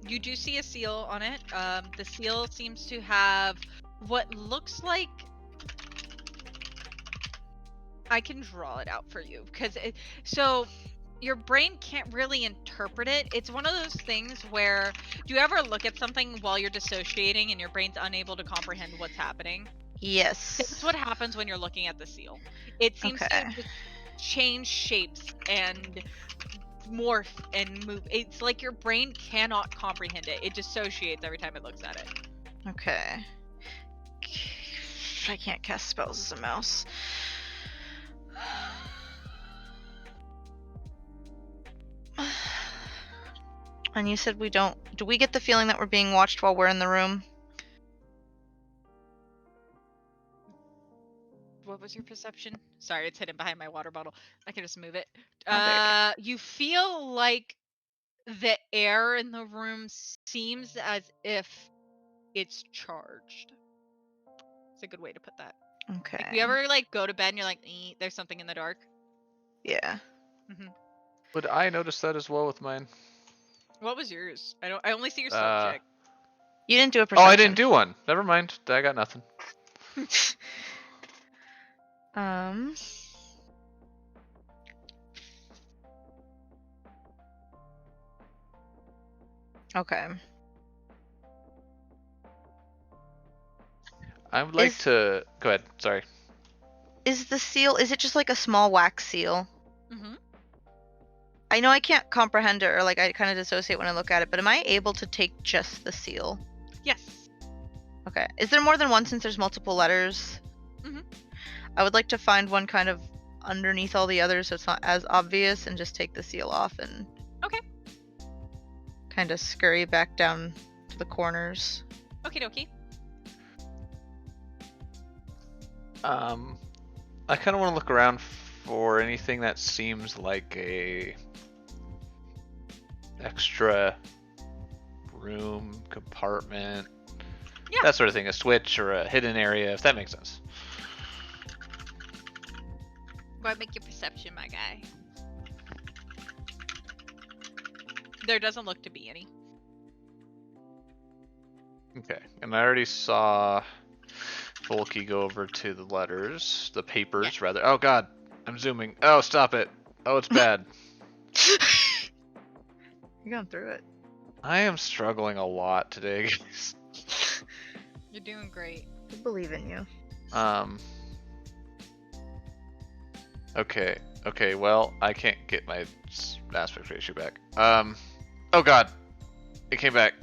You do see a seal on it. The seal seems to have what looks like. I can draw it out for you because so your brain can't really interpret it. It's one of those things where do you ever look at something while you're dissociating and your brain's unable to comprehend what's happening? Yes. That's what happens when you're looking at the seal. It seems Okay. to just change shapes and morph and move. It's like your brain cannot comprehend it. It dissociates every time it looks at it. Okay. I can't cast spells as a mouse. And you said we don't. Do we get the feeling that we're being watched while we're in the room? what was your perception? Sorry, it's hidden behind my water bottle. I can just move it. there You feel like the air in the room seems as if it's charged. It's a good way to put that. Okay. Like, you ever like go to bed and you're like, there's something in the dark? Yeah. Would I notice that as well with mine? What was yours? I only see your stealth Uh, check. You didn't do a Oh, perception. I didn't do one. Never mind. I got nothing. Okay. I would like Is- to go ahead. Sorry. Is the seal? Is it just like a small wax seal? Mm-hmm. I know I can't comprehend it, or like I kind of dissociate when I look at it. But am I able to take just the seal? Yes. Okay. Is there more than one since there's multiple letters? Mhm. I would like to find one kind of underneath all the others so it's not as obvious and just take the seal off and Okay. kind of scurry back down to the corners. Okie dokie. I kind of want to look around for anything that seems like a extra room, compartment, Yeah. that sort of thing, a switch or a hidden area, if that makes sense. Go ahead, make your perception, my guy. There doesn't look to be any. Okay, and I already saw Volky go over to the letters, the papers rather. Oh god, I'm zooming. Oh, stop it. Oh, it's bad. You're going through it. I am struggling a lot today, guys. You're doing great. I believe in you. Okay, well, I can't get my aspect ratio back. Oh god. It came back.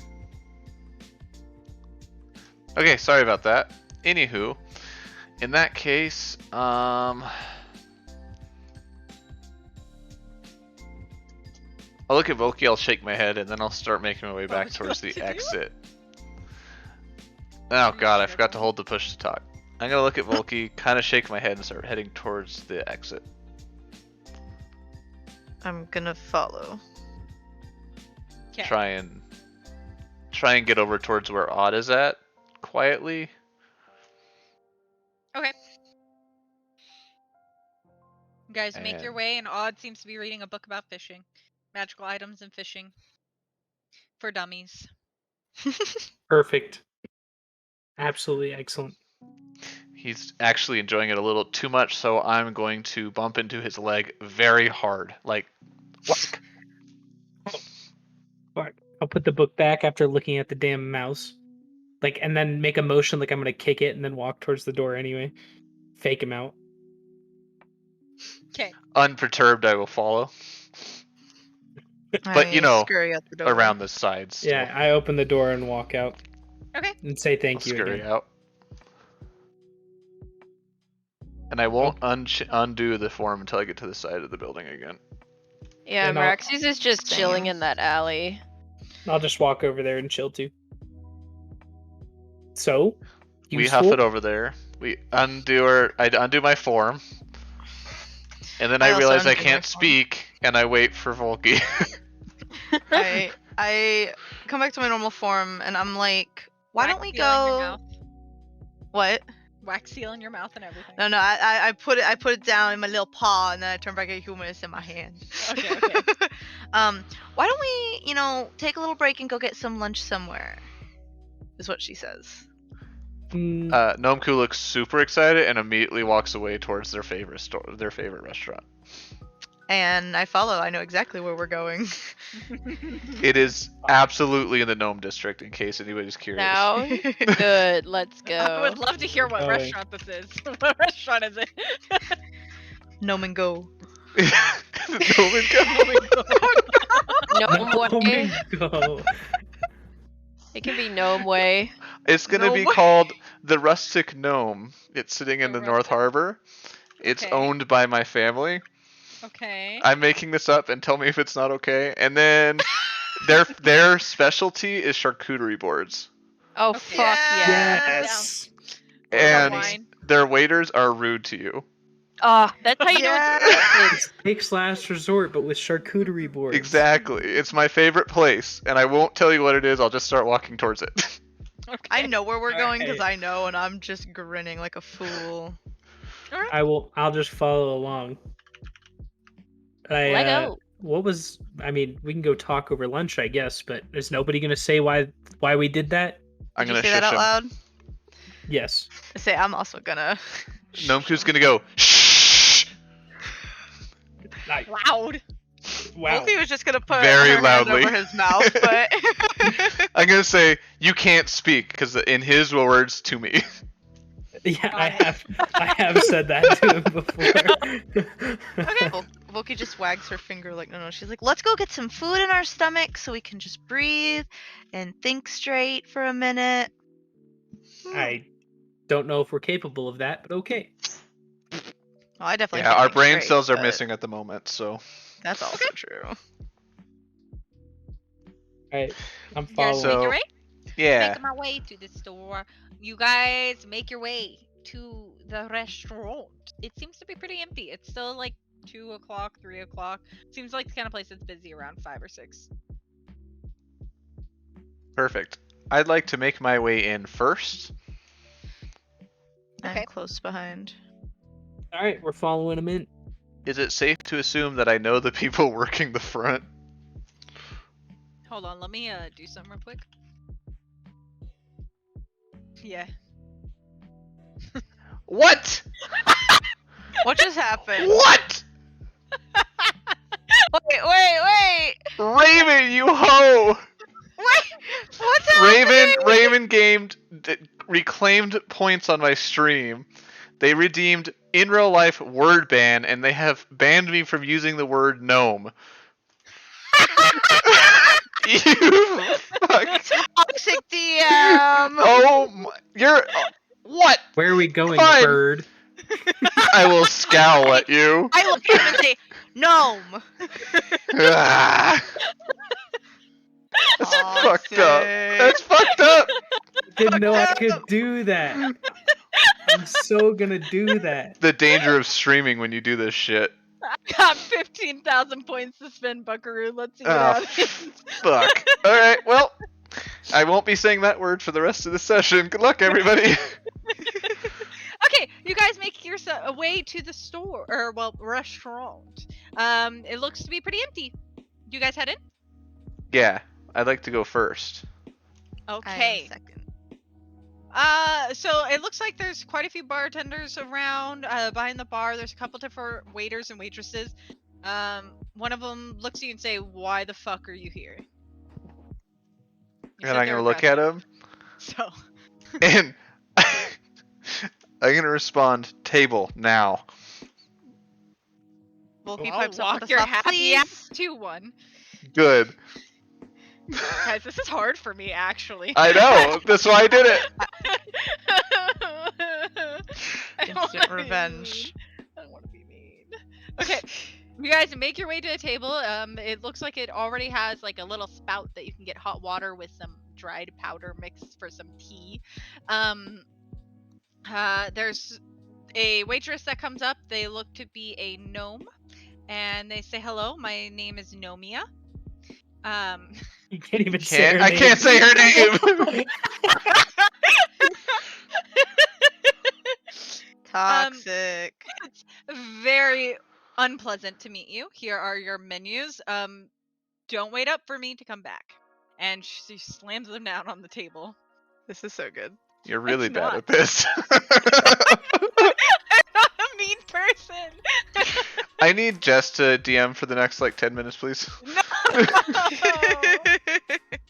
Okay, sorry about that. Anywho, in that case, I'll look at Volky, I'll shake my head, and then I'll start making my way back would you towards like the to do? exit. Oh god, I forgot to hold the push to talk. I'm gonna look at Volky, kind of shake my head, and start heading towards the exit. I'm gonna follow. Okay. Try and get over towards where Odd is at, quietly. Okay. You guys make your And- way, and Odd seems to be reading a book about fishing. Magical items and fishing. For dummies. Perfect. Absolutely excellent. He's actually enjoying it a little too much, so I'm going to bump into his leg very hard. Like, whack. Alright, I'll put the book back after looking at the damn mouse. Like, and then make a motion like I'm gonna kick it and then walk towards the door anyway. Fake him out. Okay. Unperturbed, I will follow. But, I you know, scurry out the door. Around the sides. Still. Yeah, I open the door and walk out. Okay. And say I'll thank you scurry again. out. And I won't undo the form until I get to the side of the building again. Yeah, And I'll- Maraxes is just chilling Same. in that alley. I'll just walk over there and chill too. So, We huff it over there. We undo I undo my form. And then I I also realize I undo my can't form. speak, and I wait for Volky. I come back to my normal form and I'm like, why don't we Wax seal in your go? mouth. What? Wax seal in your mouth and everything. No, I put it down in my little paw and then I turn back a humanist in my hand. Okay, okay. Why don't we, take a little break and go get some lunch somewhere? Is what she says. Nomku looks super excited and immediately walks away towards their favorite restaurant. And I follow. I know exactly where we're going. It is absolutely in the Gnome District, in case anybody's curious. Now, good. Let's I go. would love to hear what Oh, restaurant this is. What restaurant is it? Gnome and go. Gnome and Go. Gnome Oh way. my God. It can be gnome way. It's gonna be Gnome. called the Rustic Gnome. It's sitting in The the North Rustic- Harbor. It's Okay. owned by my family. Okay. I'm making this up, and tell me if it's not okay. And then their specialty is charcuterie boards. Oh Okay. fuck yeah. Yeah. Yes. And wine. their waiters are rude to you. That's how you know Yeah. it's Steak's last resort, but with charcuterie boards. Exactly. It's my favorite place, and I won't tell you what it is. I'll just start walking towards it. Okay. I know where we're going because Alright. I know, and I'm just grinning like a fool. I'll just follow along. Lego. What was? I mean, we can go talk over lunch, I guess. But is nobody gonna say why we did that? I'm Did you gonna say that shush out him. loud? Yes. I say I'm also gonna. Nomku's gonna go. Shh. Loud. Wow. Wolfie was just gonna put Very her loudly. hand over his mouth, but I'm gonna say you can't speak because in his words to me. Yeah, I Got have said that to him before. okay. Volky just wags her finger like no. She's like, let's go get some food in our stomach so we can just breathe and think straight for a minute. I don't know if we're capable of that, but okay. Well, I definitely Yeah, can't our think brain straight, cells are but missing at the moment, so. That's also true. Alright, I'm You guys following. So- make your way? Yeah. Making my way to the store. You guys make your way to the restaurant. It seems to be pretty empty. It's still like 2 o'clock, 3 o'clock. Seems like the kind of place that's busy around 5 or 6. Perfect. I'd like to make my way in first. Okay. I'm close behind. Alright, we're following him in. Is it safe to assume that I know the people working the front? Hold on, let me do something real quick. Yeah. What? What just happened? What? Wait! Raven, you hoe! Wait! What's happening? Raven reclaimed points on my stream. They redeemed in real life word ban, and they have banned me from using the word gnome. You fuck. Toxic DM. Oh, you're what? Where are we going, Fine. bird? I will scowl at you. I look at him and say, gnome. Ah. That's fucked up. Toxic. That's fucked up. Didn't know I Fucked could up. do that. I'm so gonna do that. The danger of streaming when you do this shit. Got 15,000 points to spend, Buckaroo. Let's see what Oh, happens. Fuck. Alright, well, I won't be saying that word for the rest of the session. Good luck, everybody. Okay, you guys make your way to the store, or well, restaurant. It looks to be pretty empty. You guys head in? Yeah, I'd like to go first. Okay. Second. So it looks like there's quite a few bartenders around. Behind the bar, there's a couple different waiters and waitresses. One of them looks at you and say, "Why the fuck are you here?" You And said I'm they're gonna look at aggressive, him, So and I'm gonna respond, table, now. Volky I'll pipes up walk with a your soft, happy please. ass to one. Good. Guys, this is hard for me, actually. I know, that's why I did it. I don't Instant wanna be revenge. mean. I don't want to be mean. Okay, you guys make your way to a table. It looks like it already has like a little spout that you can get hot water with some dried powder mixed for some tea. There's a waitress that comes up. They look to be a gnome, and they say, "Hello, my name is Nomia." You can't even say her I name. can't say her name. Toxic. It's very unpleasant to meet you. Here are your menus. Don't wait up for me to come back. And she slams them down on the table. This is so good. You're really It's bad not. at this. I'm not a mean person. I need Jess to DM for the next like 10 minutes, please. No.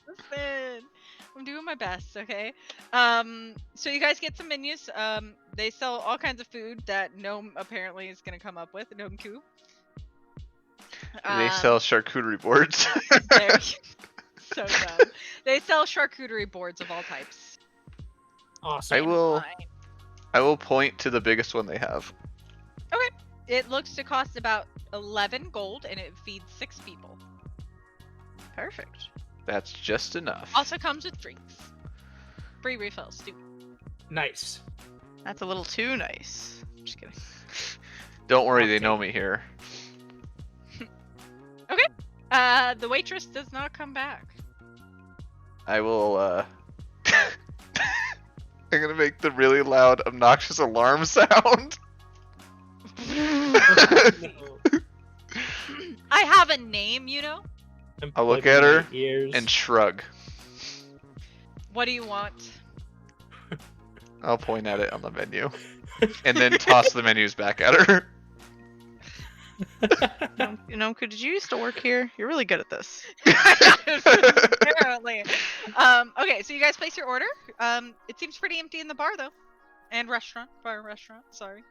Listen, I'm doing my best, okay? So you guys get some menus. They sell all kinds of food that Gnome apparently is gonna come up with. Gnome Coup. They sell charcuterie boards. There- so dumb. They sell charcuterie boards of all types. Awesome. I will point to the biggest one they have. It looks to cost about 11 gold, and it feeds 6 people. Perfect. That's just enough. Also comes with drinks. Free refills too. Nice. That's a little too nice. Just kidding. Don't worry, they know me here. The waitress does not come back. I will, I'm gonna make the really loud, obnoxious alarm sound. I have a name, you know. I'll look at her ears. and shrug. What do you want? I'll point at it on the menu. And then toss the menus back at her. Did you used to work here? You're really good at this. Apparently. Okay, so you guys place your order. It seems pretty empty in the bar though, and restaurant. Sorry.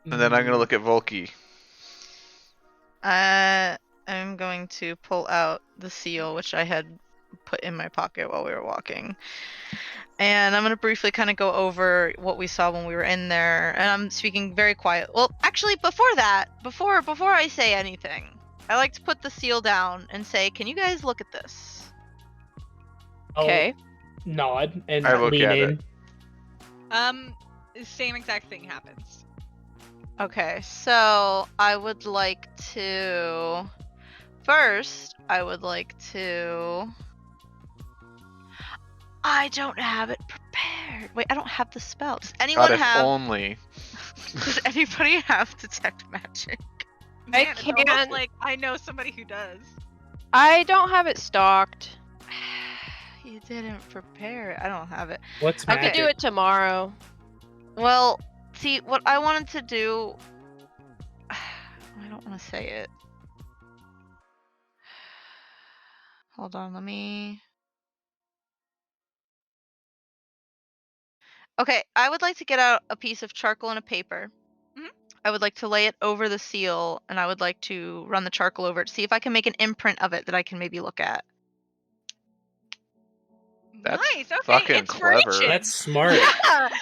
And then I'm gonna look at Volky. I'm going to pull out the seal, which I had put in my pocket while we were walking. And I'm going to briefly kind of go over what we saw when we were in there. And I'm speaking very quiet. Well, actually, before that, before I say anything, I like to put the seal down and say, can you guys look at this? Okay. Nod and I look lean at in. The same exact thing happens. Okay, so I would like to... First, I would like to... I don't have it prepared. Wait, I don't have the spell. Does anyone God, if have... only. Does anybody have detect magic? I Man, it's almost can't- like I know somebody who does. I don't have it stocked. You didn't prepare it. I don't have it. What's I magic? could do it tomorrow. Well, see, what I wanted to do... I don't want to say it. Hold on, let me... Okay, I would like to get out a piece of charcoal and a paper. Mhm. I would like to lay it over the seal, and I would like to run the charcoal over it to see if I can make an imprint of it that I can maybe look at. That's nice. Okay. fucking clever. Inspiration. That's smart. Yeah.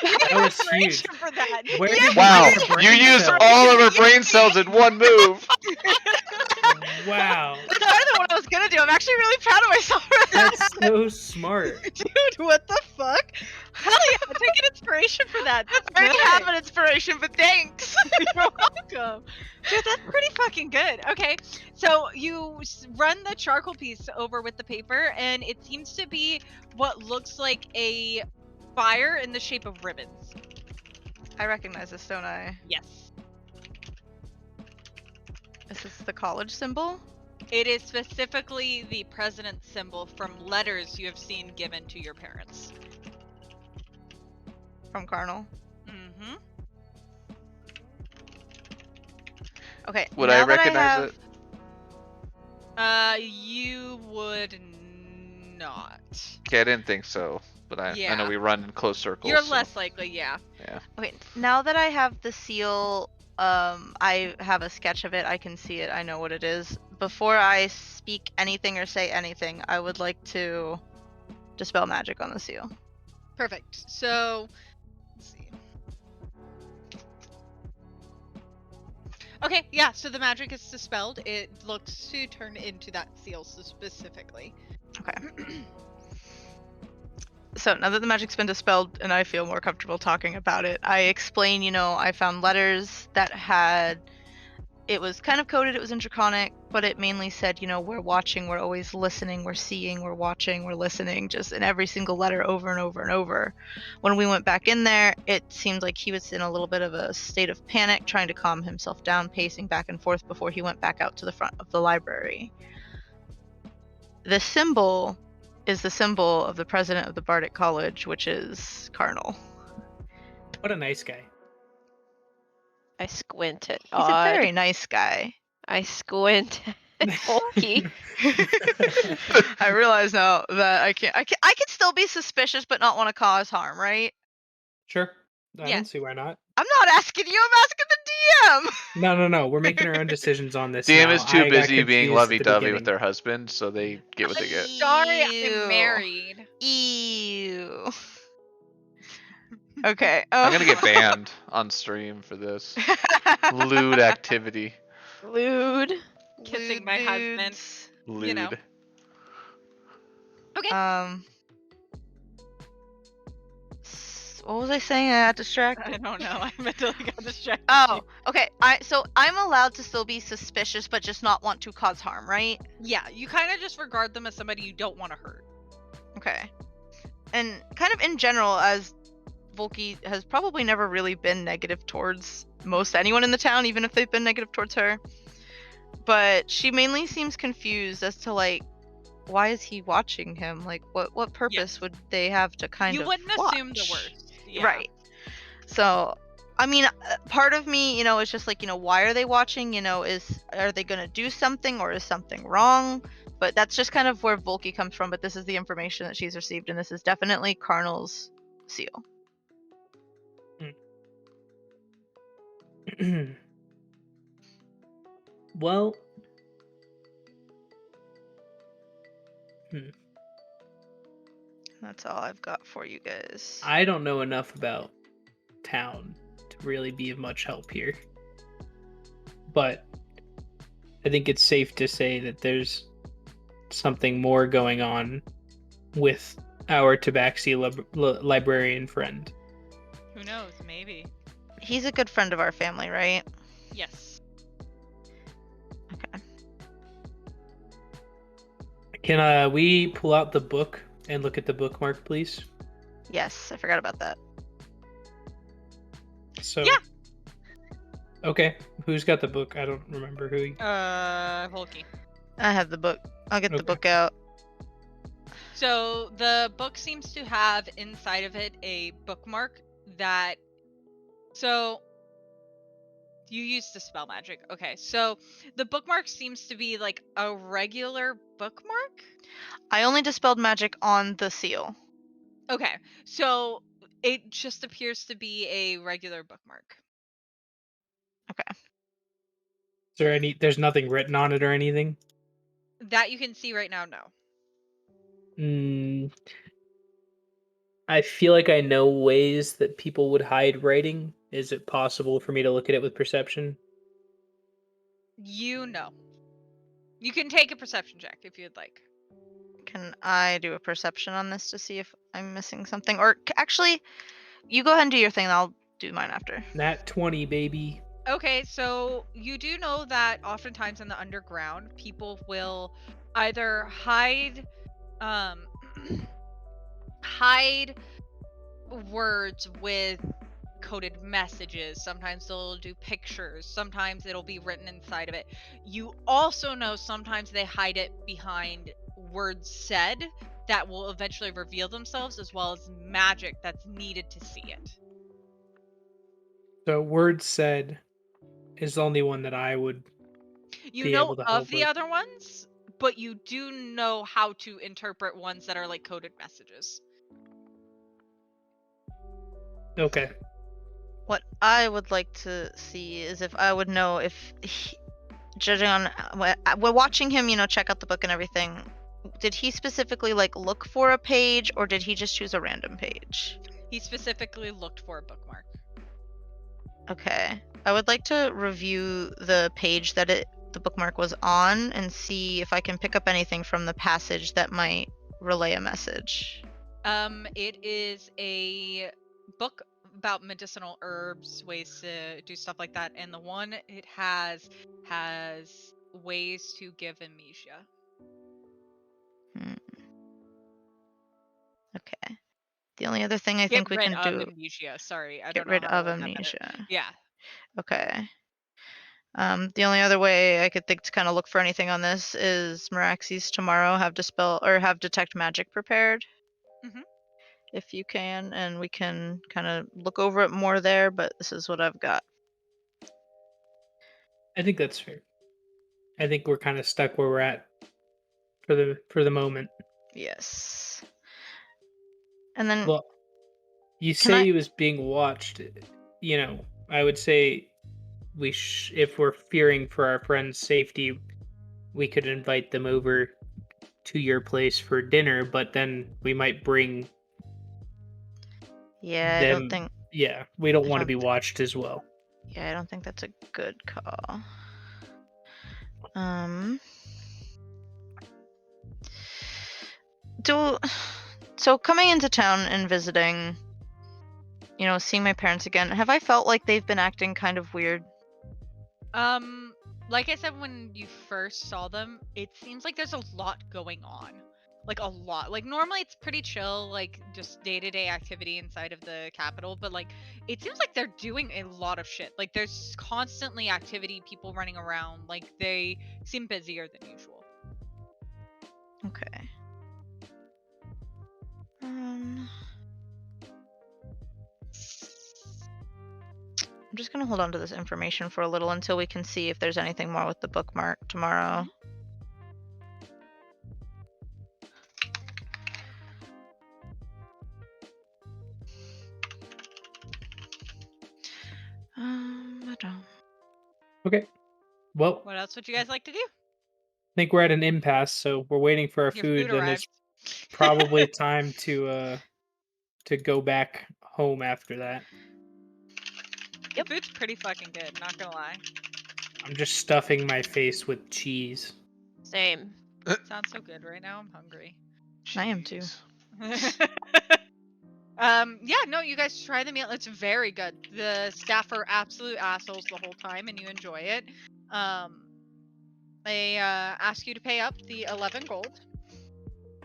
That was huge. Inspiration for that. Where Yeah. did Wow, get your you brain used cells? all of her brain cells in one move. Wow, That's better than what I was gonna do. I'm actually really proud of myself for that. that's so smart. Dude, what the fuck? Hell yeah, take an inspiration for that. That's I already good. have an inspiration, but thanks. You're welcome. Dude, that's pretty fucking good. Okay, so you run the charcoal piece over with the paper, and it seems to be what looks like a fire in the shape of ribbons. I recognize this, don't I? Yes. Is this the college symbol? It is specifically the president's symbol from letters you have seen given to your parents. From Carnal? Mm-hmm. Okay. Would now I that recognize have- it? You would not. Okay, I didn't think so. But I know Yeah. we run in close circles. You're so- less likely, yeah. Okay, now that I have the seal, I have a sketch of it. I can see it. I know what it is. Before I speak anything or say anything, I would like to dispel magic on the seal. Perfect. So, let's see. Okay, yeah, so the magic is dispelled. It looks to turn into that seal specifically. Okay. So now that the magic's been dispelled and I feel more comfortable talking about it, I explain, I found letters that had, it was kind of coded, it was in Draconic, but it mainly said, we're watching, we're always listening, we're seeing, we're watching, we're listening, just in every single letter over and over and over. When we went back in there, it seemed like he was in a little bit of a state of panic, trying to calm himself down, pacing back and forth before he went back out to the front of the library. The symbol is the symbol of the president of the Bardic College, which is Carnal. What a nice guy. I squint at He's a Odd. very nice guy. I squint at Volky. I realize now that I can still be suspicious but not want to cause harm, right? Sure. I Yeah. don't see why not. I'm not asking you, I'm asking the DM! No. We're making our own decisions on this. DM now. is too I got busy being confused at the lovey-dovey beginning. with their husband, so they get what they get. Sorry, Ew. I'm married. Ew. Okay. I'm gonna get banned on stream for this lewd activity. Lewd. Kissing my husband. Lewd. You know. Okay. What was I saying? I got distracted. I don't know. I mentally got distracted. Oh, okay. So I'm allowed to still be suspicious, but just not want to cause harm, right? Yeah, you kind of just regard them as somebody you don't want to hurt. Okay. And kind of in general, as Volky has probably never really been negative towards most anyone in the town, even if they've been negative towards her. But she mainly seems confused as to like, why is he watching him? Like, what purpose would they have to kind You of wouldn't assume the watch? worst. Yeah. Right. So, I mean, part of me, is just like, why are they watching? Are they gonna do something or is something wrong? But that's just kind of where Volky comes from. But this is the information that she's received, and this is definitely Carnal's seal. Well, That's all I've got for you guys. I don't know enough about town to really be of much help here. But I think it's safe to say that there's something more going on with our Tabaxi librarian friend. Who knows? Maybe. He's a good friend of our family, right? Yes. Okay. Can we pull out the book and look at the bookmark, please? Yes, I forgot about that. So. Yeah. Okay, who's got the book? I don't remember who. Volky. I have the book. I'll get the Okay. book out. So the book seems to have inside of it a bookmark that. So you used to spell magic. Okay, so the bookmark seems to be like a regular bookmark. I only dispelled magic on the seal. Okay, so it just appears to be a regular bookmark. Is there there's nothing written on it or anything? That you can see right now, no. I feel like I know ways that people would hide writing. Is it possible for me to look at it with perception? You know. You can take a perception check if you'd like. Can I do a perception on this to see if I'm missing something? Or actually, you go ahead and do your thing, and I'll do mine after. Nat 20, baby. Okay, so you do know that oftentimes in the underground, people will either hide hide words with coded messages. Sometimes they'll do pictures. Sometimes it'll be written inside of it. You also know sometimes they hide it behind words said that will eventually reveal themselves, as well as magic that's needed to see it. So word said is the only one that I would You be know able to of help the with. other ones, but you do know how to interpret ones that are like coded messages. Okay. What I would like to see is if I would know if, judging on we're watching him, check out the book and everything. Did he specifically look for a page, or did he just choose a random page? He specifically looked for a bookmark. Okay. I would like to review the page that the bookmark was on and see if I can pick up anything from the passage that might relay a message. It is a book about medicinal herbs, ways to do stuff like that, and the one it has ways to give amnesia. Okay. The only other thing I think we can do. Amnesia. Sorry, I Get don't know rid how to of word that better. amnesia. Yeah. Okay. The only other way I could think to kind of look for anything on this is Meraxes tomorrow have dispel or have detect magic prepared. Mhm. If you can, and we can kind of look over it more there, but this is what I've got. I think that's fair. I think we're kind of stuck where we're at for the moment. Yes. And then Well, you Can say I- he was being watched. I would say if we're fearing for our friend's safety, we could invite them over to your place for dinner, but then we might bring yeah, them. I don't think. Yeah, we don't I want to don't be watched as well. Yeah, I don't think that's a good call. So coming into town and visiting, seeing my parents again, have I felt like they've been acting kind of weird? Like I said when you first saw them, it seems like there's a lot going on. Like a lot. Like normally it's pretty chill, like just day-to-day activity inside of the capital, but like it seems like they're doing a lot of shit. Like there's constantly activity, people running around, like they seem busier than usual. Okay. I'm just gonna hold on to this information for a little until we can see if there's anything more with the bookmark tomorrow. I don't. Okay. Well, What else would you guys like to do? I think we're at an impasse, so we're waiting for our Your food, food and arrived. it's probably time to go back home after that. The food's pretty fucking good, not gonna lie. I'm just stuffing my face with cheese. Same. Sounds so good right now. I'm hungry. I am too. Jeez. Yeah, no, you guys try the meal. It's very good. The staff are absolute assholes the whole time, and you enjoy it. They ask you to pay up the 11 gold.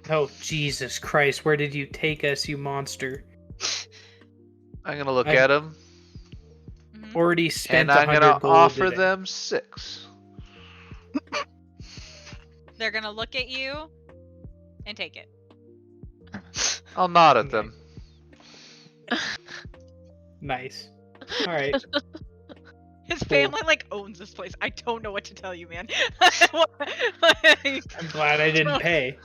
Oh, Jesus Christ, where did you take us, you monster? I'm gonna look I've- at them, Mhm. Already spent and I'm 100 gonna gold offer today. them 6. They're gonna look at you and take it. I'll nod at Okay. them. Nice. All right. His Cool. family like owns this place. I don't know what to tell you, man. I'm glad I didn't pay.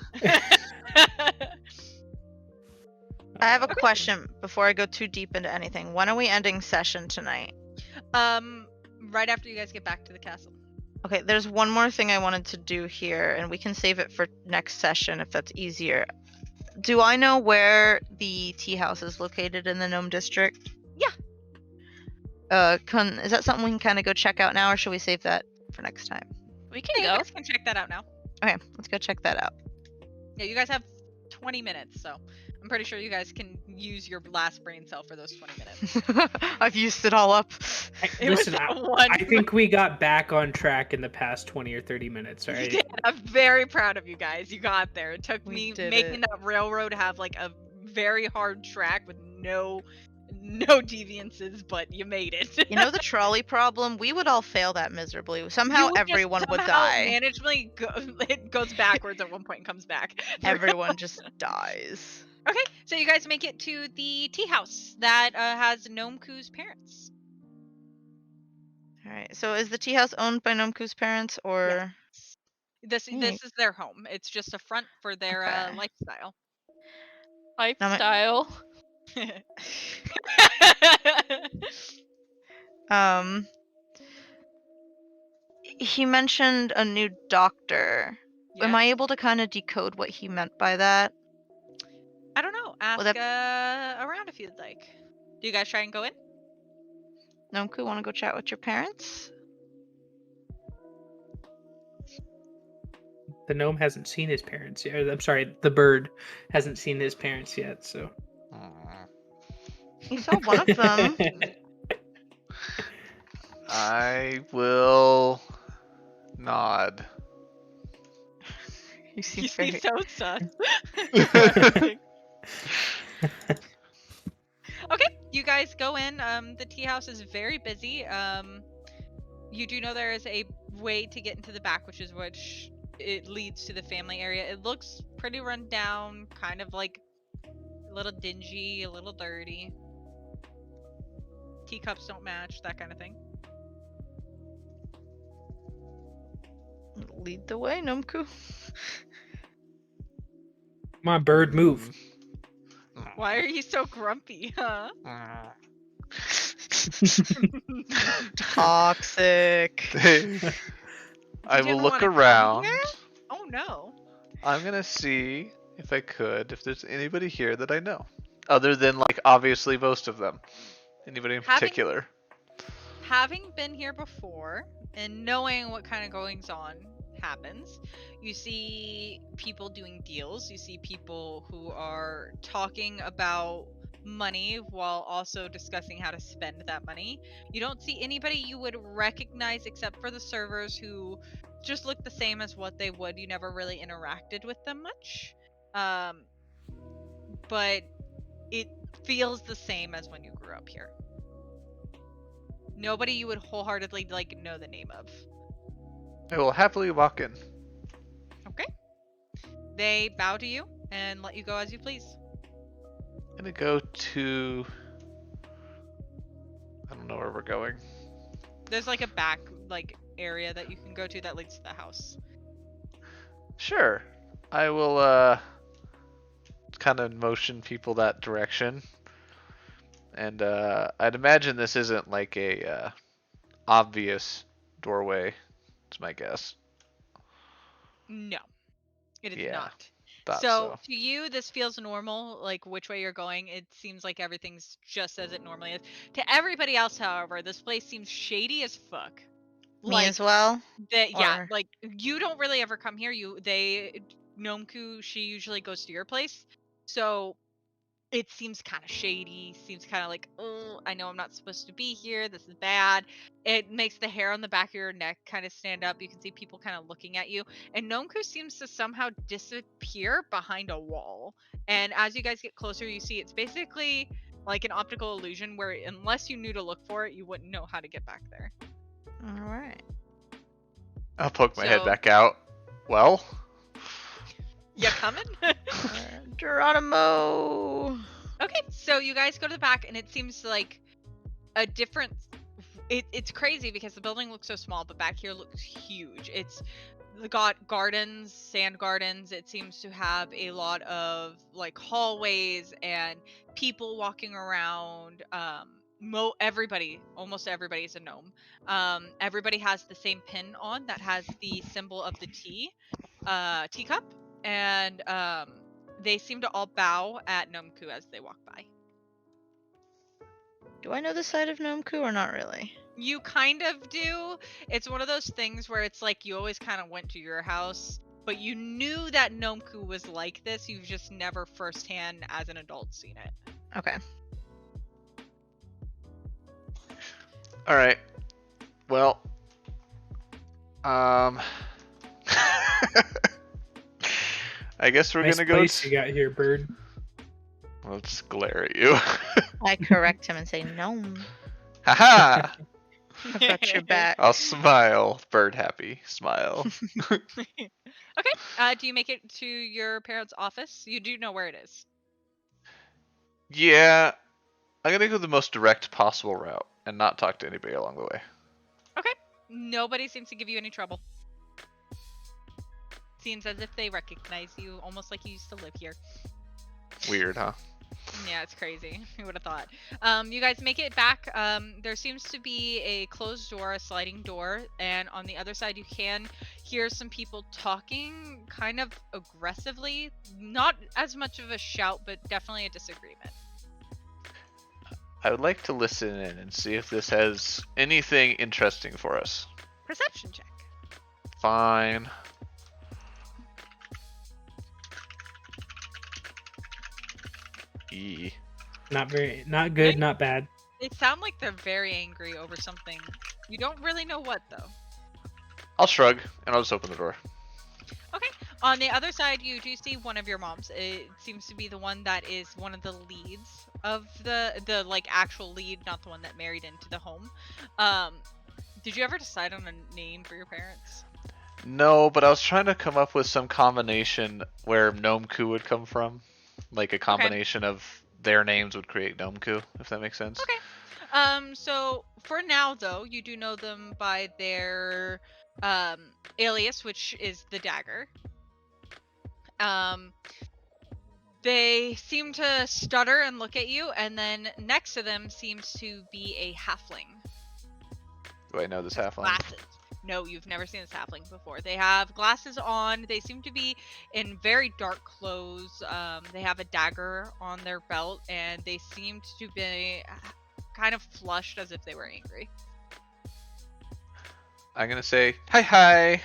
I have a question before I go too deep into anything. When are we ending session tonight? Right after you guys get back to the castle. Okay, there's one more thing I wanted to do here, and we can save it for next session if that's easier. Do I know where the tea house is located in the Gnome District? Yeah. Is that something we can kind of go check out now, or should we save that for next time? We can Yeah, you go. guys can check that out now. Okay, let's go check that out. Yeah, you guys have 20 minutes, so I'm pretty sure you guys can use your last brain cell for those 20 minutes. I've used it all up. It was Listen, one. I think we got back on track in the past 20 or 30 minutes, all You right? did. I'm very proud of you guys. You got there. It took We me did making it. that railroad have like a very hard track with no deviances, but you made it. You know the trolley problem? We would all fail that miserably. Somehow You just everyone would somehow die. it goes backwards at one point and comes back. Everyone just dies. Okay, so you guys make it to the tea house that has Nomku's parents. All right. So is the tea house owned by Nomku's parents, or? This Neat. is their home. It's just a front for their Okay. lifestyle. Lifestyle. He mentioned a new doctor. Am I able to kind of decode what he meant by that? I don't know. Ask around if you'd like. Do you guys try and go in? Nomku, want to go chat with your parents? The gnome hasn't seen his parents yet. I'm sorry, the bird hasn't seen his parents yet, so. You saw one of them. I will nod. You seem You very... see so sus. Okay, you guys go in. The tea house is very busy. You do know there is a way to get into the back, which it leads to the family area. It looks pretty run down, kind of like a little dingy, a little dirty. Teacups don't match, that kind of thing. Lead the way, Nomku. Come on, bird, move. Why are you so grumpy, huh? Toxic. I will didn't look wanna come around. here? Oh no. I'm gonna see if there's anybody here that I know. Other than, like, obviously most of them. Anybody in particular? Having been here before and knowing what kind of goings on happens, you see people doing deals. You see people who are talking about money while also discussing how to spend that money. You don't see anybody you would recognize except for the servers who just look the same as what they would. You never really interacted with them much. But it feels the same as when you grew up here. Nobody you would wholeheartedly like know the name of. I will happily walk in. Okay. They bow to you and let you go as you please. I'm gonna go to. I don't know where we're going. There's like a back like area that you can go to that leads to the house. Sure. I will kind of motion people that direction. And I'd imagine this isn't like a obvious doorway. It's my guess. No, it is Yeah, not. Thought So so. to you, this feels normal, like which way you're going. It seems like everything's just as it normally is. To everybody else, however, this place seems shady as fuck. Me as well. Yeah, Or- like you don't really ever come here. Nomku, she usually goes to your place. So it seems kind of shady, seems kind of like, oh, I know I'm not supposed to be here. This is bad. It makes the hair on the back of your neck kind of stand up. You can see people kind of looking at you. And Nomku seems to somehow disappear behind a wall. And as you guys get closer, you see it's basically like an optical illusion where unless you knew to look for it, you wouldn't know how to get back there. All right. I'll poke my head So- back out. Well, You coming? Geronimo. Okay, so you guys go to the back, and it seems like a different. It's crazy because the building looks so small, but back here looks huge. It's got gardens, sand gardens. It seems to have a lot of like hallways and people walking around. Almost everybody is a gnome. Everybody has the same pin on that has the symbol of the teacup, and they seem to all bow at Nomku as they walk by. Do I know the side of Nomku or not really? You kind of do. It's one of those things where it's like you always kind of went to your house, but you knew that Nomku was like this. You've just never firsthand, as an adult, seen it. Okay. all right. Well, I guess we're Nice gonna go. place you got here, bird. I'll just glare at you. I correct him and say gnome. Haha! I've got your back. I'll smile, bird happy smile. Okay. Do you make it to your parents' office? You do know where it is. Yeah, I'm gonna go the most direct possible route and not talk to anybody along the way. Okay. Nobody seems to give you any trouble. Seems as if they recognize you, almost like you used to live here. Weird, huh? Yeah, it's crazy. Who would have thought? You guys make it back. There seems to be a closed door, a sliding door, and on the other side you can hear some people talking kind of aggressively. Not as much of a shout, but definitely a disagreement. I would like to listen in and see if this has anything interesting for us. Perception check. Fine. E. Not good, Right? not bad. They sound like they're very angry over something. You don't really know what, though. I'll shrug and I'll just open the door. Okay. On the other side, you do see one of your moms. It seems to be the one that is one of the leads of the like actual lead, not the one that married into the home. Did you ever decide on a name for your parents? No, but I was trying to come up with some combination where Gnomeku would come from. Like a combination of their names would create Gnomeku, if that makes sense. Okay. So for now, though, you do know them by their alias, which is the dagger. They seem to stutter and look at you, and then next to them seems to be a halfling. Do I know this halfling? Glasses. No, you've never seen this halfling before. They have glasses on. They seem to be in very dark clothes. They have a dagger on their belt, and they seem to be kind of flushed as if they were angry. I'm gonna say, hi.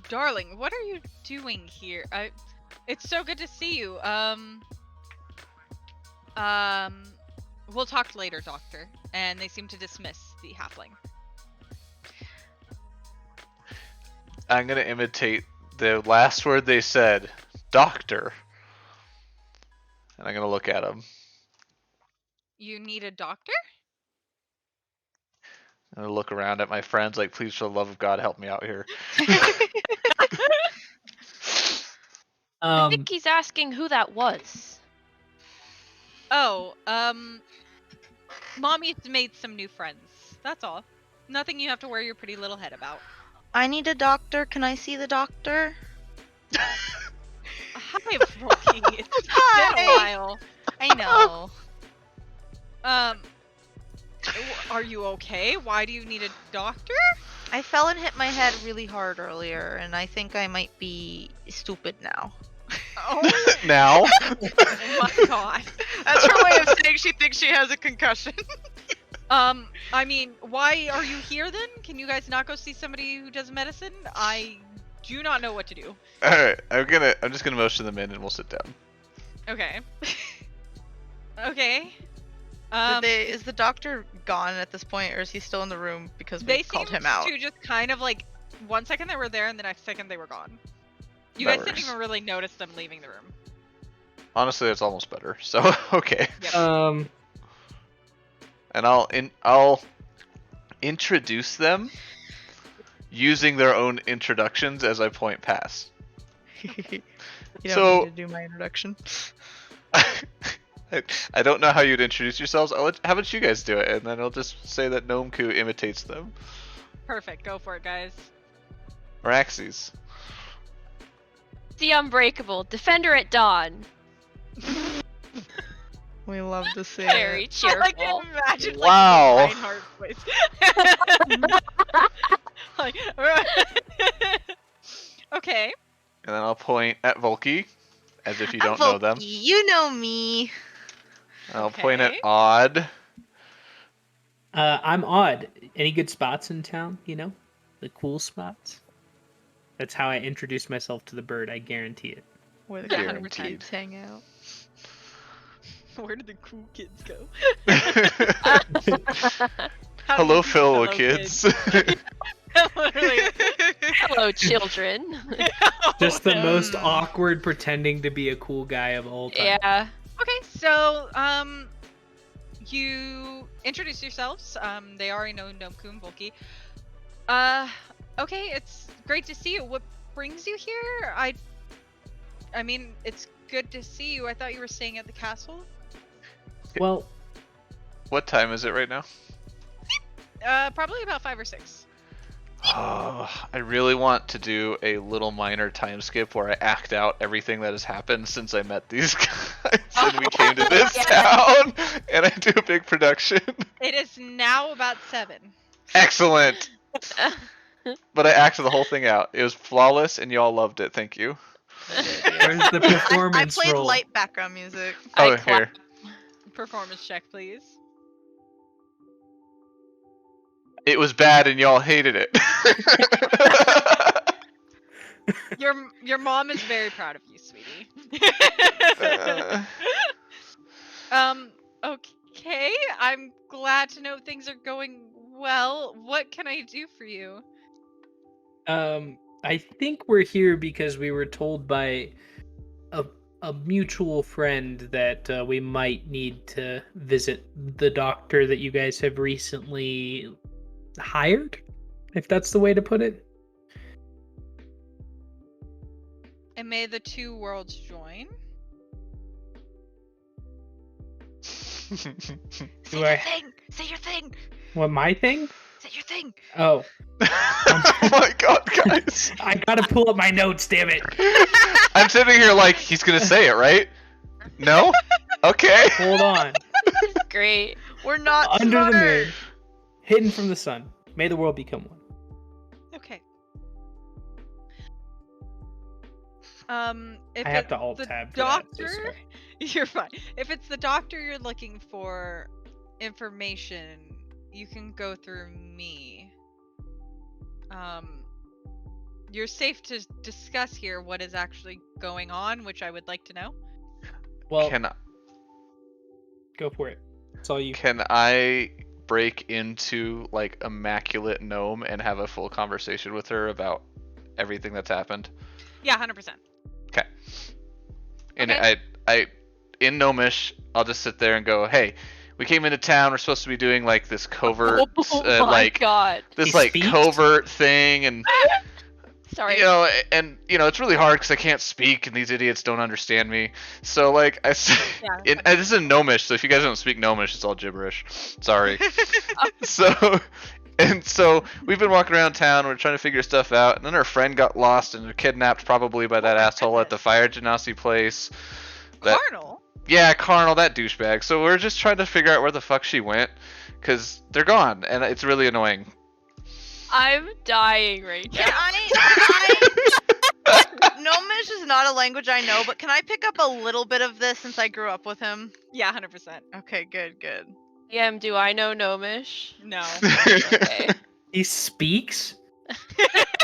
Darling, what are you doing here? It's so good to see you. We'll talk later, Doctor. And they seem to dismiss the halfling. I'm gonna imitate the last word they said, doctor. And I'm gonna look at him. You need a doctor? I'm gonna look around at my friends like, please, for the love of God, help me out here. I think he's asking who that was. Oh, Mommy's made some new friends. That's all. Nothing you have to worry your pretty little head about. I need a doctor. Can I see the doctor? Hi, Volky. It's been Hi. a while. I know. Are you okay? Why do you need a doctor? I fell and hit my head really hard earlier, and I think I might be stupid now. Oh Now? my god. That's her way of saying she thinks she has a concussion. I mean, why are you here then? Can you guys not go see somebody who does medicine? I do not know what to do. Alright, I'm just gonna motion them in and we'll sit down. Okay. Okay. Is the doctor gone at this point, or is he still in the room because we They called seemed him out? to just kind of like 1 second they were there and the next second they were gone. You That guys didn't works. even really notice them leaving the room. Honestly, it's almost better. So okay. Yep. And I'll introduce them using their own introductions as I point past. You don't So- need to do my introduction. I don't know how you'd introduce yourselves. How about you guys do it, and then I'll just say that Gnomeku imitates them. Perfect. Go for it, guys. Or Axes. The Unbreakable, Defender at Dawn. We love to see Very it. I like cheerful. to imagine Wow. like the Reinhardt voice. Like, okay. And then I'll point at Volky, as if you don't know them. You know me. I'll point at Okay. Odd. I'm Odd. Any good spots in town? You know, the cool spots. That's how I introduce myself to the bird. I guarantee it. Where the Yeah, cool 100%. kids hang out. Where did the cool kids go? Hello, How do you do fellow hello, kids. Literally. Hello, children. Just the Oh, no. most awkward pretending to be a cool guy of all time. Yeah. Okay, so you introduce yourselves. They already know Nomku and Volky. Okay, it's great to see you. What brings you here? I mean, it's good to see you. I thought you were staying at the castle. Well, What time is it right now? Probably about 5 or 6. Oh, I really want to do a little minor time skip where I act out everything that has happened since I met these guys and we came to this town, and I do a big production. It is now about 7. Excellent. But I acted the whole thing out. It was flawless, and y'all loved it. Thank you. where's the I performance played role? light background music. Oh, I here. Performance check, please. It was bad, and y'all hated it. Your mom is very proud of you, sweetie. Okay. I'm glad to know things are going well. What can I do for you? I think we're here because we were told by a mutual friend that we might need to visit the doctor that you guys have recently hired, if that's the way to put it. And may the two worlds join. Say Do your I- thing. Say your thing. What, my thing? Say your thing. Oh, Oh my god, guys. I gotta pull up my notes, damn it. I'm sitting here like, he's gonna say it, right? No? Okay. Hold on. Great. We're not Under smart. the moon, hidden from the sun, may the world become one. Okay. If I have it's to alt the tab for that, so doctor, sorry. you're fine. If it's the doctor you're looking for information, you can go through me. you're safe to discuss here what is actually going on, which I would like to know. Well, Can go for it. It's all you. can I break into like immaculate gnome and have a full conversation with her about everything that's happened? Yeah, 100%. Okay. And Okay. I in Gnomish, I'll just sit there and go, "Hey, we came into town. We're supposed to be doing like this covert, Oh my like god. this He like speaks? covert thing, and Sorry. you know, and you know, it's really hard because I can't speak, and these idiots don't understand me. So like I say, Yeah. and this is in Gnomish, so if you guys don't speak Gnomish, it's all gibberish. Sorry. So and so we've been walking around town, we're trying to figure stuff out, and then our friend got lost and kidnapped probably by that my asshole at the goodness. fire genasi place. That- Carnal? Yeah, Carnal, that douchebag. So we're just trying to figure out where the fuck she went, because they're gone, and it's really annoying. I'm dying right Can now. Gnomish is not a language I know, but can I pick up a little bit of this since I grew up with him? Yeah, 100%. Okay, good. Do I know Gnomish? No. Okay. He speaks?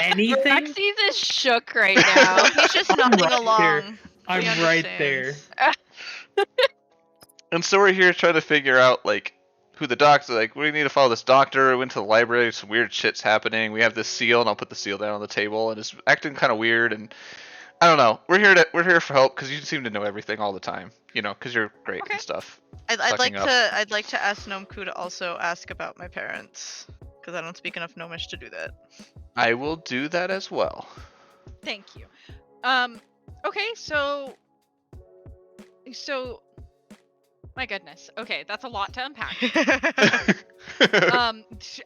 Anything? Rexy's is shook right now. He's just I'm nodding right along. there. I'm He right there. understands. And so we're here trying to figure out like who the doctor. Like we need to follow this doctor. We went to the library. Some weird shit's happening. We have this seal, and I'll put the seal down on the table, and it's acting kind of weird. And I don't know. We're here for help because you seem to know everything all the time. You know, because you're great Okay. and stuff. I'd Fucking up. like to ask Nomku to also ask about my parents because I don't speak enough Gnomish to do that. I will do that as well. Thank you. Okay, so my goodness. Okay, that's a lot to unpack.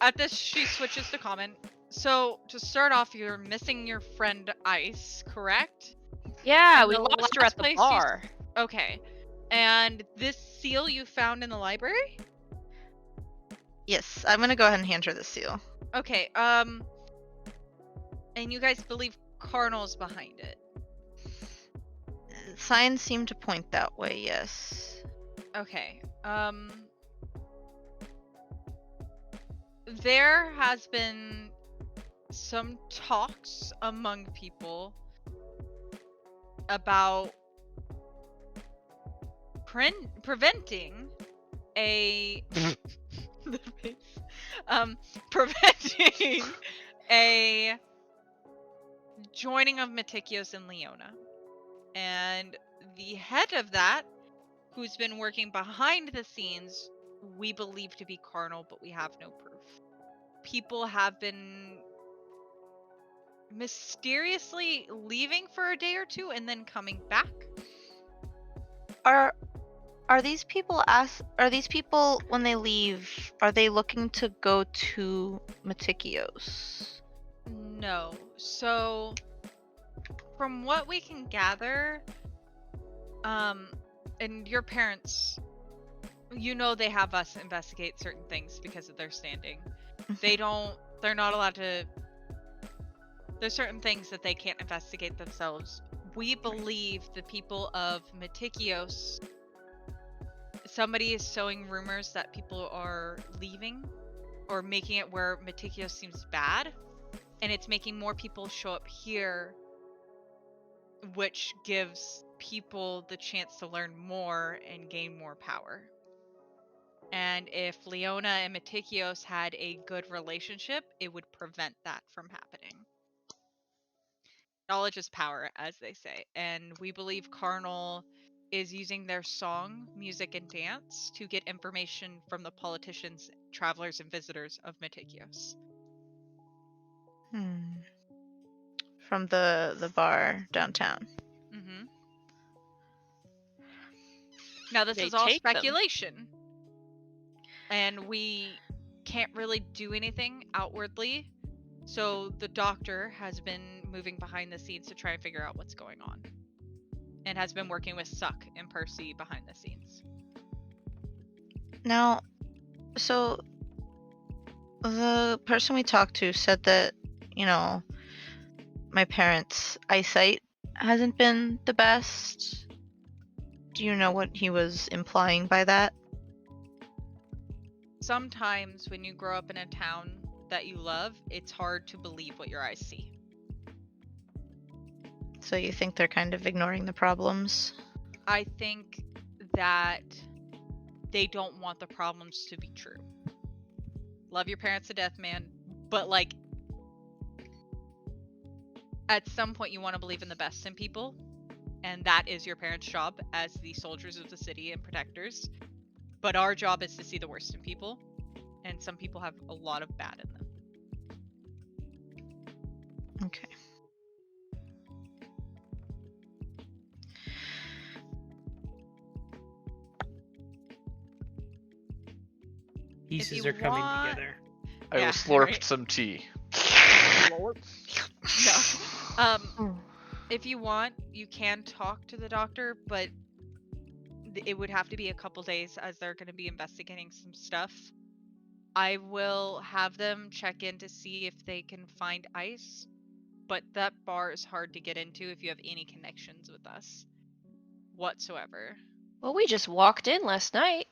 At this, she switches to common. So to start off, you're missing your friend Ice, correct? Yeah, And we the lost her last at the place you bar. Okay. And this seal you found in the library? Yes, I'm gonna go ahead and hand her the seal. Okay. And you guys believe Carnal's behind it? Signs seem to point that way. Yes. Okay. There has been some talks among people about preventing a the face. Preventing a joining of Metikios and Leona. And the head of that, who's been working behind the scenes, we believe to be Carnal, but we have no proof. People have been mysteriously leaving for a day or two and then coming back. Are these people when they leave, are they looking to go to Metikios? No. So, from what we can gather, and your parents, you know, they have us investigate certain things because of their standing. They're not allowed to, there's certain things that they can't investigate themselves. We believe the people of Metikios, somebody is sowing rumors that people are leaving or making it where Metikios seems bad, and it's making more people show up here, which gives people the chance to learn more and gain more power. And if Leona and Metikios had a good relationship, it would prevent that from happening. Knowledge is power, as they say, and we believe Carnal is using their song, music, and dance to get information from the politicians, travelers, and visitors of Metikios. From the bar downtown. Mm-hmm. Now, this They is all take them. speculation, and we can't really do anything outwardly. So the doctor has been moving behind the scenes to try and figure out what's going on, and has been working with Suck and Percy behind the scenes. Now, so the person we talked to said that, you know, my parents' eyesight hasn't been the best. Do you know what he was implying by that? Sometimes when you grow up in a town that you love, it's hard to believe what your eyes see. So you think they're kind of ignoring the problems? I think that they don't want the problems to be true. Love your parents to death, man. But, like, at some point you want to believe in the best in people. And that is your parents' job as the soldiers of the city and protectors. But our job is to see the worst in people. And some people have a lot of bad in them. Okay. Pieces you are coming want- together. I will Yeah, slurp right. some tea. No. If you want, you can talk to the doctor, but it would have to be a couple days as they're going to be investigating some stuff. I will have them check in to see if they can find ice, but that bar is hard to get into if you have any connections with us whatsoever. Well, we just walked in last night.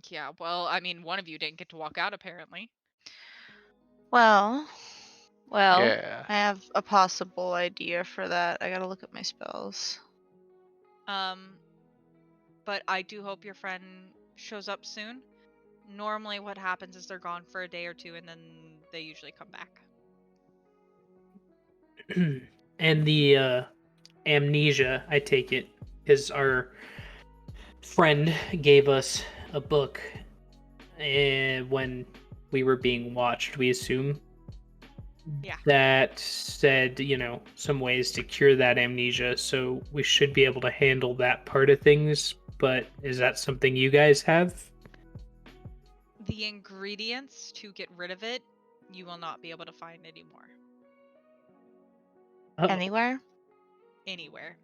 Yeah, well, I mean, one of you didn't get to walk out apparently. Well, Yeah. I have a possible idea for that. I gotta look at my spells. But I do hope your friend shows up soon. Normally what happens is they're gone for a day or two and then they usually come back. And the amnesia, I take it, because our friend gave us a book when we were being watched, we assume. Yeah. That said, some ways to cure that amnesia, so we should be able to handle that part of things, but is that something you guys have? The ingredients to get rid of it, you will not be able to find anymore. Oh, Anywhere? Anywhere.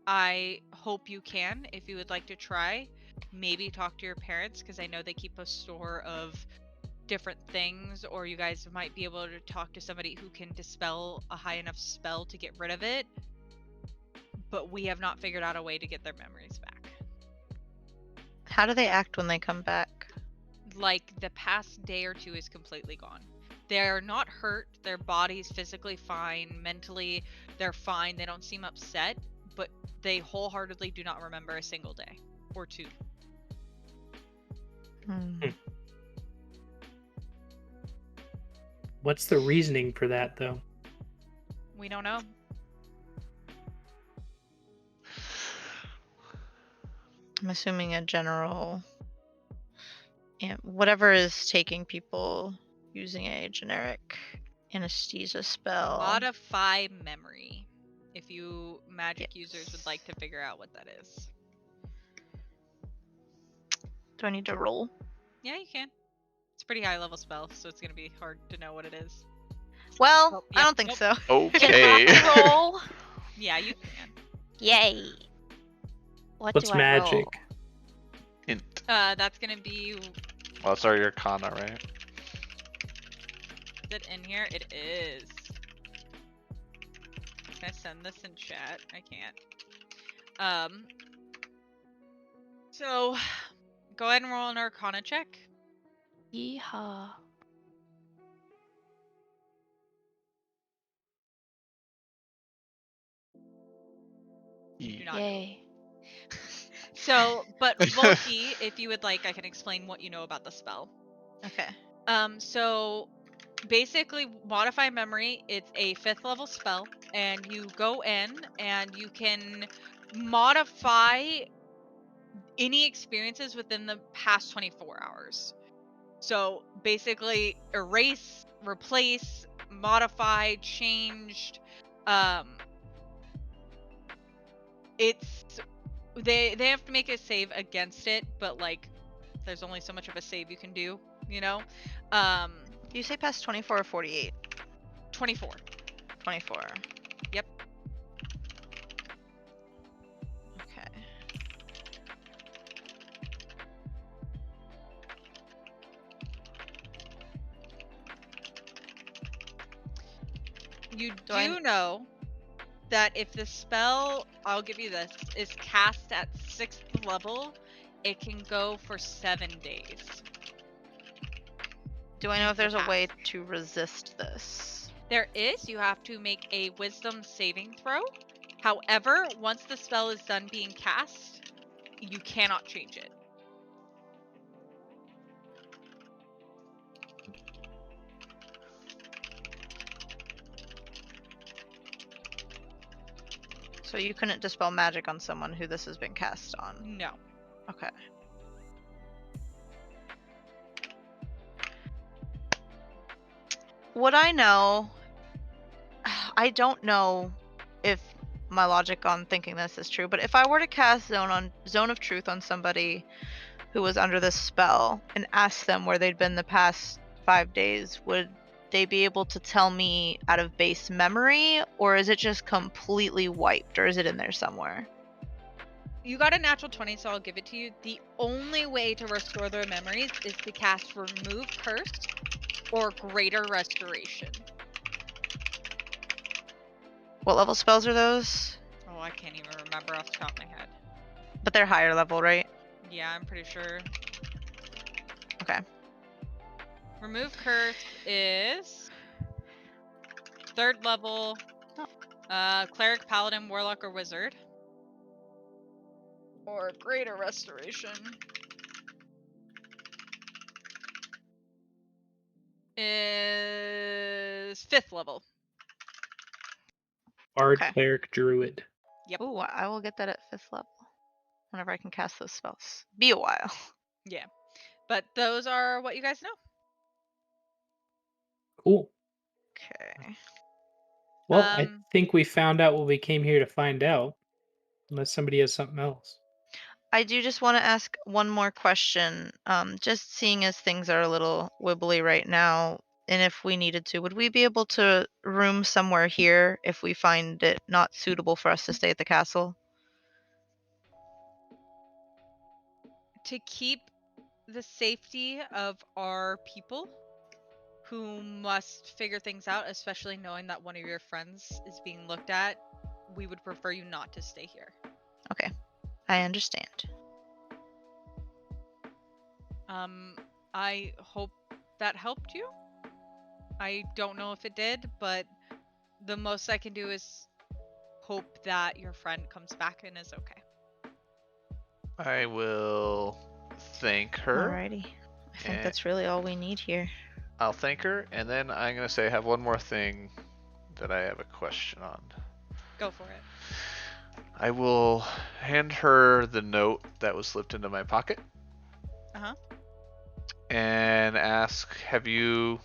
I hope you can, if you would like to try. Maybe talk to your parents, because I know they keep a store of different things, or you guys might be able to talk to somebody who can dispel a high enough spell to get rid of it. But we have not figured out a way to get their memories back. How do they act when they come back? Like, the past day or two is completely gone. They're not hurt, their body's physically fine, mentally they're fine, they don't seem upset, but they wholeheartedly do not remember a single day or two. What's the reasoning for that, though? We don't know. I'm assuming a general. Yeah, whatever is taking people using a generic anesthesia spell. Modify memory. If you magic users would like to figure out what that is. Do I need to roll? Yeah, you can. It's a pretty high level spell, so it's gonna be hard to know what it is. Well, Oh, I yep, don't think nope. so. Okay. Roll. Yeah, you can. Yay. What's do I magic? roll? Int. That's gonna be. Well, it's already Arcana, right? Is it in here? It is. Can I send this in chat? I can't. So, go ahead and roll an Arcana check. Yeehaw. Do not know. Yay. So, but Volky, if you would like, I can explain what you know about the spell. Okay. So basically, modify memory. It's a 5th level spell, and you go in and you can modify any experiences within the past 24 hours. So basically, erase, replace, modify, changed. It's they have to make a save against it, but like, there's only so much of a save you can do, you know. Do you say past 24 or 48? 24. 24. Yep. Okay. You Do I- do know that if the spell, I'll give you this, is cast at 6th level, it can go for 7 days. Do I know if there's a Pass. way to resist this? There is. You have to make a wisdom saving throw. However, once the spell is done being cast, you cannot change it. So you couldn't dispel magic on someone who this has been cast on. No. Okay. Would I know? I don't know if my logic on thinking this is true, but if I were to cast Zone of Truth on somebody who was under this spell and ask them where they'd been the past 5 days, would they be able to tell me out of base memory, or is it just completely wiped, or is it in there somewhere? You got a natural 20, so I'll give it to you. The only way to restore their memories is to cast Remove Curse or Greater Restoration. What level spells are those? Oh, I can't even remember off the top of my head. But they're higher level, right? Yeah, I'm pretty sure. Okay. Remove Curse is 3rd level. Cleric, Paladin, Warlock, or Wizard. Or Greater Restoration is 5th level. Bard, Okay. cleric, druid. Yep. Ooh, I will get that at 5th level. Whenever I can cast those spells. Be a while. Yeah. But those are what you guys know. Cool. Okay. Well, I Um, think we found out what we came here to find out. Unless somebody has something else. I do just want to ask one more question. Just seeing as things are a little wibbly right now, and if we needed to, would we be able to room somewhere here if we find it not suitable for us to stay at the castle? to keep the safety of our people who must figure things out, especially knowing that one of your friends is being looked at, we would prefer you not to stay here. Okay, I understand. I hope that helped you. I don't know if it did, but the most I can do is hope that your friend comes back and is okay. I will thank her. Alrighty. I think Eh. that's really all we need here. I'll thank her, and then I'm gonna say I have one more thing that I have a question on. Go for it. I will hand her the note that was slipped into my pocket. Uh-huh. And ask, have you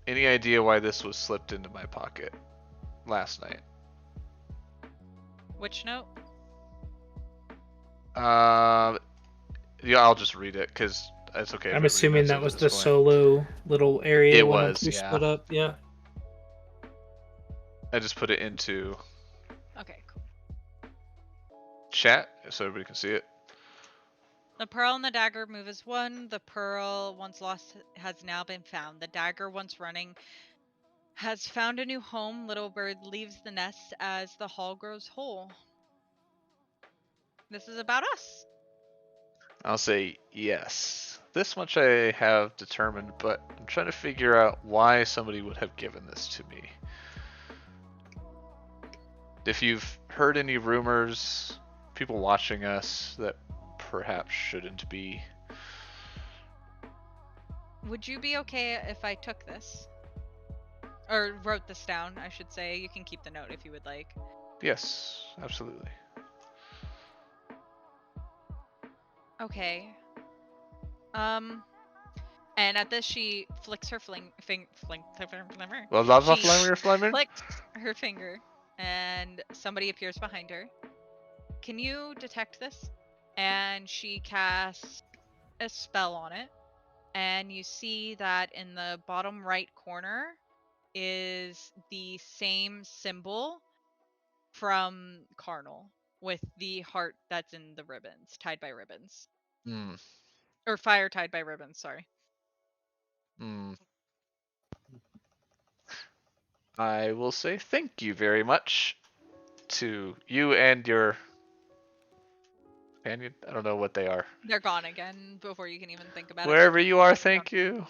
any idea why this was slipped into my pocket last night? Which note? Yeah, I'll just read it because it's okay. if I'm I assuming remess that it was at the this point. solo little area It when was, we yeah. split up. Yeah. I just put it into Okay, cool. chat so everybody can see it. The pearl and the dagger move as one. The pearl, once lost, has now been found. The dagger, once running, has found a new home. Little bird leaves the nest as the hall grows whole. This is about us. I'll say yes. This much I have determined, but I'm trying to figure out why somebody would have given this to me. If you've heard any rumors, people watching us that perhaps shouldn't be. Would you be okay if I took this? Or wrote this down, I should say. You can keep the note if you would like. Yes, absolutely. Okay. And at this, she flicks her flicks her finger, and somebody appears behind her. Can you detect this? And she casts a spell on it, and you see that in the bottom right corner is the same symbol from Carnal with the heart that's in the ribbons, tied by ribbons. Hmm. Or fire tied by ribbons, sorry. Hmm. I will say thank you very much to you and your companion. I don't know what they are. They're gone again before you can even think about it. Wherever you are, thank you.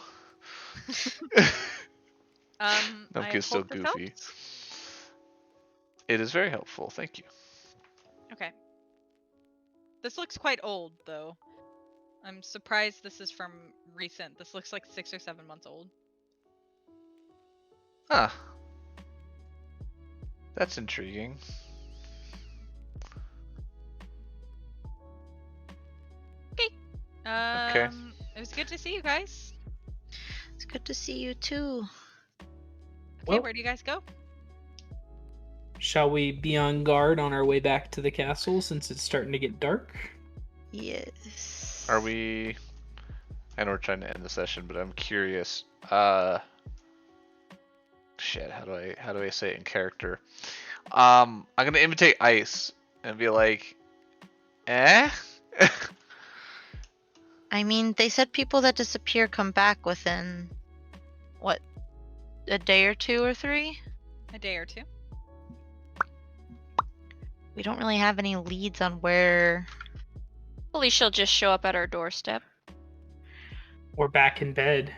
I Numka's still hope this goofy. helps. It is very helpful. Thank you. Okay. This looks quite old, though. I'm surprised this is from recent. This looks like 6 or 7 months old. Ah. That's intriguing. Okay. It was good to see you guys. It's good to see you too. Okay, Well- where do you guys go? Shall we be on guard on our way back to the castle since it's starting to get dark? Yes. Are we? I know we're trying to end the session, but I'm curious. Shit. How do I say it in character? I'm gonna imitate Ice and be like, eh. I mean, they said people that disappear come back within, what, a day or 2 or 3? A day or two. We don't really have any leads on where. Hopefully she'll just show up at our doorstep. Or back in bed?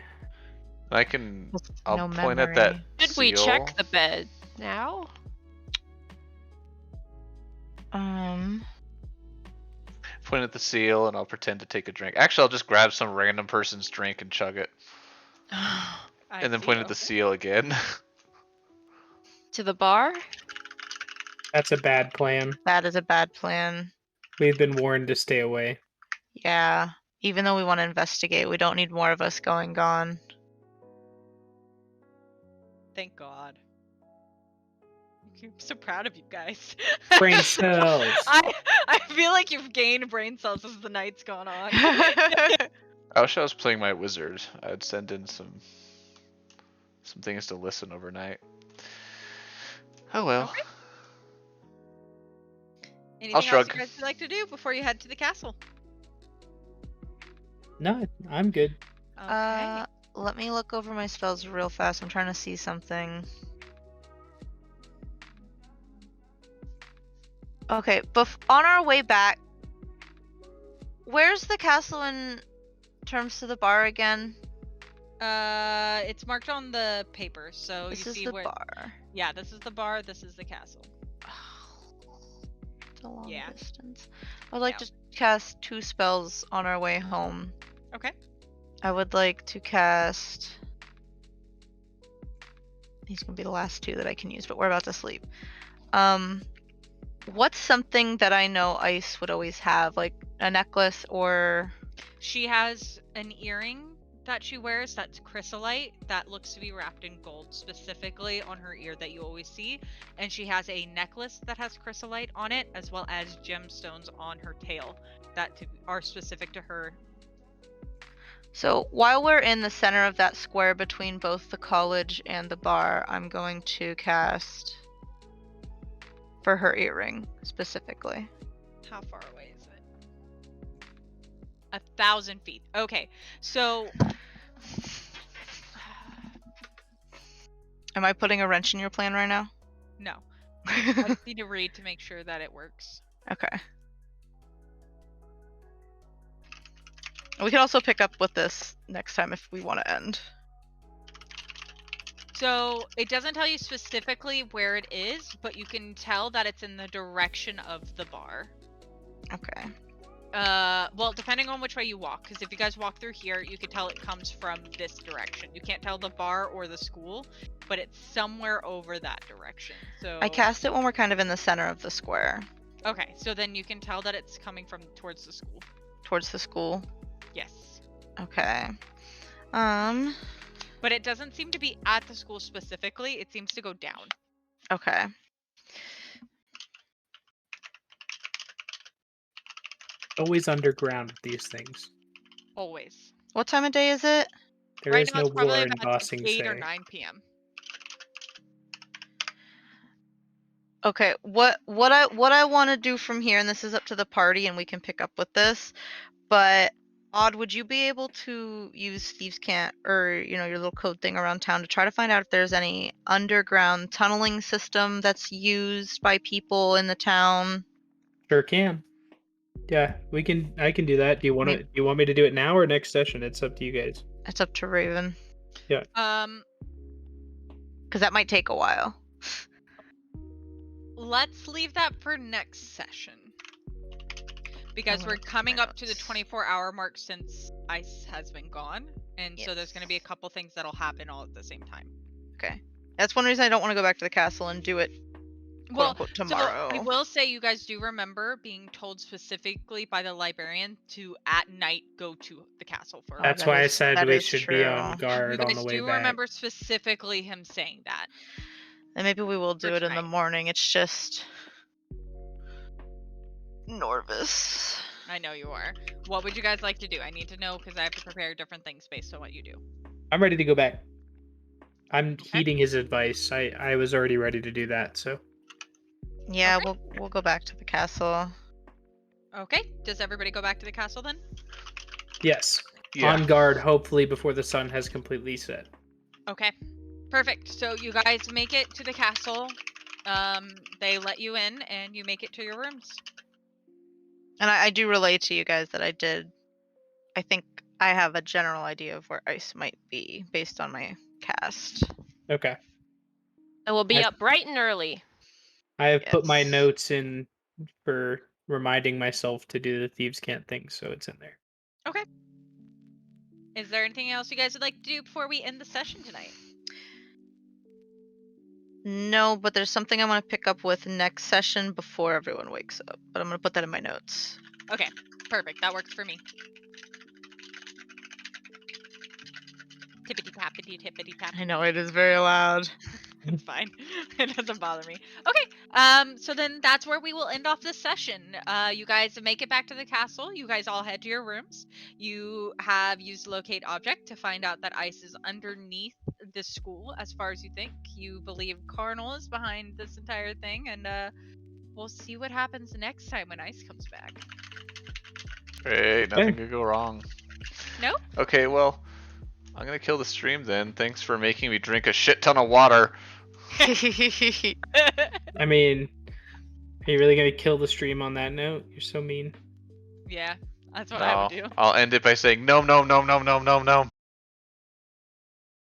I'll no point at that memory. Should we seal. check the bed now? Point at the seal, and I'll pretend to take a drink. Actually, I'll just grab some random person's drink and chug it, and then point at the seal again. To the bar? That's a bad plan. That is a bad plan. We've been warned to stay away. Yeah. Even though we want to investigate, we don't need more of us going gone. Thank God. I'm so proud of you guys. Brain cells. I feel like you've gained brain cells as the night's gone on. I wish I was playing my wizard. I'd send in some things to listen overnight. Oh well. Okay. Anything else shrug. you guys would like to do before you head to the castle? No, I'm good. Okay. Let me look over my spells real fast. I'm trying to see something. Okay, on our way back, where's the castle in terms to the bar again? It's marked on the paper, so This you is see the where. bar. Yeah, this is the bar. This is the castle. It's a long Yeah. distance. I would like Yeah. to cast 2 spells on our way home. Okay. I would like to cast. These are gonna be the last 2 that I can use, but we're about to sleep. What's something that I know Ice would always have, like a necklace or? She has an earring that she wears that's chrysolite that looks to be wrapped in gold specifically on her ear that you always see, and she has a necklace that has chrysolite on it as well as gemstones on her tail that are specific to her. So while we're in the center of that square between both the college and the bar, I'm going to cast for her earring specifically. How far away is it? 1,000 feet. Okay, so Am I putting a wrench in your plan right now? no, I just need to read to make sure that it works. Okay. We can also pick up with this next time if we want to end. So it doesn't tell you specifically where it is, but you can tell that it's in the direction of the bar. Okay. Well, depending on which way you walk, because if you guys walk through here, you can tell it comes from this direction. You can't tell the bar or the school, but it's somewhere over that direction. So I cast it when we're kind of in the center of the square, Okay, so then you can tell that it's coming from towards the school. towards the school. Yes. Okay. But it doesn't seem to be at the school specifically. It seems to go down. Okay. Always underground with these things. Always. What time of day is it? There right is now no it's probably war in about Bossing 8 or Say. 9 p.m. Okay, what I want to do from here, and this is up to the party, and we can pick up with this. But Odd, would you be able to use Thieves' Cant or your little code thing around town to try to find out if there's any underground tunneling system that's used by people in the town? Sure can. Yeah, I can do that. Do you want to? Do you want me to do it now or next session? It's up to you guys. It's up to Raven, Um, because that might take a while. let's leave that for next session. Because I'm we're gonna put coming my up to the notes. 24-hour mark since Ice has been gone. And so there's Yes. going to be a couple things that'll happen all at the same time. Okay. That's one reason I don't want to go back to the castle and do it, quote Well, unquote, so tomorrow. I will say you guys do remember being told specifically by the librarian to at night go to the castle for. That's that why I is- said that we is should be on true. guard You on guys the way do back. remember specifically him saying that. And maybe we will do For it in the tonight. morning. It's just nervous. I know you are. What would you guys like to do? I need to know because I have to prepare different things based on what you do. I'm ready to go back. I'm Okay. heeding his advice. I was already ready to do that, so Yeah, Okay. we'll go back to the castle. Okay. Does everybody go back to the castle then? yes. Yeah. On guard, hopefully before the sun has completely set. Okay. Perfect. So you guys make it to the castle. They let you in and you make it to your rooms. And I do relay to you guys that I think I have a general idea of where Ice might be based on my cast. Okay. I will be I- up bright and early. I have put my Yes. notes in for reminding myself to do the thieves' can't thing, so it's in there. Is there anything else you guys would like to do before we end the session tonight? No, but there's something I want to pick up with next session before everyone wakes up. But I'm going to put that in my notes. Okay. Perfect. That works for me. Tippity tappity tippity tap. I know it is very loud. It's fine. It doesn't bother me. Okay. So then that's where we will end off this session. You guys make it back to the castle. You guys all head to your rooms. You have used locate object to find out that Ice is underneath the school, as far as you think. You believe Carnal is behind this entire thing, and we'll see what happens next time when Ice comes back. Hey, nothing could go wrong. No? Okay, well, I'm gonna kill the stream then. Thanks for making me drink a shit ton of water. I mean, are you really gonna kill the stream on that note? You're so mean. Yeah, that's what I would No, do. I'll end it by saying no, no, no, no, no, no, no.